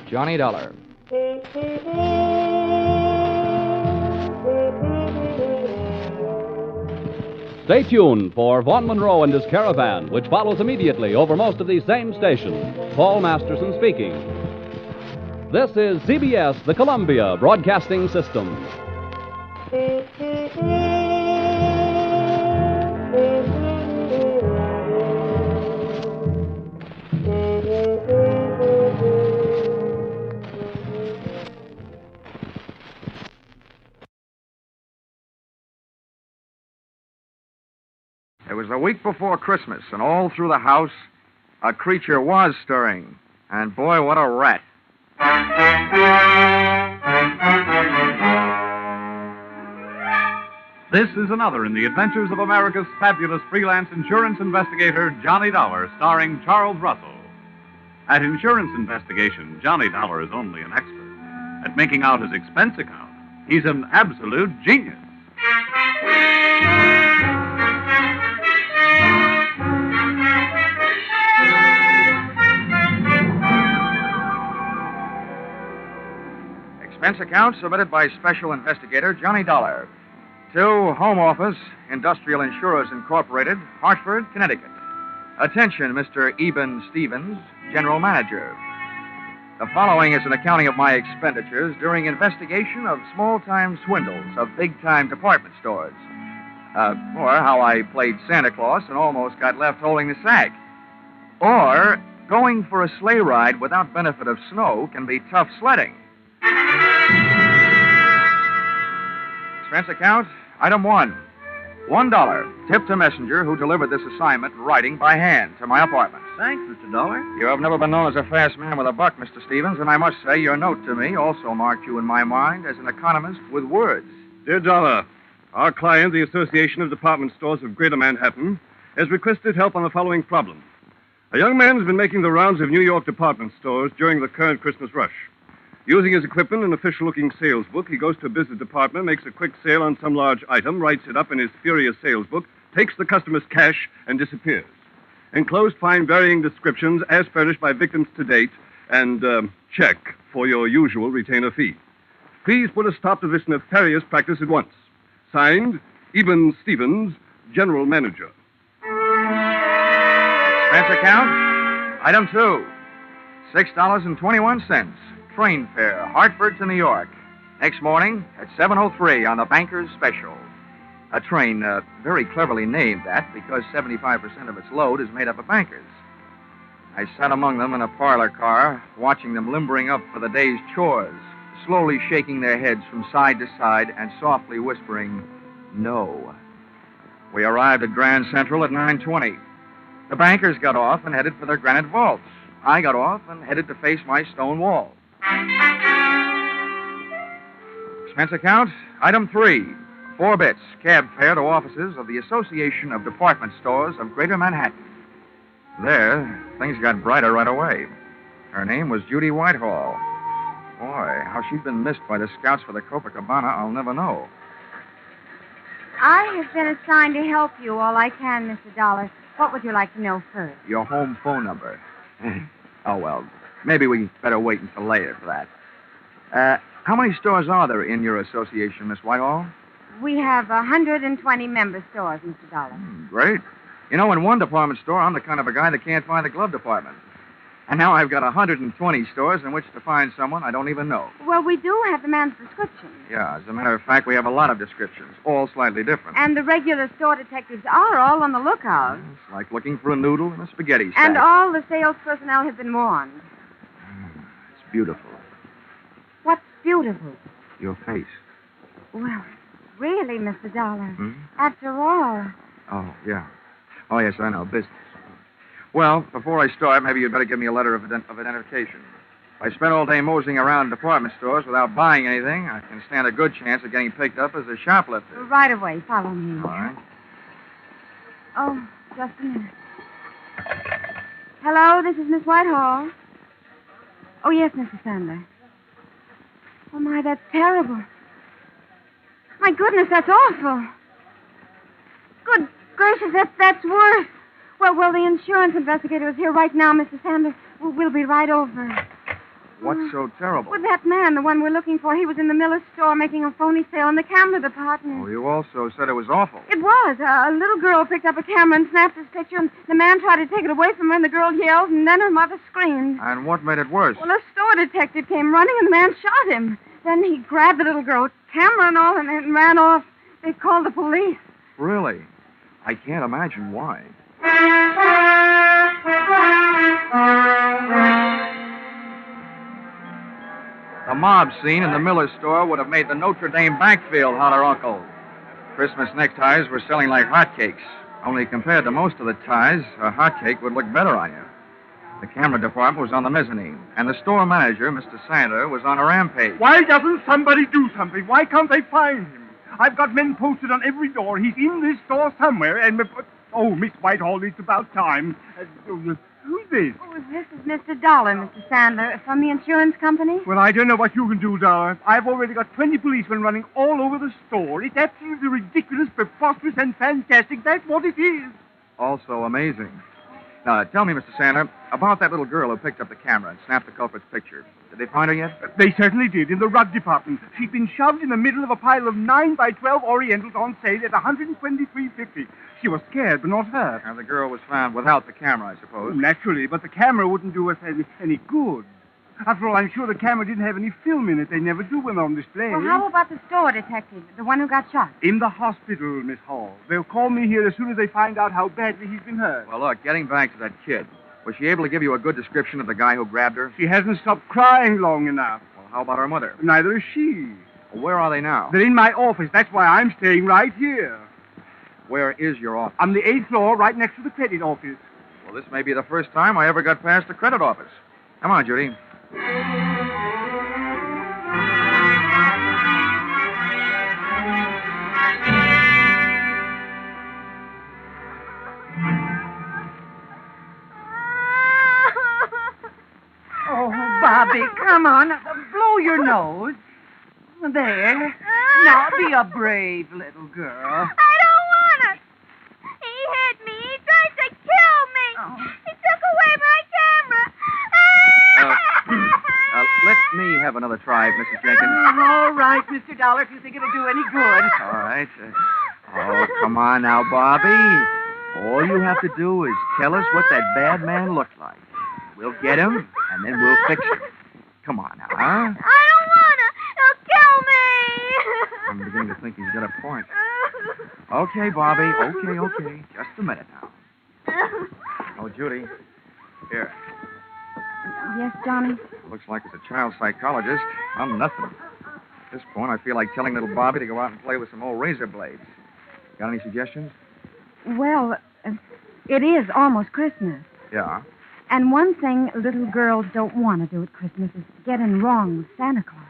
Johnny Dollar. Stay tuned for Vaughn Monroe and his Caravan, which follows immediately over most of these same stations. Paul Masterson speaking. This is CBS, the Columbia Broadcasting System. It was the week before Christmas, and all through the house, a creature was stirring. And boy, what a rat. This is another in the adventures of America's fabulous freelance insurance investigator, Johnny Dollar, starring Charles Russell. At Insurance Investigation, Johnny Dollar is only an expert. At making out his expense account, he's an absolute genius. Expense account submitted by Special Investigator Johnny Dollar to Home Office, Industrial Insurers Incorporated, Hartford, Connecticut. Attention, Mr. Eben Stevens, General Manager. The following is an accounting of my expenditures during investigation of small-time swindles of big-time department stores. Or how I played Santa Claus and almost got left holding the sack. Or going for a sleigh ride without benefit of snow can be tough sledding. Expense account, item 1. $1. Tip to messenger who delivered this assignment in writing by hand to my apartment. Thanks, Mr. Dollar. You have never been known as a fast man with a buck, Mr. Stevens, and I must say your note to me also marked you in my mind as an economist with words. Dear Dollar, our client, the Association of Department Stores of Greater Manhattan, has requested help on the following problem. A young man has been making the rounds of New York department stores during the current Christmas rush. Using his equipment and official-looking sales book, he goes to a business department, makes a quick sale on some large item, writes it up in his furious sales book, takes the customer's cash, and disappears. Enclosed find varying descriptions as furnished by victims to date, and check for your usual retainer fee. Please put a stop to this nefarious practice at once. Signed, Eben Stevens, General Manager. Expense account, item 2. $6.21. Train fare, Hartford to New York. Next morning at 7:03 on the Banker's Special. A train very cleverly named that because 75% of its load is made up of bankers. I sat among them in a parlor car, watching them limbering up for the day's chores, slowly shaking their heads from side to side and softly whispering, "No." We arrived at Grand Central at 9:20. The bankers got off and headed for their granite vaults. I got off and headed to face my stone wall. Expense account, item 3. 4 bits, cab fare to offices of the Association of Department Stores of Greater Manhattan. There, things got brighter right away. Her name was Judy Whitehall. Boy, how she'd been missed by the scouts for the Copacabana, I'll never know. I have been assigned to help you all I can, Mr. Dollar. What would you like to know first? Your home phone number. Oh, well, maybe we better wait until later for that. How many stores are there in your association, Miss Whitehall? We have 120 member stores, Mr. Dollar. Great. You know, in one department store, I'm the kind of a guy that can't find the glove department. And now I've got 120 stores in which to find someone I don't even know. Well, we do have the man's description. Yeah, as a matter of fact, we have a lot of descriptions, all slightly different. And the regular store detectives are all on the lookout. It's like looking for a noodle in a spaghetti stack. And all the sales personnel have been warned. It's beautiful. What's beautiful? Your face. Well, really, Mr. Dollar. Hmm? After all. Oh, yeah. Oh, yes, I know. Business. Well, before I start, maybe you'd better give me a letter of identification. If I spend all day moseying around department stores without buying anything, I can stand a good chance of getting picked up as a shoplifter. Right away. Follow me. All right. Oh, just a minute. Hello, this is Miss Whitehall. Oh, yes, Mr. Sandler. Oh, my, that's terrible. My goodness, that's awful. Good gracious, that's worse. Well, the insurance investigator is here right now, Mr. Sanders. We'll be right over. What's so terrible? Well, that man, the one we're looking for, he was in the Miller's store making a phony sale in the camera department. Oh, you also said it was awful. It was. A little girl picked up a camera and snapped his picture, and the man tried to take it away from her, and the girl yelled, and then her mother screamed. And what made it worse? Well, a store detective came running, and the man shot him. Then he grabbed the little girl, camera and all, and ran off. They called the police. Really? I can't imagine why. The mob scene in the Miller store would have made the Notre Dame backfield holler uncle. Christmas neckties were selling like hotcakes. Only compared to most of the ties, a hotcake would look better on you. The camera department was on the mezzanine, and the store manager, Mr. Sander, was on a rampage. Why doesn't somebody do something? Why can't they find him? I've got men posted on every door. He's in this store somewhere, and... Oh, Miss Whitehall, it's about time. Who's this? Oh, this is Mr. Dollar, Mr. Sandler, from the insurance company. Well, I don't know what you can do, Dollar. I've already got 20 policemen running all over the store. It's absolutely ridiculous, preposterous, and fantastic. That's what it is. Also amazing. Now, tell me, Mr. Sander, about that little girl who picked up the camera and snapped the culprit's picture. Did they find her yet? They certainly did, in the rug department. She'd been shoved in the middle of a pile of 9 by 12 Orientals on sale at $123.50. She was scared, but not hurt. And the girl was found without the camera, I suppose. Naturally, but the camera wouldn't do us any good. After all, I'm sure the camera didn't have any film in it. They never do when they're on display. Well, how about the store detective, the one who got shot? In the hospital, Miss Hall. They'll call me here as soon as they find out how badly he's been hurt. Well, look, getting back to that kid, was she able to give you a good description of the guy who grabbed her? She hasn't stopped crying long enough. Well, how about our mother? Neither is she. Well, where are they now? They're in my office. That's why I'm staying right here. Where is your office? On the 8th floor, right next to the credit office. Well, this may be the first time I ever got past the credit office. Come on, Judy. Oh, Bobby, come on. Blow your nose. There. Now be a brave little girl. I don't want to. He hit me. He tried to kill me. He took away my camera. Let me have another try, Mrs. Jenkins. All right, Mr. Dollar, if you think it'll do any good. All right. Oh, come on now, Bobby. All you have to do is tell us what that bad man looked like. We'll get him, and then we'll fix him. Come on now, huh? I don't want to. He'll kill me. I'm beginning to think he's got a point. Okay, Bobby. Okay. Just a minute now. Oh, Judy. Here. Yes, Johnny? Looks like as a child psychologist, I'm nothing. At this point, I feel like telling little Bobby to go out and play with some old razor blades. Got any suggestions? Well, it is almost Christmas. Yeah. And one thing little girls don't want to do at Christmas is get in wrong with Santa Claus.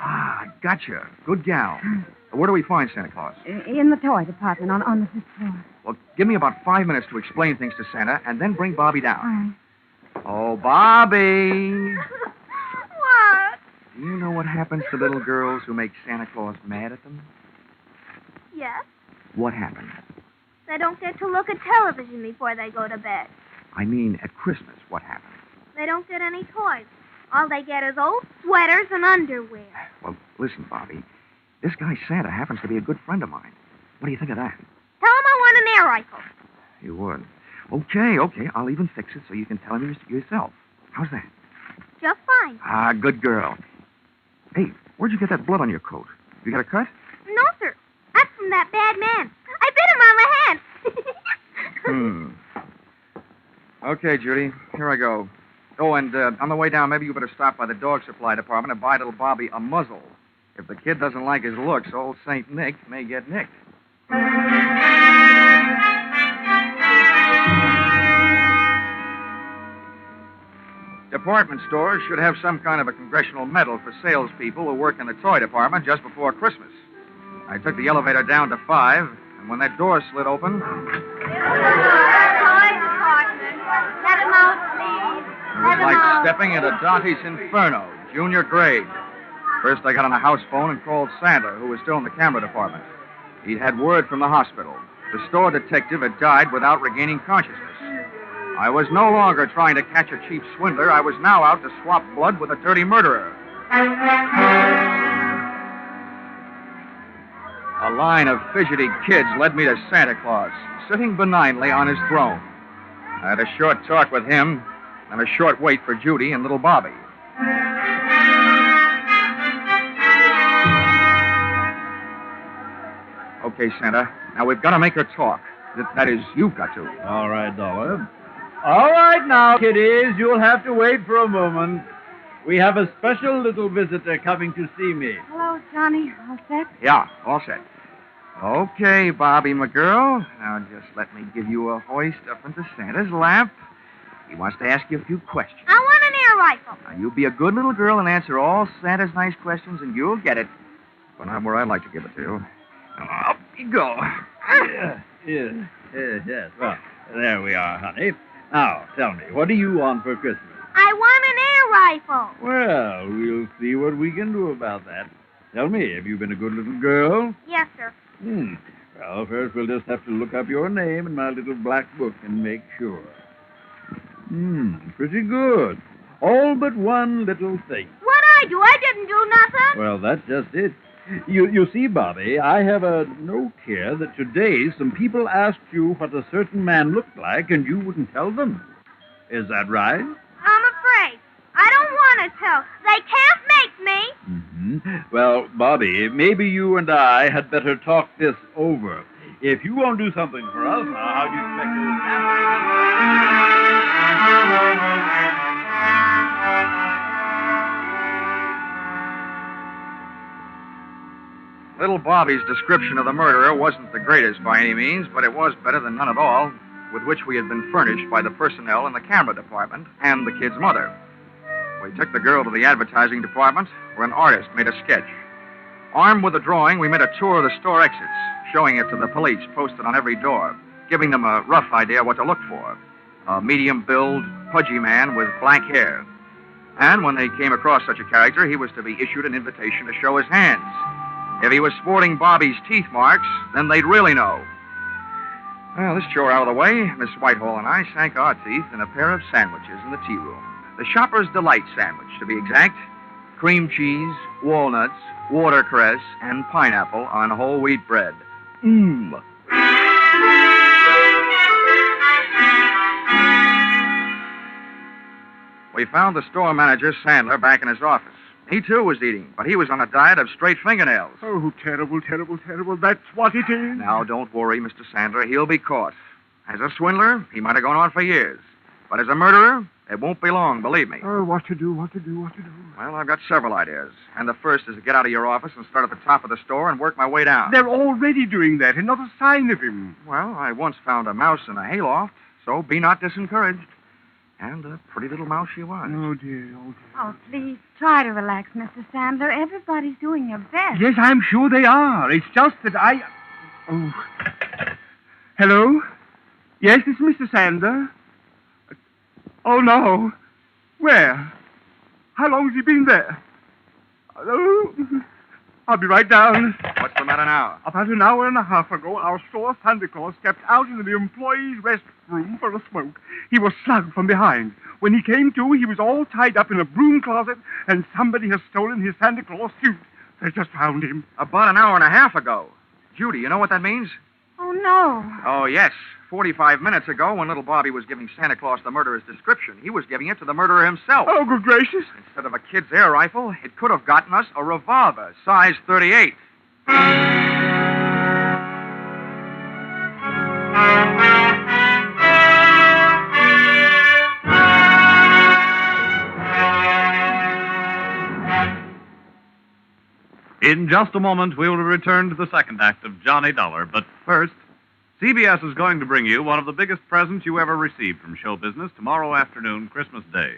Ah, gotcha. Good gal. Where do we find Santa Claus? In the toy department on the 5th floor. Well, give me about 5 minutes to explain things to Santa, and then bring Bobby down. All right. Oh, Bobby! What? Do you know what happens to little girls who make Santa Claus mad at them? Yes. What happens? They don't get to look at television before they go to bed. I mean, at Christmas, what happens? They don't get any toys. All they get is old sweaters and underwear. Well, listen, Bobby. This guy Santa happens to be a good friend of mine. What do you think of that? Tell him I want an air rifle. You would. Okay. I'll even fix it so you can tell him yourself. How's that? Just fine. Ah, good girl. Hey, where'd you get that blood on your coat? You got a cut? No, sir. That's from that bad man. I bit him on the hand. Okay, Judy. Here I go. Oh, and on the way down, maybe you better stop by the dog supply department and buy little Bobby a muzzle. If the kid doesn't like his looks, old St. Nick may get nicked. Department stores should have some kind of a congressional medal for salespeople who work in the toy department just before Christmas. I took the elevator down to 5, and when that door slid open... Let him out, please. It was like stepping into Dante's Inferno, junior grade. First, I got on a house phone and called Santa, who was still in the camera department. He'd had word from the hospital. The store detective had died without regaining consciousness. I was no longer trying to catch a cheap swindler. I was now out to swap blood with a dirty murderer. A line of fidgety kids led me to Santa Claus, sitting benignly on his throne. I had a short talk with him and a short wait for Judy and little Bobby. Okay, Santa. Now we've got to make her talk. That is, you've got to. All right, Dollar. All right now, kiddies, you'll have to wait for a moment. We have a special little visitor coming to see me. Hello, Johnny. All set? Yeah, all set. Okay, Bobby, my girl. Now just let me give you a hoist up into Santa's lap. He wants to ask you a few questions. I want an air rifle. Now, you be a good little girl and answer all Santa's nice questions, and you'll get it. But not where I'd like to give it to you. Now, up you go. Yes. Well, there we are, honey. Now, tell me, what do you want for Christmas? I want an air rifle. Well, we'll see what we can do about that. Tell me, have you been a good little girl? Yes, sir. Well, first we'll just have to look up your name in my little black book and make sure. Pretty good. All but one little thing. What'd I do? I didn't do nothing. Well, that's just it. You see, Bobby, I have a note here that today some people asked you what a certain man looked like and you wouldn't tell them. Is that right? I'm afraid. I don't want to tell. They can't make me. Well, Bobby, maybe you and I had better talk this over. If you won't do something for us, now how do you expect to... Bobby's description of the murderer wasn't the greatest by any means, but it was better than none at all, with which we had been furnished by the personnel in the camera department and the kid's mother. We took the girl to the advertising department, where an artist made a sketch. Armed with a drawing, we made a tour of the store exits, showing it to the police posted on every door, giving them a rough idea what to look for. A medium-build, pudgy man with black hair. And when they came across such a character, he was to be issued an invitation to show his hands. If he was sporting Bobby's teeth marks, then they'd really know. Well, this chore out of the way, Miss Whitehall and I sank our teeth in a pair of sandwiches in the tea room. The Shopper's Delight sandwich, to be exact. Cream cheese, walnuts, watercress, and pineapple on whole wheat bread. Mmm. We found the store manager, Sandler, back in his office. He, too, was eating, but he was on a diet of straight fingernails. Oh, terrible, terrible, terrible. That's what it is. Now, don't worry, Mr. Sandler. He'll be caught. As a swindler, he might have gone on for years. But as a murderer, it won't be long, believe me. Oh, what to do? Well, I've got several ideas. And the first is to get out of your office and start at the top of the store and work my way down. They're already doing that, and not a sign of him. Well, I once found a mouse in a hayloft, so be not disencouraged. And a pretty little mouse she was. Oh, dear, oh, dear. Oh, please, try to relax, Mr. Sandler. Everybody's doing their best. Yes, I'm sure they are. It's just that I... Oh. Hello? Yes, it's Mr. Sandler. Oh, no. Where? How long has he been there? Oh, I'll be right down. What's the matter now? About an hour and a half ago, our store Santa Claus stepped out into the employees' restroom for a smoke. He was slugged from behind. When he came to, he was all tied up in a broom closet, and somebody has stolen his Santa Claus suit. They just found him. About an hour and a half ago. Judy, you know what that means? Oh, no. Oh, yes. 45 minutes ago, when little Bobby was giving Santa Claus the murderer's description, he was giving it to the murderer himself. Oh, good gracious. Instead of a kid's air rifle, it could have gotten us a revolver, size 38. In just a moment, we will return to the second act of Johnny Dollar. But first, CBS is going to bring you one of the biggest presents you ever received from show business tomorrow afternoon, Christmas Day.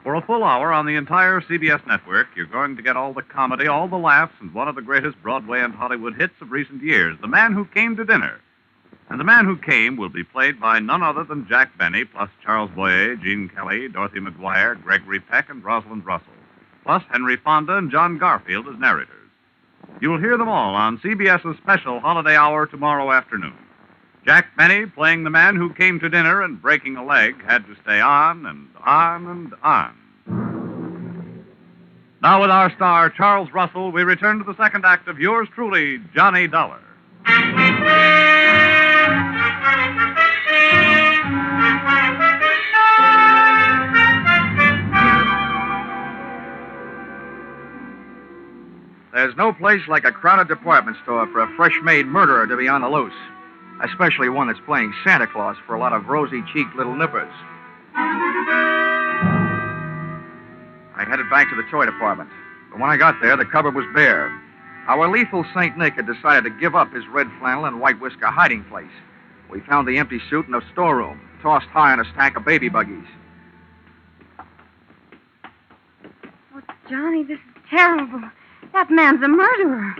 For a full hour on the entire CBS network, you're going to get all the comedy, all the laughs, and one of the greatest Broadway and Hollywood hits of recent years, The Man Who Came to Dinner. And The Man Who Came will be played by none other than Jack Benny, plus Charles Boyer, Gene Kelly, Dorothy McGuire, Gregory Peck, and Rosalind Russell, plus Henry Fonda and John Garfield as narrators. You'll hear them all on CBS's special holiday hour tomorrow afternoon. Jack Benny, playing the man who came to dinner and breaking a leg, had to stay on and on and on. Now, with our star, Charles Russell, we return to the second act of yours truly, Johnny Dollar. There's no place like a crowded department store for a fresh-made murderer to be on the loose, especially one that's playing Santa Claus for a lot of rosy-cheeked little nippers. I headed back to the toy department, but when I got there, the cupboard was bare. Our lethal St. Nick had decided to give up his red flannel and white whisker hiding place. We found the empty suit in a storeroom, tossed high on a stack of baby buggies. Oh, Johnny, this is terrible. That man's a murderer.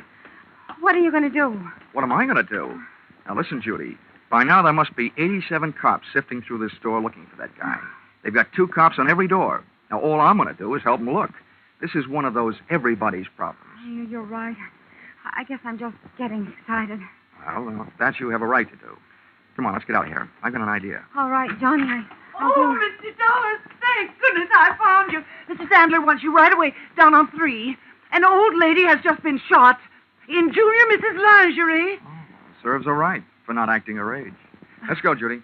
What are you going to do? What am I going to do? Now, listen, Judy. By now, there must be 87 cops sifting through this store looking for that guy. They've got 2 cops on every door. Now, all I'm going to do is help them look. This is one of those everybody's problems. You're right. I guess I'm just getting excited. Well, that you have a right to do. Come on, let's get out of here. I've got an idea. All right, Johnny, I'll Oh, Mr. Dollar, thank goodness I found you. Mr. Sandler wants you right away down on 3. An old lady has just been shot in Junior Mrs. Lingerie. Serves her right for not acting her age. Let's go, Judy.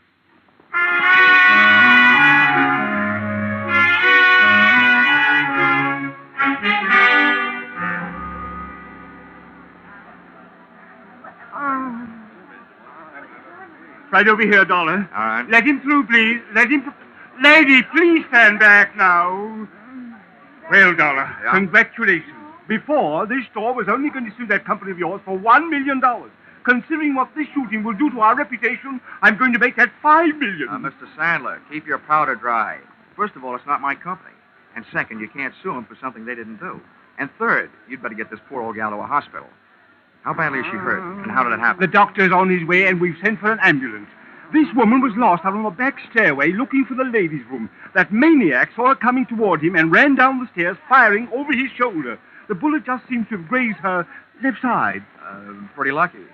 Right over here, Dollar. All right. Let him through, please. Let him... Lady, please stand back now. Well, Dollar, Yeah? congratulations. Before, this store was only going to sue that company of yours for $1 million. Considering what this shooting will do to our reputation, I'm going to make that $5 million. Mr. Sandler, keep your powder dry. First of all, it's not my company. And second, you can't sue them for something they didn't do. And third, you'd better get this poor old gal to a hospital. How badly is she hurt? And how did it happen? The doctor's on his way, and we've sent for an ambulance. This woman was lost out on the back stairway looking for the ladies' room. That maniac saw her coming toward him and ran down the stairs, firing over his shoulder. The bullet just seems to have grazed her left side. Pretty lucky.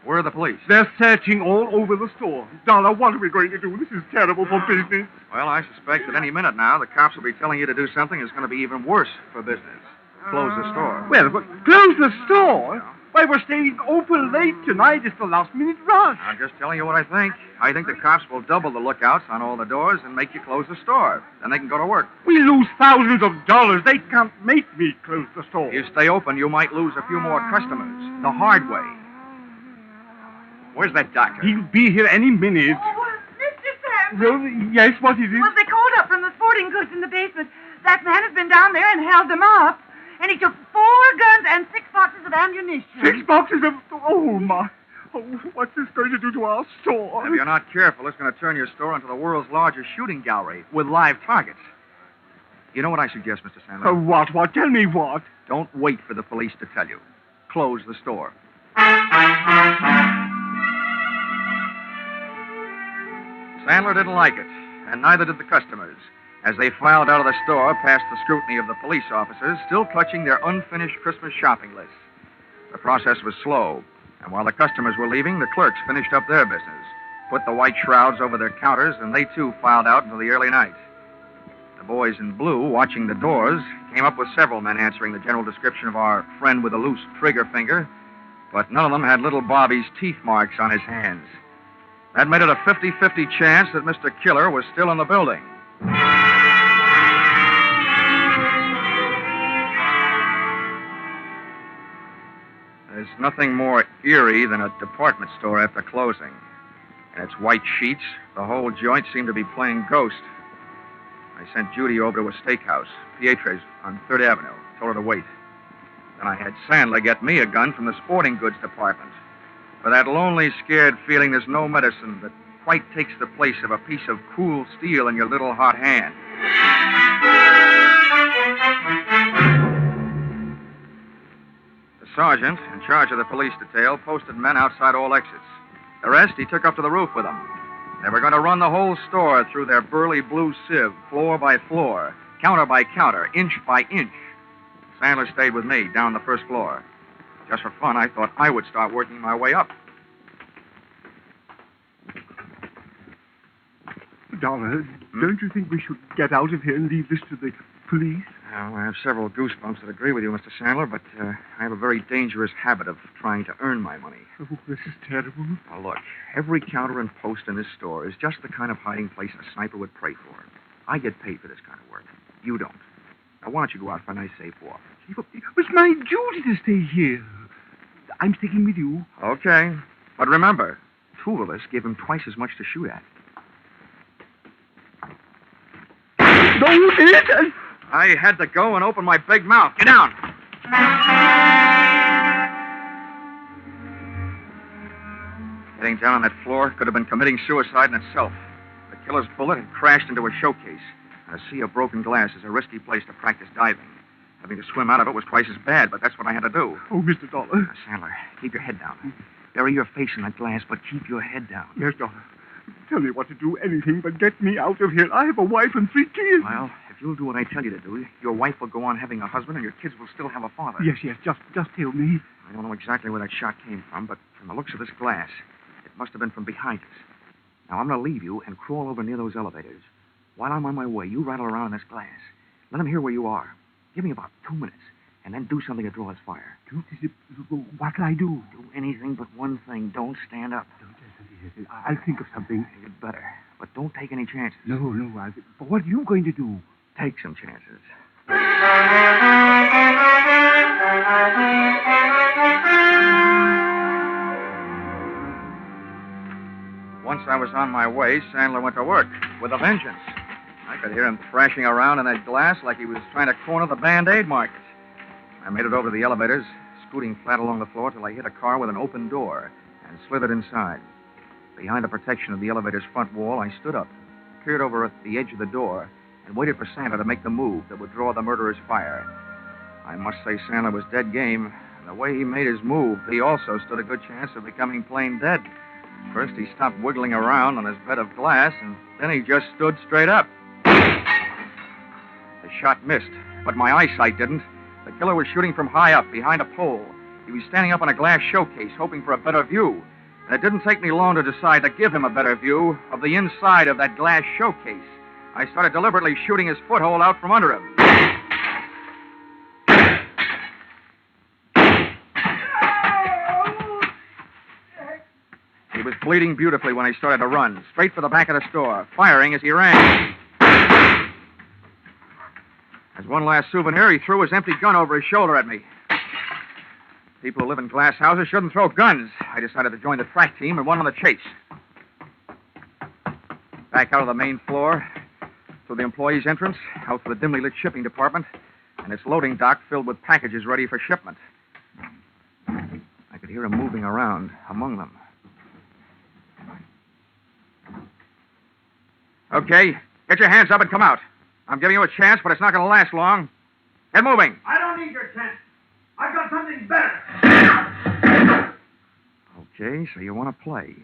Where are the police? They're searching all over the store. Dollar, what are we going to do? This is terrible for business. Well, I suspect that any minute now, the cops will be telling you to do something that's going to be even worse for business. Close the store. Well, but close the store? Why, we're staying open late tonight. It's the last-minute rush. I'm just telling you what I think. I think the cops will double the lookouts on all the doors and make you close the store. Then they can go to work. We lose thousands of dollars. They can't make me close the store. If you stay open, you might lose a few more customers. The hard way. Where's that doctor? He'll be here any minute. Oh, Mr. Sam. Well, yes, what is it? Well, they called up from the sporting goods in the basement. That man has been down there and held them up. And he took 4 guns and 6 boxes of ammunition. 6 boxes of... Oh, my. Oh, what's this going to do to our store? If you're not careful, it's going to turn your store into the world's largest shooting gallery with live targets. You know what I suggest, Mr. Sandler? What? What? Tell me what? Don't wait for the police to tell you. Close the store. Sandler didn't like it, and neither did the customers, as they filed out of the store past the scrutiny of the police officers, still clutching their unfinished Christmas shopping lists. The process was slow, and while the customers were leaving, the clerks finished up their business, put the white shrouds over their counters, and they too filed out into the early night. The boys in blue, watching the doors, came up with several men answering the general description of our friend with a loose trigger finger, but none of them had little Bobby's teeth marks on his hands. That made it a 50-50 chance that Mr. Killer was still in the building. There's nothing more eerie than a department store after closing. In its white sheets, the whole joint seemed to be playing ghost. I sent Judy over to a steakhouse, Pietre's on 3rd Avenue, told her to wait. Then I had Sandler get me a gun from the sporting goods department. For that lonely, scared feeling, there's no medicine that quite takes the place of a piece of cool steel in your little hot hand. The sergeant, in charge of the police detail, posted men outside all exits. The rest he took up to the roof with him. They were going to run the whole store through their burly blue sieve, floor by floor, counter by counter, inch by inch. Sandler stayed with me down the first floor. Just for fun, I thought I would start working my way up. Dollar, don't you think we should get out of here and leave this to the police? Well, I have several goosebumps that agree with you, Mr. Sandler, but I have a very dangerous habit of trying to earn my money. Oh, this is terrible. Now, look, every counter and post in this store is just the kind of hiding place a sniper would pray for. I get paid for this kind of work. You don't. Now, why don't you go out for a nice, safe walk? It's my duty to stay here. I'm sticking with you. Okay. But remember, 2 of us gave him twice as much to shoot at. Don't it! I had to go and open my big mouth. Get down. Getting down on that floor could have been committing suicide in itself. The killer's bullet had crashed into a showcase, and a sea of broken glass is a risky place to practice diving. Having to swim out of it was twice as bad, but that's what I had to do. Oh, Mr. Dollar. Now, Sandler, keep your head down. Bury your face in that glass, but keep your head down. Yes, Dollar. Tell me what to do, anything but get me out of here. I have a wife and 3 kids. Well, if you'll do what I tell you to do, your wife will go on having a husband and your kids will still have a father. Yes, just tell me. I don't know exactly where that shot came from, but from the looks of this glass, it must have been from behind us. Now, I'm going to leave you and crawl over near those elevators. While I'm on my way, you rattle around in this glass. Let them hear where you are. Give me about 2 minutes, and then do something to draw his fire. What can I do? Do anything but one thing. Don't stand up. I'll think of something. You'd better. But don't take any chances. No. But what are you going to do? Take some chances. Once I was on my way, Sandler went to work with a vengeance. I could hear him thrashing around in that glass like he was trying to corner the Band-Aid market. I made it over to the elevators, scooting flat along the floor till I hit a car with an open door and slithered inside. Behind the protection of the elevator's front wall, I stood up, peered over at the edge of the door, and waited for Santa to make the move that would draw the murderer's fire. I must say Santa was dead game. And the way he made his move, he also stood a good chance of becoming plain dead. First, he stopped wiggling around on his bed of glass, and then he just stood straight up. The shot missed, but my eyesight didn't. The killer was shooting from high up, behind a pole. He was standing up on a glass showcase, hoping for a better view. And it didn't take me long to decide to give him a better view of the inside of that glass showcase. I started deliberately shooting his foothold out from under him. He was bleeding beautifully when I started to run, straight for the back of the store, firing as he ran. As one last souvenir, he threw his empty gun over his shoulder at me. People who live in glass houses shouldn't throw guns. I decided to join the track team and went on the chase. Back out of the main floor, through the employees' entrance, out to the dimly lit shipping department, and its loading dock filled with packages ready for shipment. I could hear him moving around among them. Okay, get your hands up and come out. I'm giving you a chance, but it's not going to last long. Get moving. I don't need your chance. I've got something better. Okay, so you want to play.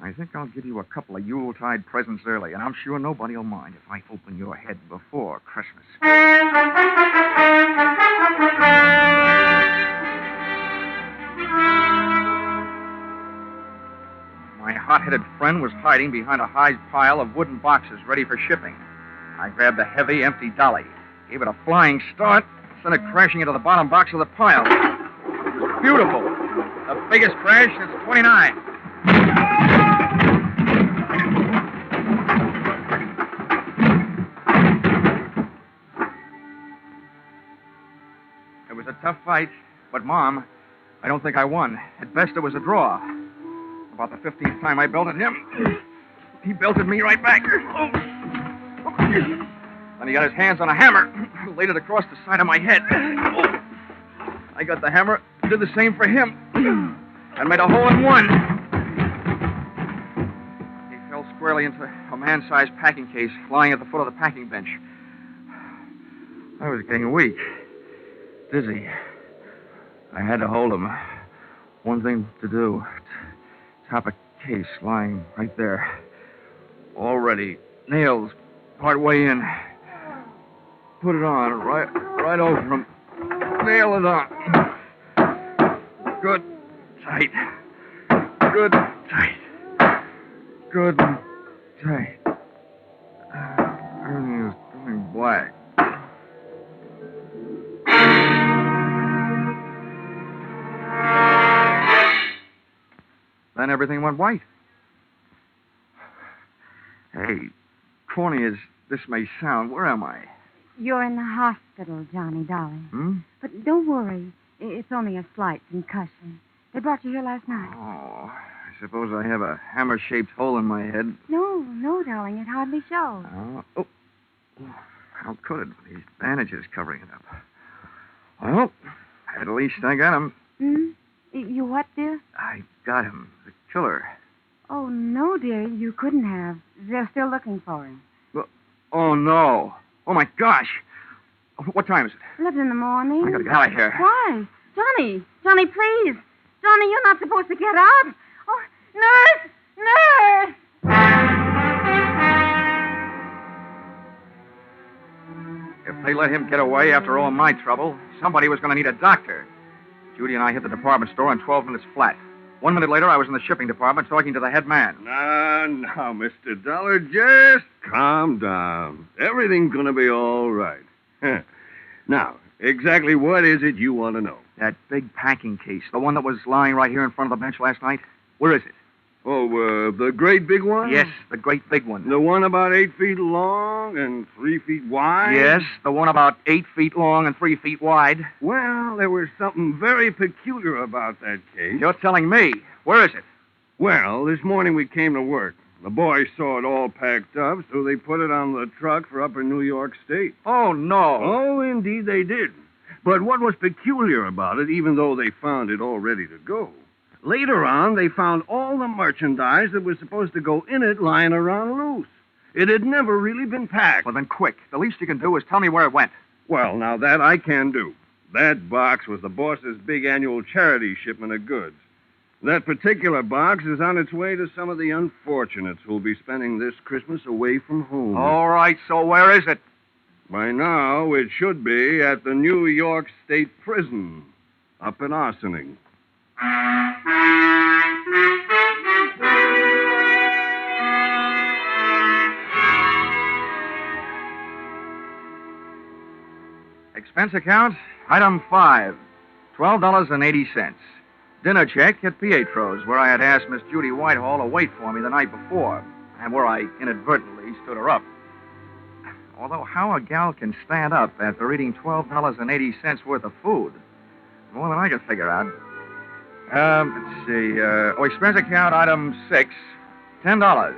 I think I'll give you a couple of Yuletide presents early, and I'm sure nobody will mind if I open your head before Christmas. My hot-headed friend was hiding behind a high pile of wooden boxes ready for shipping. I grabbed the heavy, empty dolly, gave it a flying start, sent it crashing into the bottom box of the pile. It was beautiful. The biggest crash since 29. It was a tough fight, but, Mom, I don't think I won. At best, it was a draw. About the 15th time I belted him, he belted me right back. Then he got his hands on a hammer, laid it across the side of my head. I got the hammer, did the same for him, and made a hole in one. He fell squarely into a man-sized packing case lying at the foot of the packing bench. I was getting weak, dizzy. I had to hold him. One thing to do. Top a case lying right there. All ready. Nails part way in. Put it on right over him. Nail it on. Good, tight. Good, tight. Good, tight. Everything is going black. Then everything went white. Hey, corny as this may sound, where am I? You're in the hospital, Johnny, darling. Hmm? But don't worry. It's only a slight concussion. They brought you here last night. Oh, I suppose I have a hammer-shaped hole in my head. No, darling. It hardly shows. Oh, how could it? These bandages covering it up. Well, at least I got him. Hmm? You what, dear? I got him. The killer. Oh, no, dear. You couldn't have. They're still looking for him. Well, oh, no. Oh, my gosh. What time is it? 11 in the morning. I gotta get out of here. Why? Johnny, please. Johnny, you're not supposed to get up. Oh, nurse! If they let him get away after all my trouble, somebody was going to need a doctor. Judy and I hit the department store in 12 minutes flat. 1 minute later, I was in the shipping department talking to the head man. Now, Mr. Dollar, just calm down. Everything's going to be all right. Now, exactly what is it you want to know? That big packing case, the one that was lying right here in front of the bench last night. Where is it? Oh, the great big one? Yes, the great big one. The one about 8 feet long and 3 feet wide? Yes, the one about 8 feet long and 3 feet wide. Well, there was something very peculiar about that case. You're telling me. Where is it? Well, this morning we came to work. The boys saw it all packed up, so they put it on the truck for upper New York State. Oh, no. Oh, indeed they did. But what was peculiar about it, even though they found it all ready to go, later on they found all the merchandise that was supposed to go in it lying around loose. It had never really been packed. Well, then quick. The least you can do is tell me where it went. Well, now that I can do. That box was the boss's big annual charity shipment of goods. That particular box is on its way to some of the unfortunates who'll be spending this Christmas away from home. All right, so where is it? By now, it should be at the New York State Prison, up in Arsening. Expense account, item 5, $12.80. Dinner check at Pietro's, where I had asked Miss Judy Whitehall to wait for me the night before, and where I inadvertently stood her up. Although how a gal can stand up after eating $12.80 worth of food, more than I can figure out. Let's see. Expense account, item 6, $10.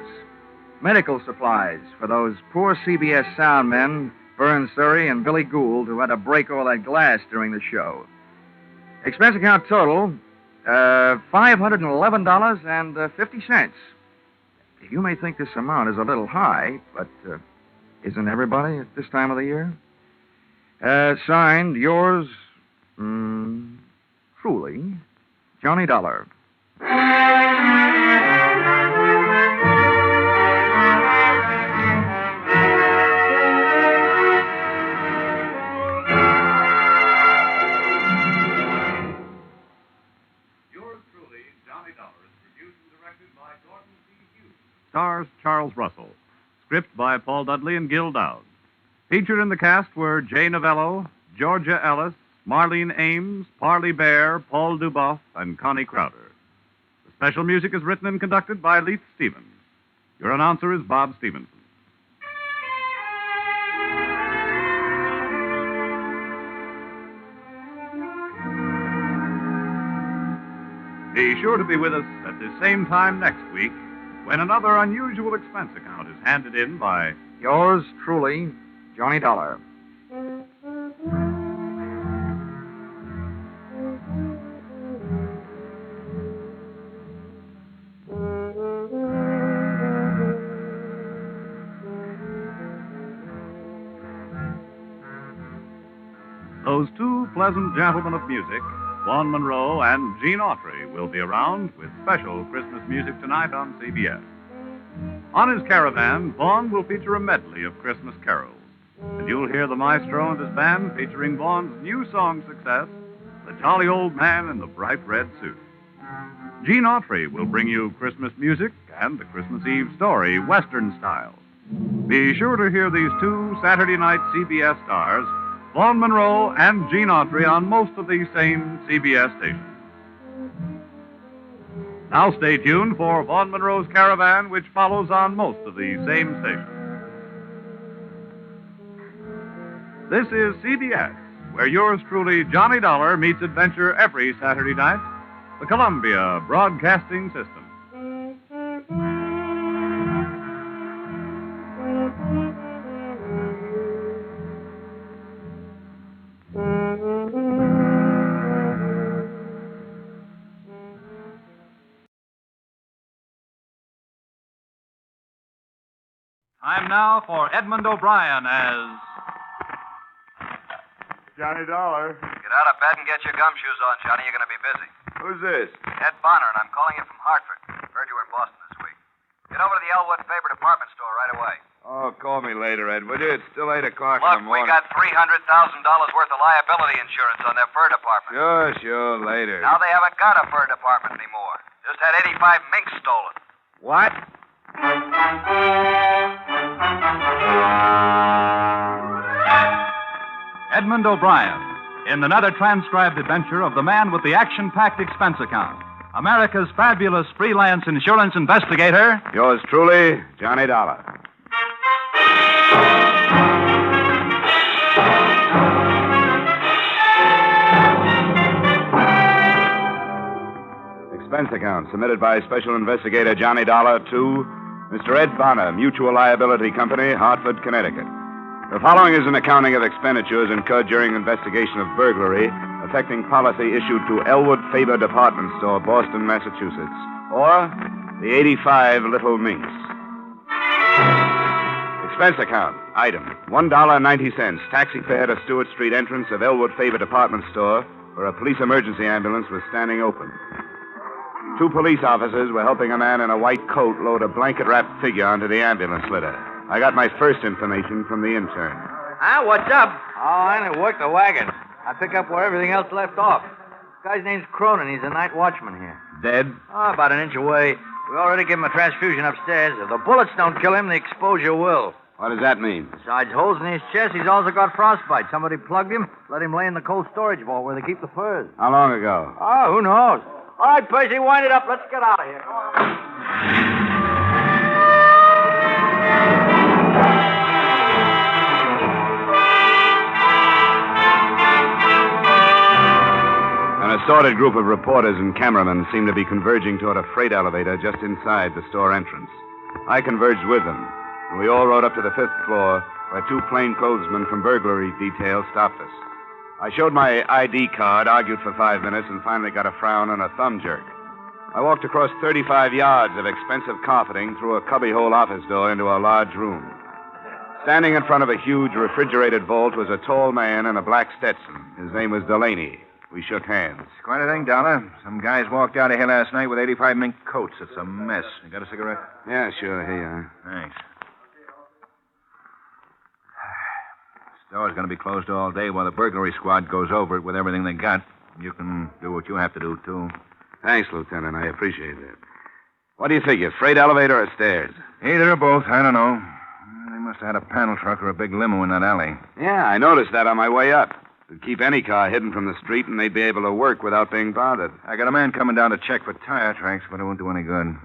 Medical supplies for those poor CBS sound men, Vern Surrey and Billy Gould, who had to break all that glass during the show. Expense account total, $511.50. You may think this amount is a little high, but isn't everybody at this time of the year? Signed, yours, truly, Johnny Dollar. Stars Charles Russell. Script by Paul Dudley and Gil Dowd. Featured in the cast were Jay Novello, Georgia Ellis, Marlene Ames, Parley Bear, Paul Duboff, and Connie Crowder. The special music is written and conducted by Leith Stevens. Your announcer is Bob Stevenson. Be sure to be with us at the same time next week when another unusual expense account is handed in by yours truly, Johnny Dollar. Those two pleasant gentlemen of music, Vaughn Monroe and Gene Autry, will be around with special Christmas music tonight on CBS. On his caravan, Vaughn will feature a medley of Christmas carols. And you'll hear the maestro and his band featuring Vaughn's new song success, The Jolly Old Man in the Bright Red Suit. Gene Autry will bring you Christmas music and the Christmas Eve story, Western style. Be sure to hear these two Saturday night CBS stars, Vaughn Monroe and Gene Autry, on most of these same CBS stations. Now stay tuned for Vaughn Monroe's Caravan, which follows on most of these same stations. This is CBS, where yours truly, Johnny Dollar, meets adventure every Saturday night. The Columbia Broadcasting System. Time now for Edmund O'Brien as Johnny Dollar. Get out of bed and get your gumshoes on, Johnny. You're going to be busy. Who's this? Ed Bonner, and I'm calling you from Hartford. Heard you were in Boston this week. Get over to the Elwood Faber department store right away. Oh, call me later, Ed, would you? It's still 8 o'clock in Look, the we morning. got $300,000 worth of liability insurance on their fur department. Sure, later. Now they haven't got a fur department anymore. Just had 85 minks stolen. What? Edmund O'Brien, in another transcribed adventure of the man with the action-packed expense account, America's fabulous freelance insurance investigator. Yours truly, Johnny Dollar. Expense account submitted by Special Investigator Johnny Dollar to Mr. Ed Bonner, Mutual Liability Company, Hartford, Connecticut. The following is an accounting of expenditures incurred during investigation of burglary affecting policy issued to Elwood Faber Department Store, Boston, Massachusetts, or the 85 Little Minks. Expense account. Item, $1.90. Taxi fare to Stewart Street entrance of Elwood Faber Department Store, where a police emergency ambulance was standing open. 2 police officers were helping a man in a white coat load a blanket-wrapped figure onto the ambulance litter. I got my first information from the intern. Ah, what's up? Oh, I only work the wagon. I pick up where everything else left off. This guy's name's Cronin. He's a night watchman here. Dead? Oh, about an inch away. We already gave him a transfusion upstairs. If the bullets don't kill him, the exposure will. What does that mean? Besides holes in his chest, he's also got frostbite. Somebody plugged him, let him lay in the cold storage vault where they keep the furs. How long ago? Oh, who knows? All right, Percy, wind it up. Let's get out of here. Come on. An assorted group of reporters and cameramen seemed to be converging toward a freight elevator just inside the store entrance. I converged with them, and we all rode up to the 5th floor, where 2 plainclothesmen from burglary detail stopped us. I showed my ID card, argued for 5 minutes, and finally got a frown and a thumb jerk. I walked across 35 yards of expensive carpeting through a cubbyhole office door into a large room. Standing in front of a huge refrigerated vault was a tall man in a black Stetson. His name was Delaney. We shook hands. Quite a thing, Dollar. Some guys walked out of here last night with 85 mink coats. It's a mess. You got a cigarette? Yeah, sure. Here you are. Thanks. Store's going to be closed all day while the burglary squad goes over it with everything they got. You can do what you have to do, too. Thanks, Lieutenant. I appreciate it. What do you figure, freight elevator or stairs? Either or both. I don't know. They must have had a panel truck or a big limo in that alley. Yeah, I noticed that on my way up. It'd keep any car hidden from the street, and they'd be able to work without being bothered. I got a man coming down to check for tire tracks, but it won't do any good.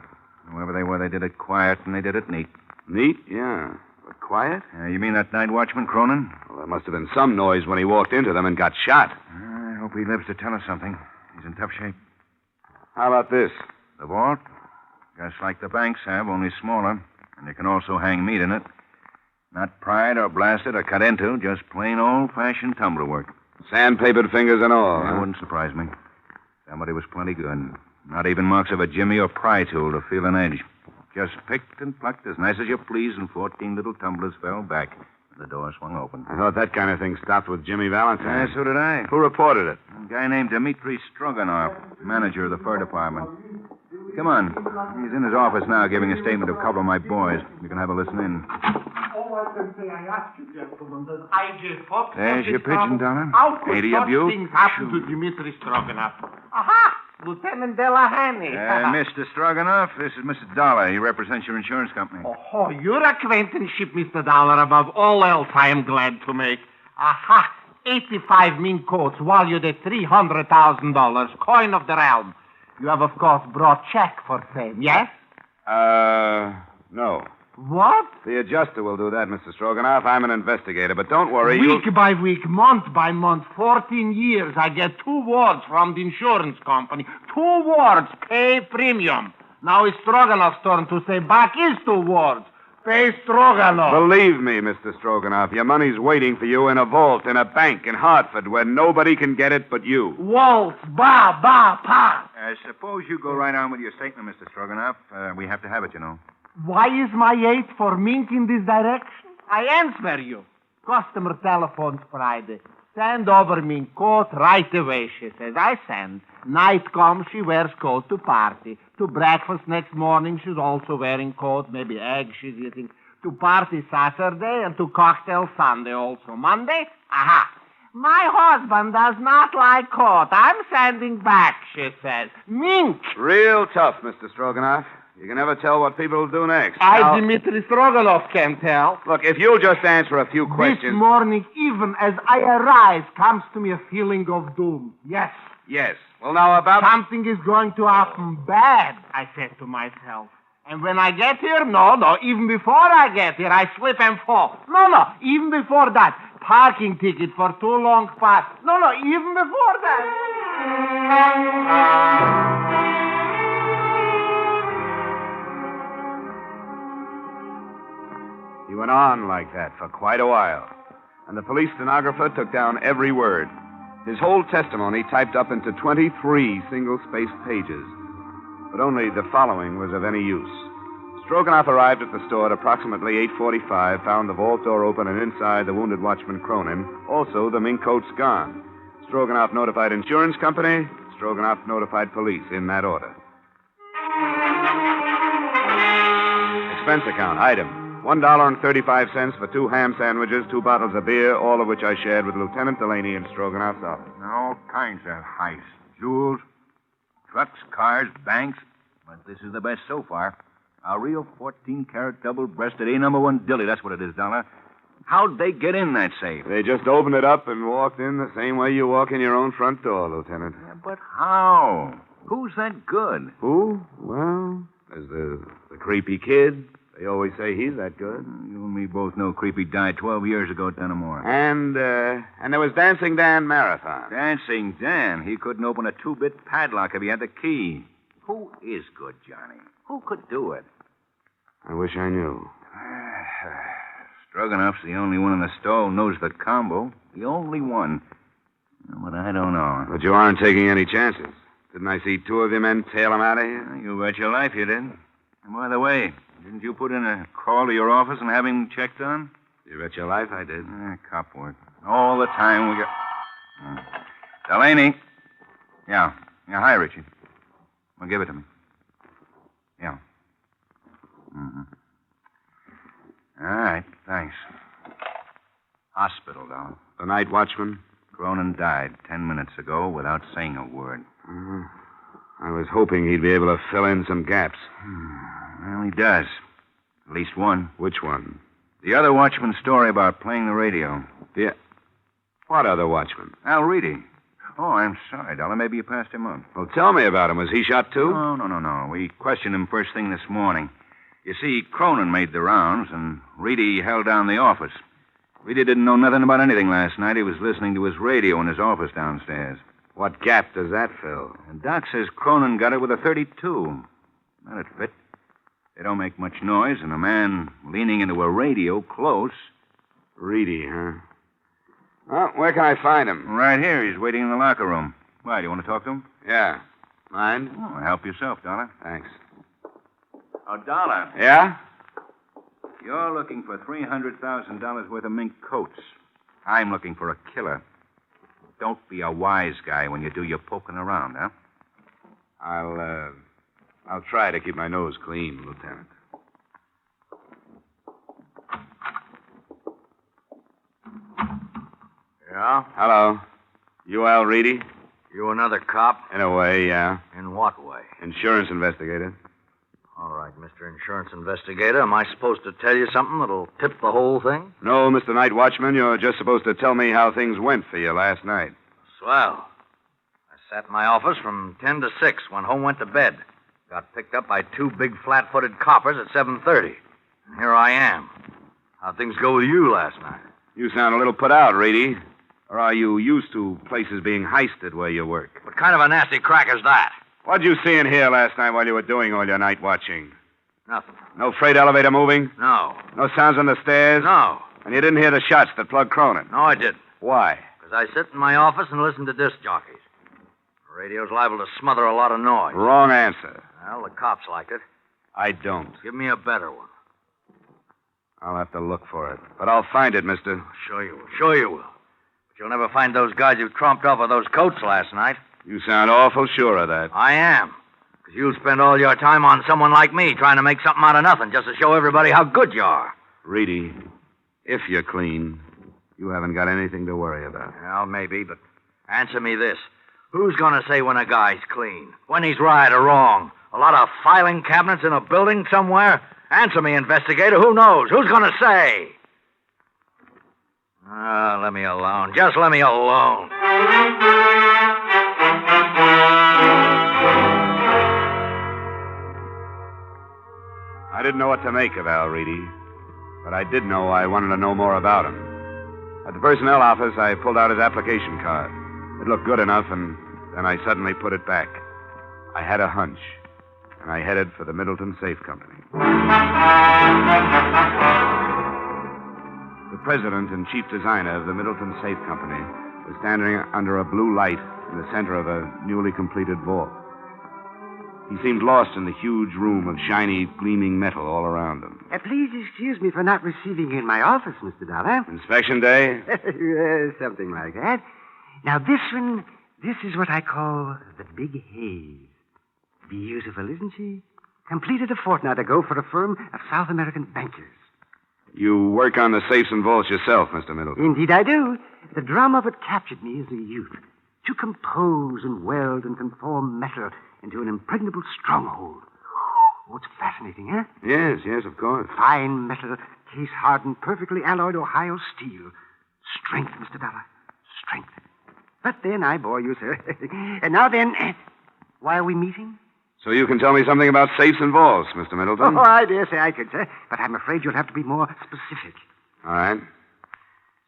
Whoever they were, they did it quiet, and they did it neat. Neat? Yeah. But quiet? You mean that night watchman, Cronin? Well, there must have been some noise when he walked into them and got shot. I hope he lives to tell us something. He's in tough shape. How about this? The vault? Just like the banks have, only smaller. And you can also hang meat in it. Not pried or blasted or cut into, just plain old-fashioned tumbler work. Sandpapered fingers and all. That wouldn't surprise me. Somebody was plenty good. Not even marks of a jimmy or pry tool to feel an edge. Just picked and plucked as nice as you please, and 14 little tumblers fell back. The door swung open. I thought that kind of thing stopped with Jimmy Valentine. Yeah, so did I. Who reported it? A guy named Dmitri Stroganoff, manager of the fur department. Come on. He's in his office now giving a statement of couple of my boys. You can have a listen in. All I can say, I ask you, gentlemen, that I just hope... There's your pigeon, darling. How could Ain't he such a beaut? things happen to Dmitri Stroganoff? Aha! Lieutenant Delahanty. Mr. Stroganoff, this is Mr. Dollar. He represents your insurance company. Oh, your acquaintanceship, Mr. Dollar, above all else, I am glad to make. Aha! 85 mink coats, valued at $300,000, coin of the realm. You have, of course, brought check for same, yes? No. What? The adjuster will do that, Mr. Stroganoff. I'm an investigator, but don't worry. Week by week, month by month, 14 years, I get 2 wards from the insurance company. 2 wards, pay premium. Now it's Stroganoff's turn to say back is 2 wards. Pay Stroganoff. Believe me, Mr. Stroganoff, your money's waiting for you in a vault in a bank in Hartford where nobody can get it but you. Waltz, ba, ba, pa. Suppose you go right on with your statement, Mr. Stroganoff. We have to have it, you know. Why is my 8 for mink in this direction? I answer you. Customer telephones Friday. Send over mink coat right away, she says. I send. Night comes, she wears coat to party. To breakfast next morning, she's also wearing coat. Maybe eggs she's eating. To party Saturday and to cocktail Sunday also. Monday, aha. My husband does not like coat. I'm sending back, she says. Mink. Real tough, Mr. Stroganoff. You can never tell what people will do next. Dmitri Stroganoff can tell. Look, if you'll just answer a few questions... This morning, even as I arise, comes to me a feeling of doom. Yes. Yes. Well, now about... Something is going to happen bad, I said to myself. And when I get here, no, even before I get here, I slip and fall. No, even before that. Parking ticket for too long pass. No, even before that. He went on like that for quite a while, and the police stenographer took down every word. His whole testimony typed up into 23 single-spaced pages. But only the following was of any use. Stroganoff arrived at the store at approximately 8:45, found the vault door open, and inside the wounded watchman Cronin, also the mink coats gone. Stroganoff notified insurance company. Stroganoff notified police, in that order. Expense account, item, $1.35 for 2 ham sandwiches, 2 bottles of beer, all of which I shared with Lieutenant Delaney in Stroganoff's office. All kinds of heists. Jewels, trucks, cars, banks. But this is the best so far. A real 14-carat double-breasted A-1 dilly. That's what it is, Dollar. How'd they get in that safe? They just opened it up and walked in the same way you walk in your own front door, Lieutenant. Yeah, but how? Who's that good? Who? Well, there's the creepy kid. They always say he's that good. You and me both know Creepy died 12 years ago at Dunamore. And there was Dancing Dan Marathon. Dancing Dan? He couldn't open a 2-bit padlock if he had the key. Who is good, Johnny? Who could do it? I wish I knew. Stroganoff's the only one in the store who knows the combo. The only one. But I don't know. But you aren't taking any chances. Didn't I see 2 of your men tail him out of here? You bet your life you did. And by the way, didn't you put in a call to your office and have him checked on? You bet your life I did. Cop work. All the time we got... Delaney. Yeah. Hi, Richie. Well, give it to me. Yeah. Mm-hmm. All right, thanks. Hospital, Dollar. The night watchman? Cronin died 10 minutes ago without saying a word. I was hoping he'd be able to fill in some gaps. Well, he does. At least one. Which one? The other watchman's story about playing the radio. Yeah. What other watchman? Al Reedy. Oh, I'm sorry, Dollar. Maybe you passed him on. Well, tell me about him. Was he shot, too? No. We questioned him first thing this morning. You see, Cronin made the rounds, and Reedy held down the office. Reedy didn't know nothing about anything last night. He was listening to his radio in his office downstairs. What gap does that fill? And Doc says Cronin got it with a .32. That'd fit. They don't make much noise, and a man leaning into a radio close. Reedy, huh? Well, where can I find him? Right here. He's waiting in the locker room. Why, do you want to talk to him? Yeah. Mind? Oh, help yourself, Dollar. Thanks. Oh, Dollar. Yeah? You're looking for $300,000 worth of mink coats. I'm looking for a killer. Don't be a wise guy when you do your poking around, huh? I'll try to keep my nose clean, Lieutenant. Yeah? Hello. You Al Reedy? You another cop? In a way, yeah. In what way? Insurance investigator. All right, Mr. Insurance Investigator. Am I supposed to tell you something that'll tip the whole thing? No, Mr. Night Watchman. You're just supposed to tell me how things went for you last night. Swell. I sat in my office from 10 to 6, went home, went to bed. Got picked up by 2 big flat-footed coppers at 7:30. And here I am. How'd things go with you last night? You sound a little put out, Reedy. Or are you used to places being heisted where you work? What kind of a nasty crack is that? What'd you see in here last night while you were doing all your night watching? Nothing. No freight elevator moving? No. No sounds on the stairs? No. And you didn't hear the shots that plugged Cronin? No, I didn't. Why? Because I sit in my office and listen to disc jockeys. The radio's liable to smother a lot of noise. Wrong answer. Well, the cops like it. I don't. Give me a better one. I'll have to look for it. But I'll find it, mister. Sure you will. Sure you will. But you'll never find those guys who tromped off of those coats last night. You sound awful sure of that. I am. Because you'll spend all your time on someone like me trying to make something out of nothing just to show everybody how good you are. Reedy, if you're clean, you haven't got anything to worry about. Well, maybe, but answer me this. Who's going to say when a guy's clean? When he's right or wrong? A lot of filing cabinets in a building somewhere? Answer me, investigator. Who knows? Who's going to say? Let me alone. Just let me alone. I didn't know what to make of Al Reedy, but I did know I wanted to know more about him. At the personnel office, I pulled out his application card. It looked good enough, and then I suddenly put it back. I had a hunch, and I headed for the Middleton Safe Company. president and chief designer of the Middleton Safe Company was standing under a blue light in the center of a newly completed vault. He seemed lost in the huge room of shiny, gleaming metal all around him. Please excuse me for not receiving you in my office, Mr. Dollar. Inspection day? Something like that. Now, this is what I call the Big Haze. Beautiful, isn't she? Completed a fortnight ago for a firm of South American bankers. You work on the safes and vaults yourself, Mr. Middleton. Indeed, I do. The drama of it captured me as a youth. To compose and weld and conform metal into an impregnable stronghold. Oh, it's fascinating, huh? Yes, of course. Fine metal, case-hardened, perfectly alloyed Ohio steel. Strength, Mr. Dollar. Strength. But then I bore you, sir. And now then, why are we meeting? So you can tell me something about safes and vaults, Mr. Middleton? Oh, I dare say I could, sir. But I'm afraid you'll have to be more specific. All right.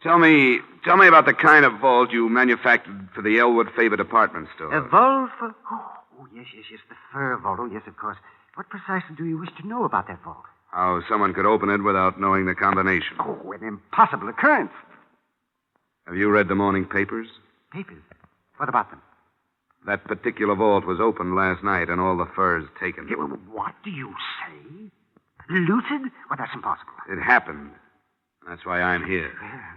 Tell me about the kind of vault you manufactured for the Elwood Faber department store. A vault for... Oh, yes, the fur vault. Oh, yes, of course. What precisely do you wish to know about that vault? How someone could open it without knowing the combination. Oh, an impossible occurrence. Have you read the morning papers? Papers? What about them? That particular vault was opened last night and all the furs taken. What do you say? Looted? Well, that's impossible. It happened. That's why I'm here.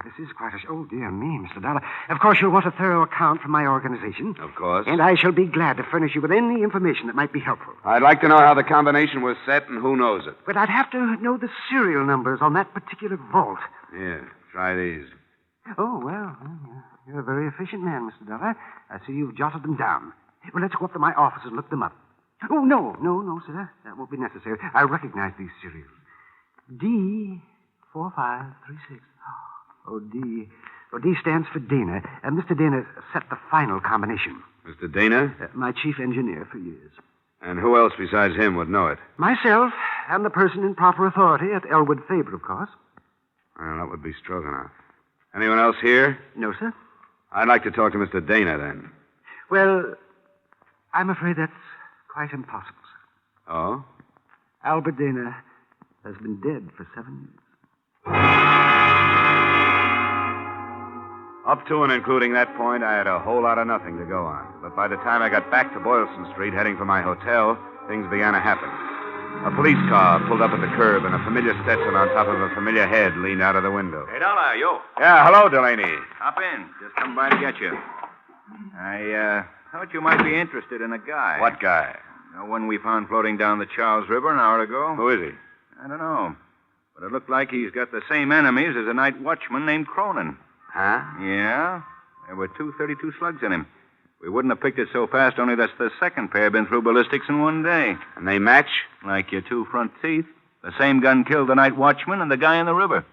This is quite a... Oh, dear me, Mr. Dollar. Of course, you'll want a thorough account from my organization. Of course. And I shall be glad to furnish you with any information that might be helpful. I'd like to know how the combination was set and who knows it. But I'd have to know the serial numbers on that particular vault. Yeah, try these. Oh, well, you're a very efficient man, Mr. Dollar. I see you've jotted them down. Well, let's go up to my office and look them up. Oh, no, sir. That won't be necessary. I recognize these serials. D4536. Oh, D. Oh, D stands for Dana. Mr. Dana set the final combination. Mr. Dana? My chief engineer for years. And who else besides him would know it? Myself, and the person in proper authority at Elwood Faber, of course. Well, that would be Stroganoff. Anyone else here? No, sir. I'd like to talk to Mr. Dana, then. Well, I'm afraid that's quite impossible, sir. Oh? Albert Dana has been dead for 7 years. Up to and including that point, I had a whole lot of nothing to go on. But by the time I got back to Boylston Street, heading for my hotel, things began to happen. A police car pulled up at the curb, and a familiar Stetson on top of a familiar head leaned out of the window. Hey, Dollar, yo. Yeah, hello, Delaney. Hop in. Just come by to get you. I thought you might be interested in a guy. What guy? The one we found floating down the Charles River an hour ago. Who is he? I don't know. But it looked like he's got the same enemies as a night watchman named Cronin. Huh? Yeah. There were 232 slugs in him. We wouldn't have picked it so fast, only that's the second pair been through ballistics in one day. And they match? Like your two front teeth. The same gun killed the night watchman and the guy in the river.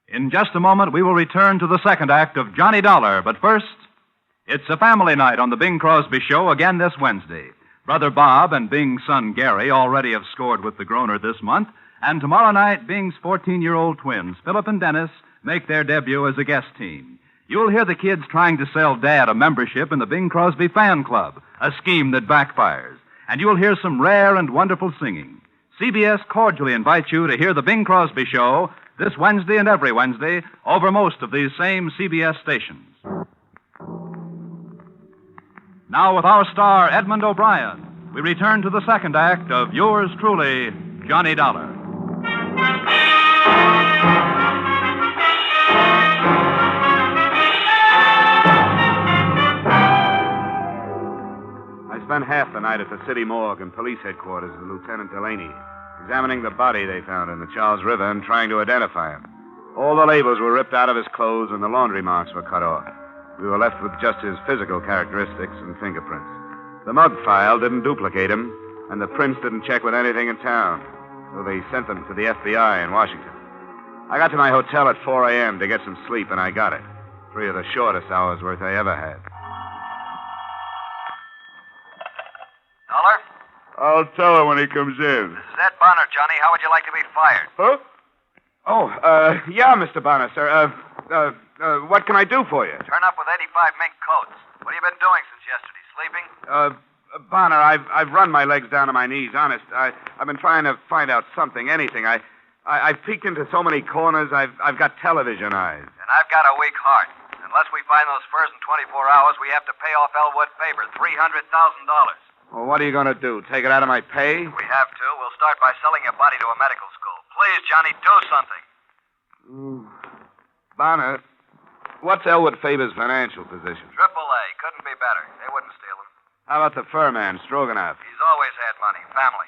In just a moment, we will return to the second act of Johnny Dollar. But first, it's a family night on the Bing Crosby Show again this Wednesday. Brother Bob and Bing's son Gary already have scored with the Groner this month. And tomorrow night, Bing's 14-year-old twins, Philip and Dennis, make their debut as a guest team. You'll hear the kids trying to sell Dad a membership in the Bing Crosby Fan Club, a scheme that backfires. And you'll hear some rare and wonderful singing. CBS cordially invites you to hear the Bing Crosby Show this Wednesday and every Wednesday over most of these same CBS stations. Now, with our star, Edmund O'Brien, we return to the second act of yours truly, Johnny Dollar. I spent half the night at the city morgue and police headquarters with Lieutenant Delaney, examining the body they found in the Charles River and trying to identify him. All the labels were ripped out of his clothes and the laundry marks were cut off. We were left with just his physical characteristics and fingerprints. The mug file didn't duplicate him, and the prints didn't check with anything in town, so they sent them to the FBI in Washington. I got to my hotel at 4 a.m. to get some sleep, and I got it. 3 of the shortest hours worth I ever had. Dollar? I'll tell her when he comes in. This is Ed Bonner, Johnny. How would you like to be fired? Huh? Oh, yeah, Mr. Bonner, sir. what can I do for you? Turn up with 85 mink coats. What have you been doing since yesterday? Sleeping? Bonner, I've run my legs down to my knees, honest. I've been trying to find out something, anything. I've peeked into so many corners, I've got television eyes. And I've got a weak heart. Unless we find those furs in 24 hours, we have to pay off Elwood Faber $300,000. Well, what are you going to do? Take it out of my pay? We have to. We'll start by selling your body to a medical school. Please, Johnny, do something. Bonner, what's Elwood Faber's financial position? AAA. Couldn't be better. They wouldn't steal him. How about the fur man, Stroganoff? He's always had money. Family.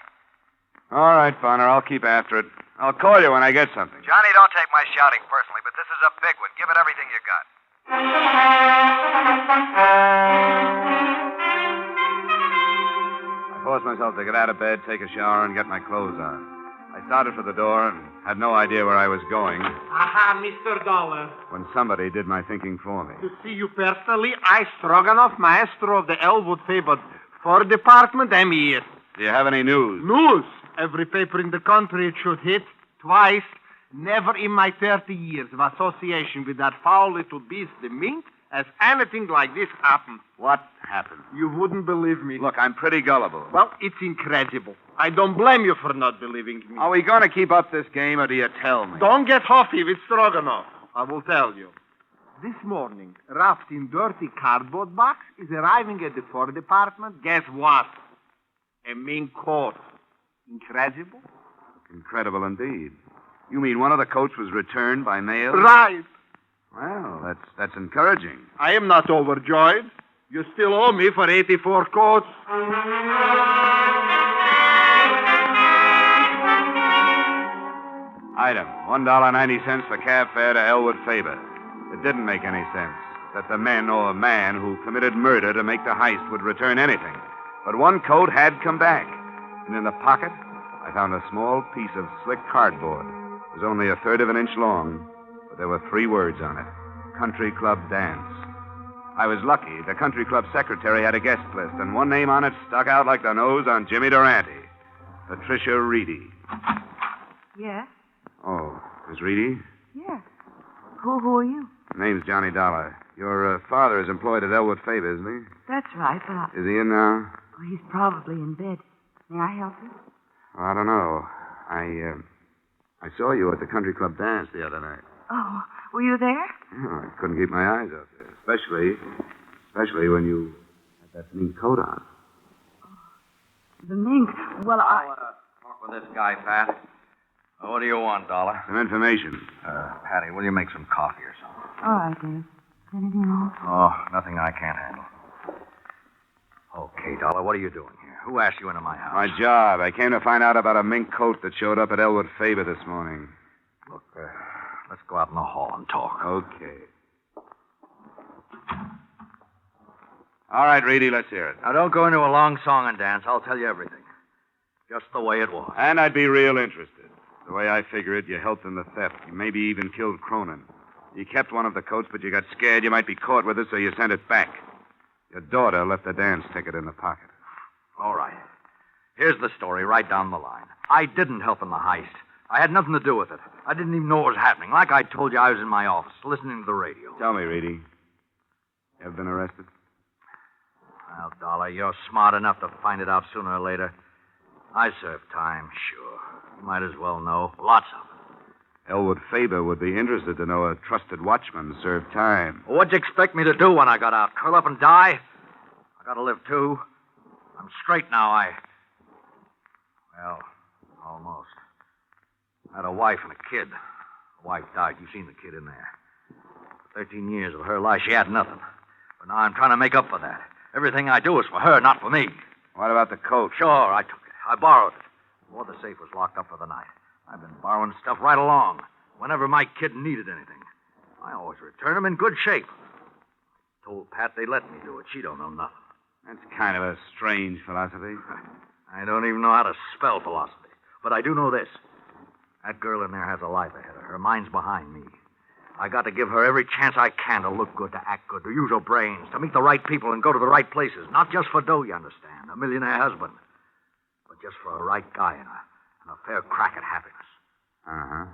All right, Bonner, I'll keep after it. I'll call you when I get something. Johnny, don't take my shouting personally, but this is a big one. Give it everything you got. I forced myself to get out of bed, take a shower, and get my clothes on. I started for the door and had no idea where I was going Aha, Mr. Dollar. when somebody did my thinking for me. To see you personally, I, Stroganoff, maestro of the Elwood Faber Fur Department, am here. Do you have any news? News? Every paper in the country it should hit twice. Never in my 30 years of association with that foul little beast, the mink, has anything like this happened. What happened? You wouldn't believe me. Look, I'm pretty gullible. Well, it's incredible. I don't blame you for not believing me. Are we going to keep up this game, or do you tell me? Don't get huffy with Stroganoff. I will tell you. This morning, wrapped in dirty cardboard box, is arriving at the fur department. Guess what? A mink coat. Incredible? Incredible indeed. You mean one of the coats was returned by mail? Right. Well, that's encouraging. I am not overjoyed. You still owe me for 84 coats. Item, $1.90 for cab fare to Elwood Faber. It didn't make any sense that the men or man who committed murder to make the heist would return anything. But one coat had come back. And in the pocket, I found a small piece of slick cardboard. It was only a third of an inch long, but there were 3 words on it. Country Club Dance. I was lucky. The country club secretary had a guest list, and one name on it stuck out like the nose on Jimmy Durante. Patricia Reedy. Yes? Oh, Miss Reedy? Yes. Who are you? Name's Johnny Dollar. Your father is employed at Elwood Faber, isn't he? That's right, but Is he in now? he's probably in bed. May I help you? I don't know. I saw you at the country club dance the other night. Oh, were you there? Oh, I couldn't keep my eyes off you, especially when you had that mink coat on. The mink. Well, Talk with this guy, Pat. What do you want, Dollar? Some information. Patty, will you make some coffee or something? all right, Dave. Anything else? Oh, nothing I can't handle. Okay, Dollar, what are you doing here? Who asked you into my house? My job. I came to find out about a mink coat that showed up at Elwood Faber this morning. Look, let's go out in the hall and talk. Okay. All right, Reedy, let's hear it. Now, don't go into a long song and dance. I'll tell you everything. Just the way it was. And I'd be real interested. The way I figure it, you helped in the theft. You maybe even killed Cronin. You kept one of the coats, but you got scared you might be caught with it, so you sent it back. Your daughter left the dance ticket in the pocket. All right. Here's the story right down the line. I didn't help in the heist. I had nothing to do with it. I didn't even know what was happening. Like I told you, I was in my office, listening to the radio. Tell me, Reedy. You ever been arrested? Well, Dollar, you're smart enough to find it out sooner or later. I served time, sure. You might as well know. Lots of it. Elwood Faber would be interested to know a trusted watchman served time. Well, what'd you expect me to do when I got out? Curl up and die? I gotta live, too. I'm straight now. Well, almost. I had a wife and a kid. The wife died. You've seen the kid in there. 13 years of her life, she had nothing. But now I'm trying to make up for that. Everything I do is for her, not for me. What about the coat? Sure, I took it. I borrowed it. Before the safe was locked up for the night. I've been borrowing stuff right along. Whenever my kid needed anything, I always return 'em in good shape. Told Pat they let me do it. She don't know nothing. That's kind of a strange philosophy. I don't even know how to spell philosophy. But I do know this. That girl in there has a life ahead of her. Mine's behind me. I got to give her every chance I can to look good, to act good, to use her brains, to meet the right people and go to the right places. Not just for dough, you understand, a millionaire husband, but just for a right guy and a fair crack at happiness. Uh-huh.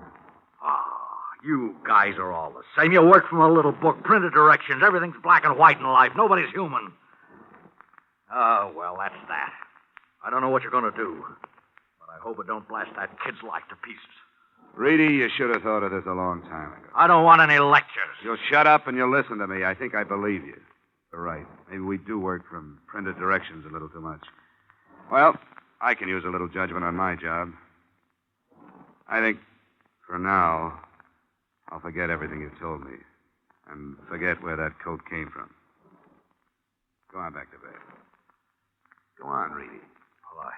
Ah, You guys are all the same. You work from a little book, printed directions. Everything's black and white in life. Nobody's human. Oh, well, that's that. I don't know what you're going to do, but I hope it don't blast that kid's life to pieces. Reedy, you should have thought of this a long time ago. I don't want any lectures. You'll shut up and you'll listen to me. I think I believe you. You're right. Maybe we do work from printed directions a little too much. Well, I can use a little judgment on my job. I think, for now, I'll forget everything you told me and forget where that coat came from. Go on back to bed. Go on, Reedy. Well, I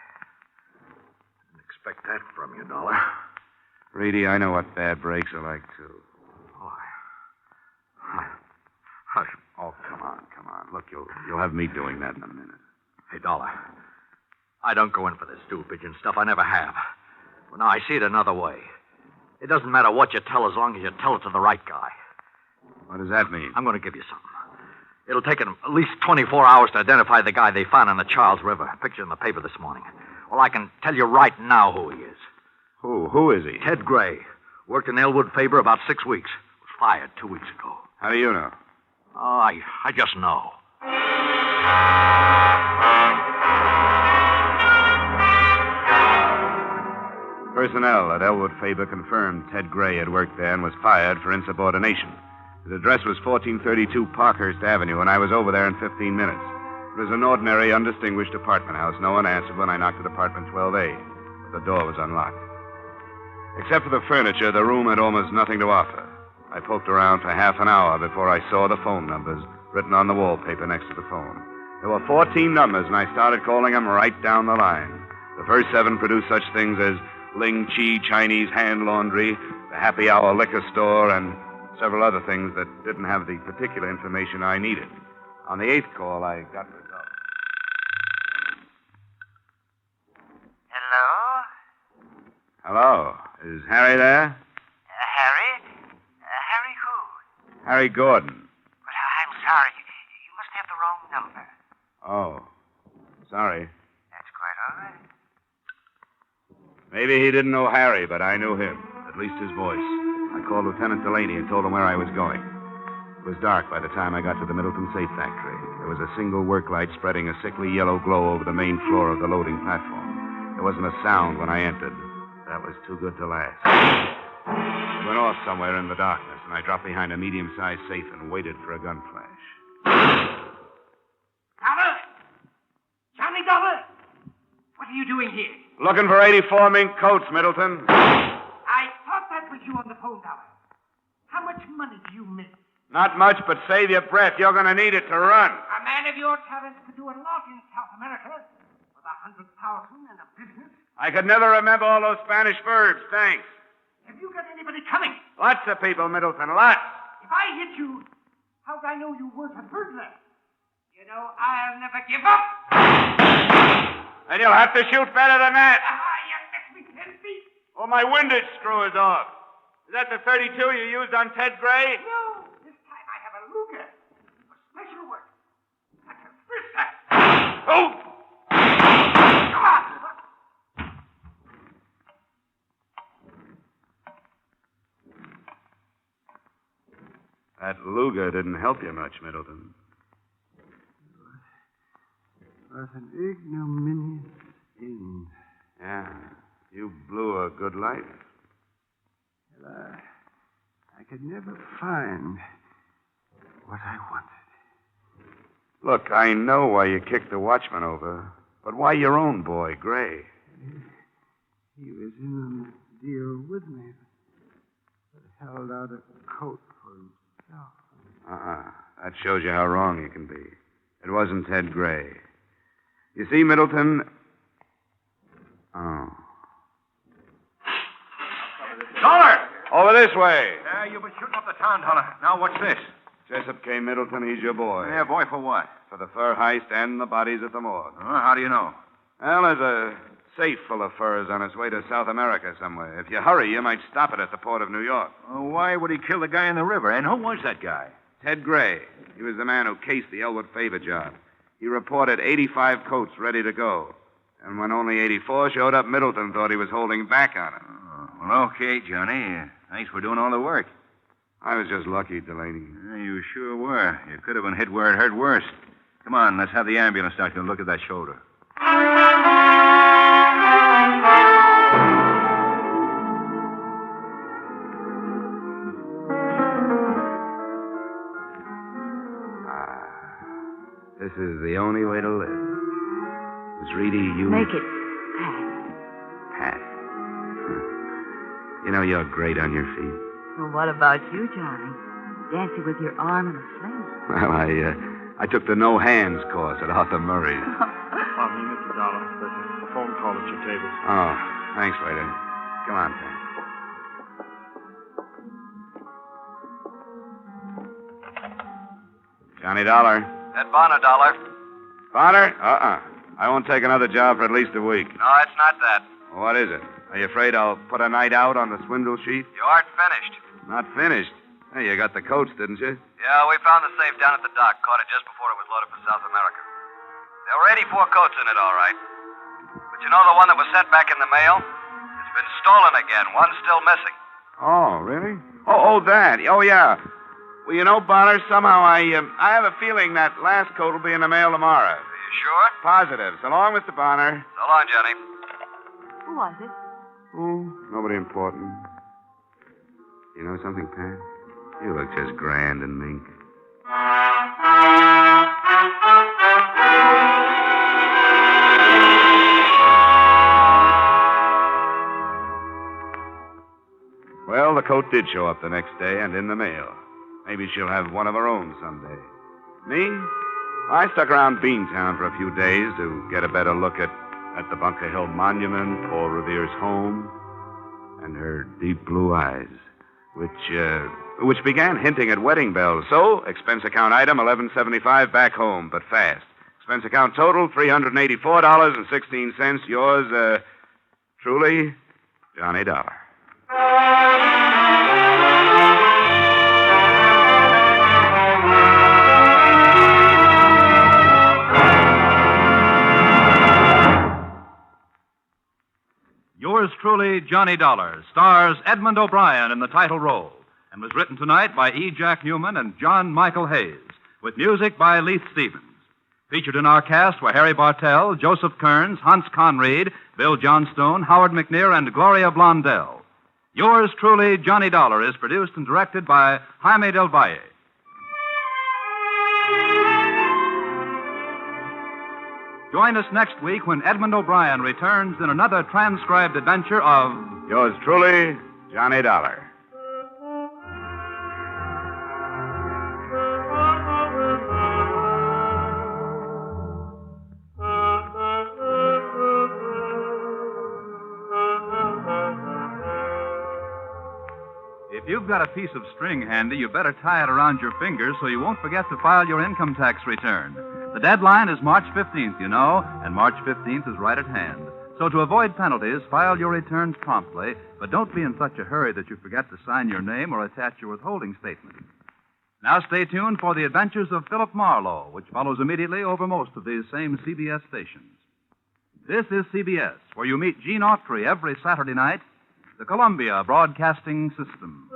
didn't expect that from you, Dollar. Reedy, I know what bad breaks are like, too. Hush. Oh, come on. Look, you'll have me doing that in a minute. Hey, Dollar. I don't go in for this stool pigeon stuff. I never have. Well, now, I see it another way. It doesn't matter what you tell as long as you tell it to the right guy. What does that mean? I'm going to give you something. It'll take them at least 24 hours to identify the guy they found in the Charles River. Picture in the paper this morning. Well, I can tell you right now who he is. Who? Who is he? Ted Gray. Worked in Elwood Faber about 6 weeks. Was fired 2 weeks ago. How do you know? Oh, I just know. Personnel at Elwood Faber confirmed Ted Gray had worked there and was fired for insubordination. His address was 1432 Parkhurst Avenue, and I was over there in 15 minutes. It was an ordinary, undistinguished apartment house. No one answered when I knocked at apartment 12A, but the door was unlocked. Except for the furniture, the room had almost nothing to offer. I poked around for half an hour before I saw the phone numbers written on the wallpaper next to the phone. There were 14 numbers, and I started calling them right down the line. The first 7 produced such things as Ling Chi Chinese Hand Laundry, the Happy Hour Liquor Store, and several other things that didn't have the particular information I needed. On the 8th call, I got results. Hello? Hello. Is Harry there? Harry? Harry who? Harry Gordon. But I'm sorry. You must have the wrong number. Oh. Sorry. That's quite all right. Maybe he didn't know Harry, but I knew him. At least his voice. I called Lieutenant Delaney and told him where I was going. It was dark by the time I got to the Middleton Safe Factory. There was a single work light spreading a sickly yellow glow over the main floor of the loading platform. There wasn't a sound when I entered. That was too good to last. It went off somewhere in the darkness, and I dropped behind a medium-sized safe and waited for a gun flash. Dollar! Johnny Dollar! What are you doing here? Looking for 84 mink coats, Middleton. I thought that was you on the phone, Dollar. How much money do you make? Not much, but save your breath. You're going to need it to run. A man of your talents could do a lot in South America. With 100,000 and a business. I could never remember all those Spanish verbs. Thanks. Have you got anybody coming? Lots of people, Middleton. Lots. If I hit you, how'd I know you weren't a burglar? You know, I'll never give up. And you'll have to shoot better than that. You missed me 10 feet. Oh, my windage screw is off. Is that the 32 you used on Ted Gray? No, this time I have a Luger. For special work. I can fist that. Oh! Come on. That Luger didn't help you much, Middleton. What an ignominious end. Yeah, you blew a good life. Well, I could never find what I wanted. Look, I know why you kicked the watchman over, but why your own boy, Gray? He was in on the deal with me, but held out a coat for himself. That shows you how wrong you can be. It wasn't Ted Gray. You see, Middleton... Oh. Dollar! Over this way. You've been shooting up the town, Dollar. Now, what's this? Jessup K. Middleton, he's your boy. Yeah, boy, for what? For the fur heist and the bodies at the morgue. How do you know? Well, there's a safe full of furs on its way to South America somewhere. If you hurry, you might stop it at the port of New York. Why would he kill the guy in the river? And who was that guy? Ted Gray. He was the man who cased the Elwood Faber job. He reported 85 coats ready to go. And when only 84 showed up, Middleton thought he was holding back on it. Well, okay, Johnny. Thanks for doing all the work. I was just lucky, Delaney. Yeah, you sure were. You could have been hit where it hurt worse. Come on, let's have the ambulance doctor look at that shoulder. This is the only way to live. Miss Reedy, you... Make it Pat. You know, you're great on your feet. Well, what about you, Johnny? Dancing with your arm in a sling. Well, I took the no-hands course at Arthur Murray's. Pardon me, Mr. Dollar. There's a phone call at your table. Oh, thanks, waiter. Come on, Pat. Johnny Dollar. Ed Bonner, Dollar. Bonner? I won't take another job for at least a week. No, it's not that. What is it? Are you afraid I'll put a night out on the swindle sheet? You aren't finished. Not finished. Hey, you got the coats, didn't you? Yeah, we found the safe down at the dock. Caught it just before it was loaded for South America. There were 84 coats in it, all right. But you know the one that was sent back in the mail? It's been stolen again. One's still missing. Oh, really? Oh, that. Oh, yeah. Well, you know, Bonner, somehow I have a feeling that last coat will be in the mail tomorrow. Are you sure? Positive. So long, Mr. Bonner. So long, Johnny. Who was it? Oh, nobody important. You know something, Pat? You look just grand in mink. Well, the coat did show up the next day and in the mail. Maybe she'll have one of her own someday. Me? I stuck around Beantown for a few days to get a better look at the Bunker Hill Monument, Paul Revere's home, and her deep blue eyes, which began hinting at wedding bells. So, expense account item, $11.75 back home, but fast. Expense account total, $384.16. Yours, truly, Johnny Dollar. Yours truly, Johnny Dollar, stars Edmund O'Brien in the title role and was written tonight by E. Jack Newman and John Michael Hayes, with music by Leith Stevens. Featured in our cast were Harry Bartell, Joseph Kearns, Hans Conried, Bill Johnstone, Howard McNear, and Gloria Blondell. Yours truly, Johnny Dollar, is produced and directed by Jaime Del Valle. Join us next week when Edmund O'Brien returns in another transcribed adventure of... Yours truly, Johnny Dollar. If you've got a piece of string handy, you better tie it around your fingers so you won't forget to file your income tax return. The deadline is March 15th, you know, and March 15th is right at hand. So to avoid penalties, file your returns promptly, but don't be in such a hurry that you forget to sign your name or attach your withholding statement. Now stay tuned for the adventures of Philip Marlowe, which follows immediately over most of these same CBS stations. This is CBS, where you meet Gene Autry every Saturday night, the Columbia Broadcasting System.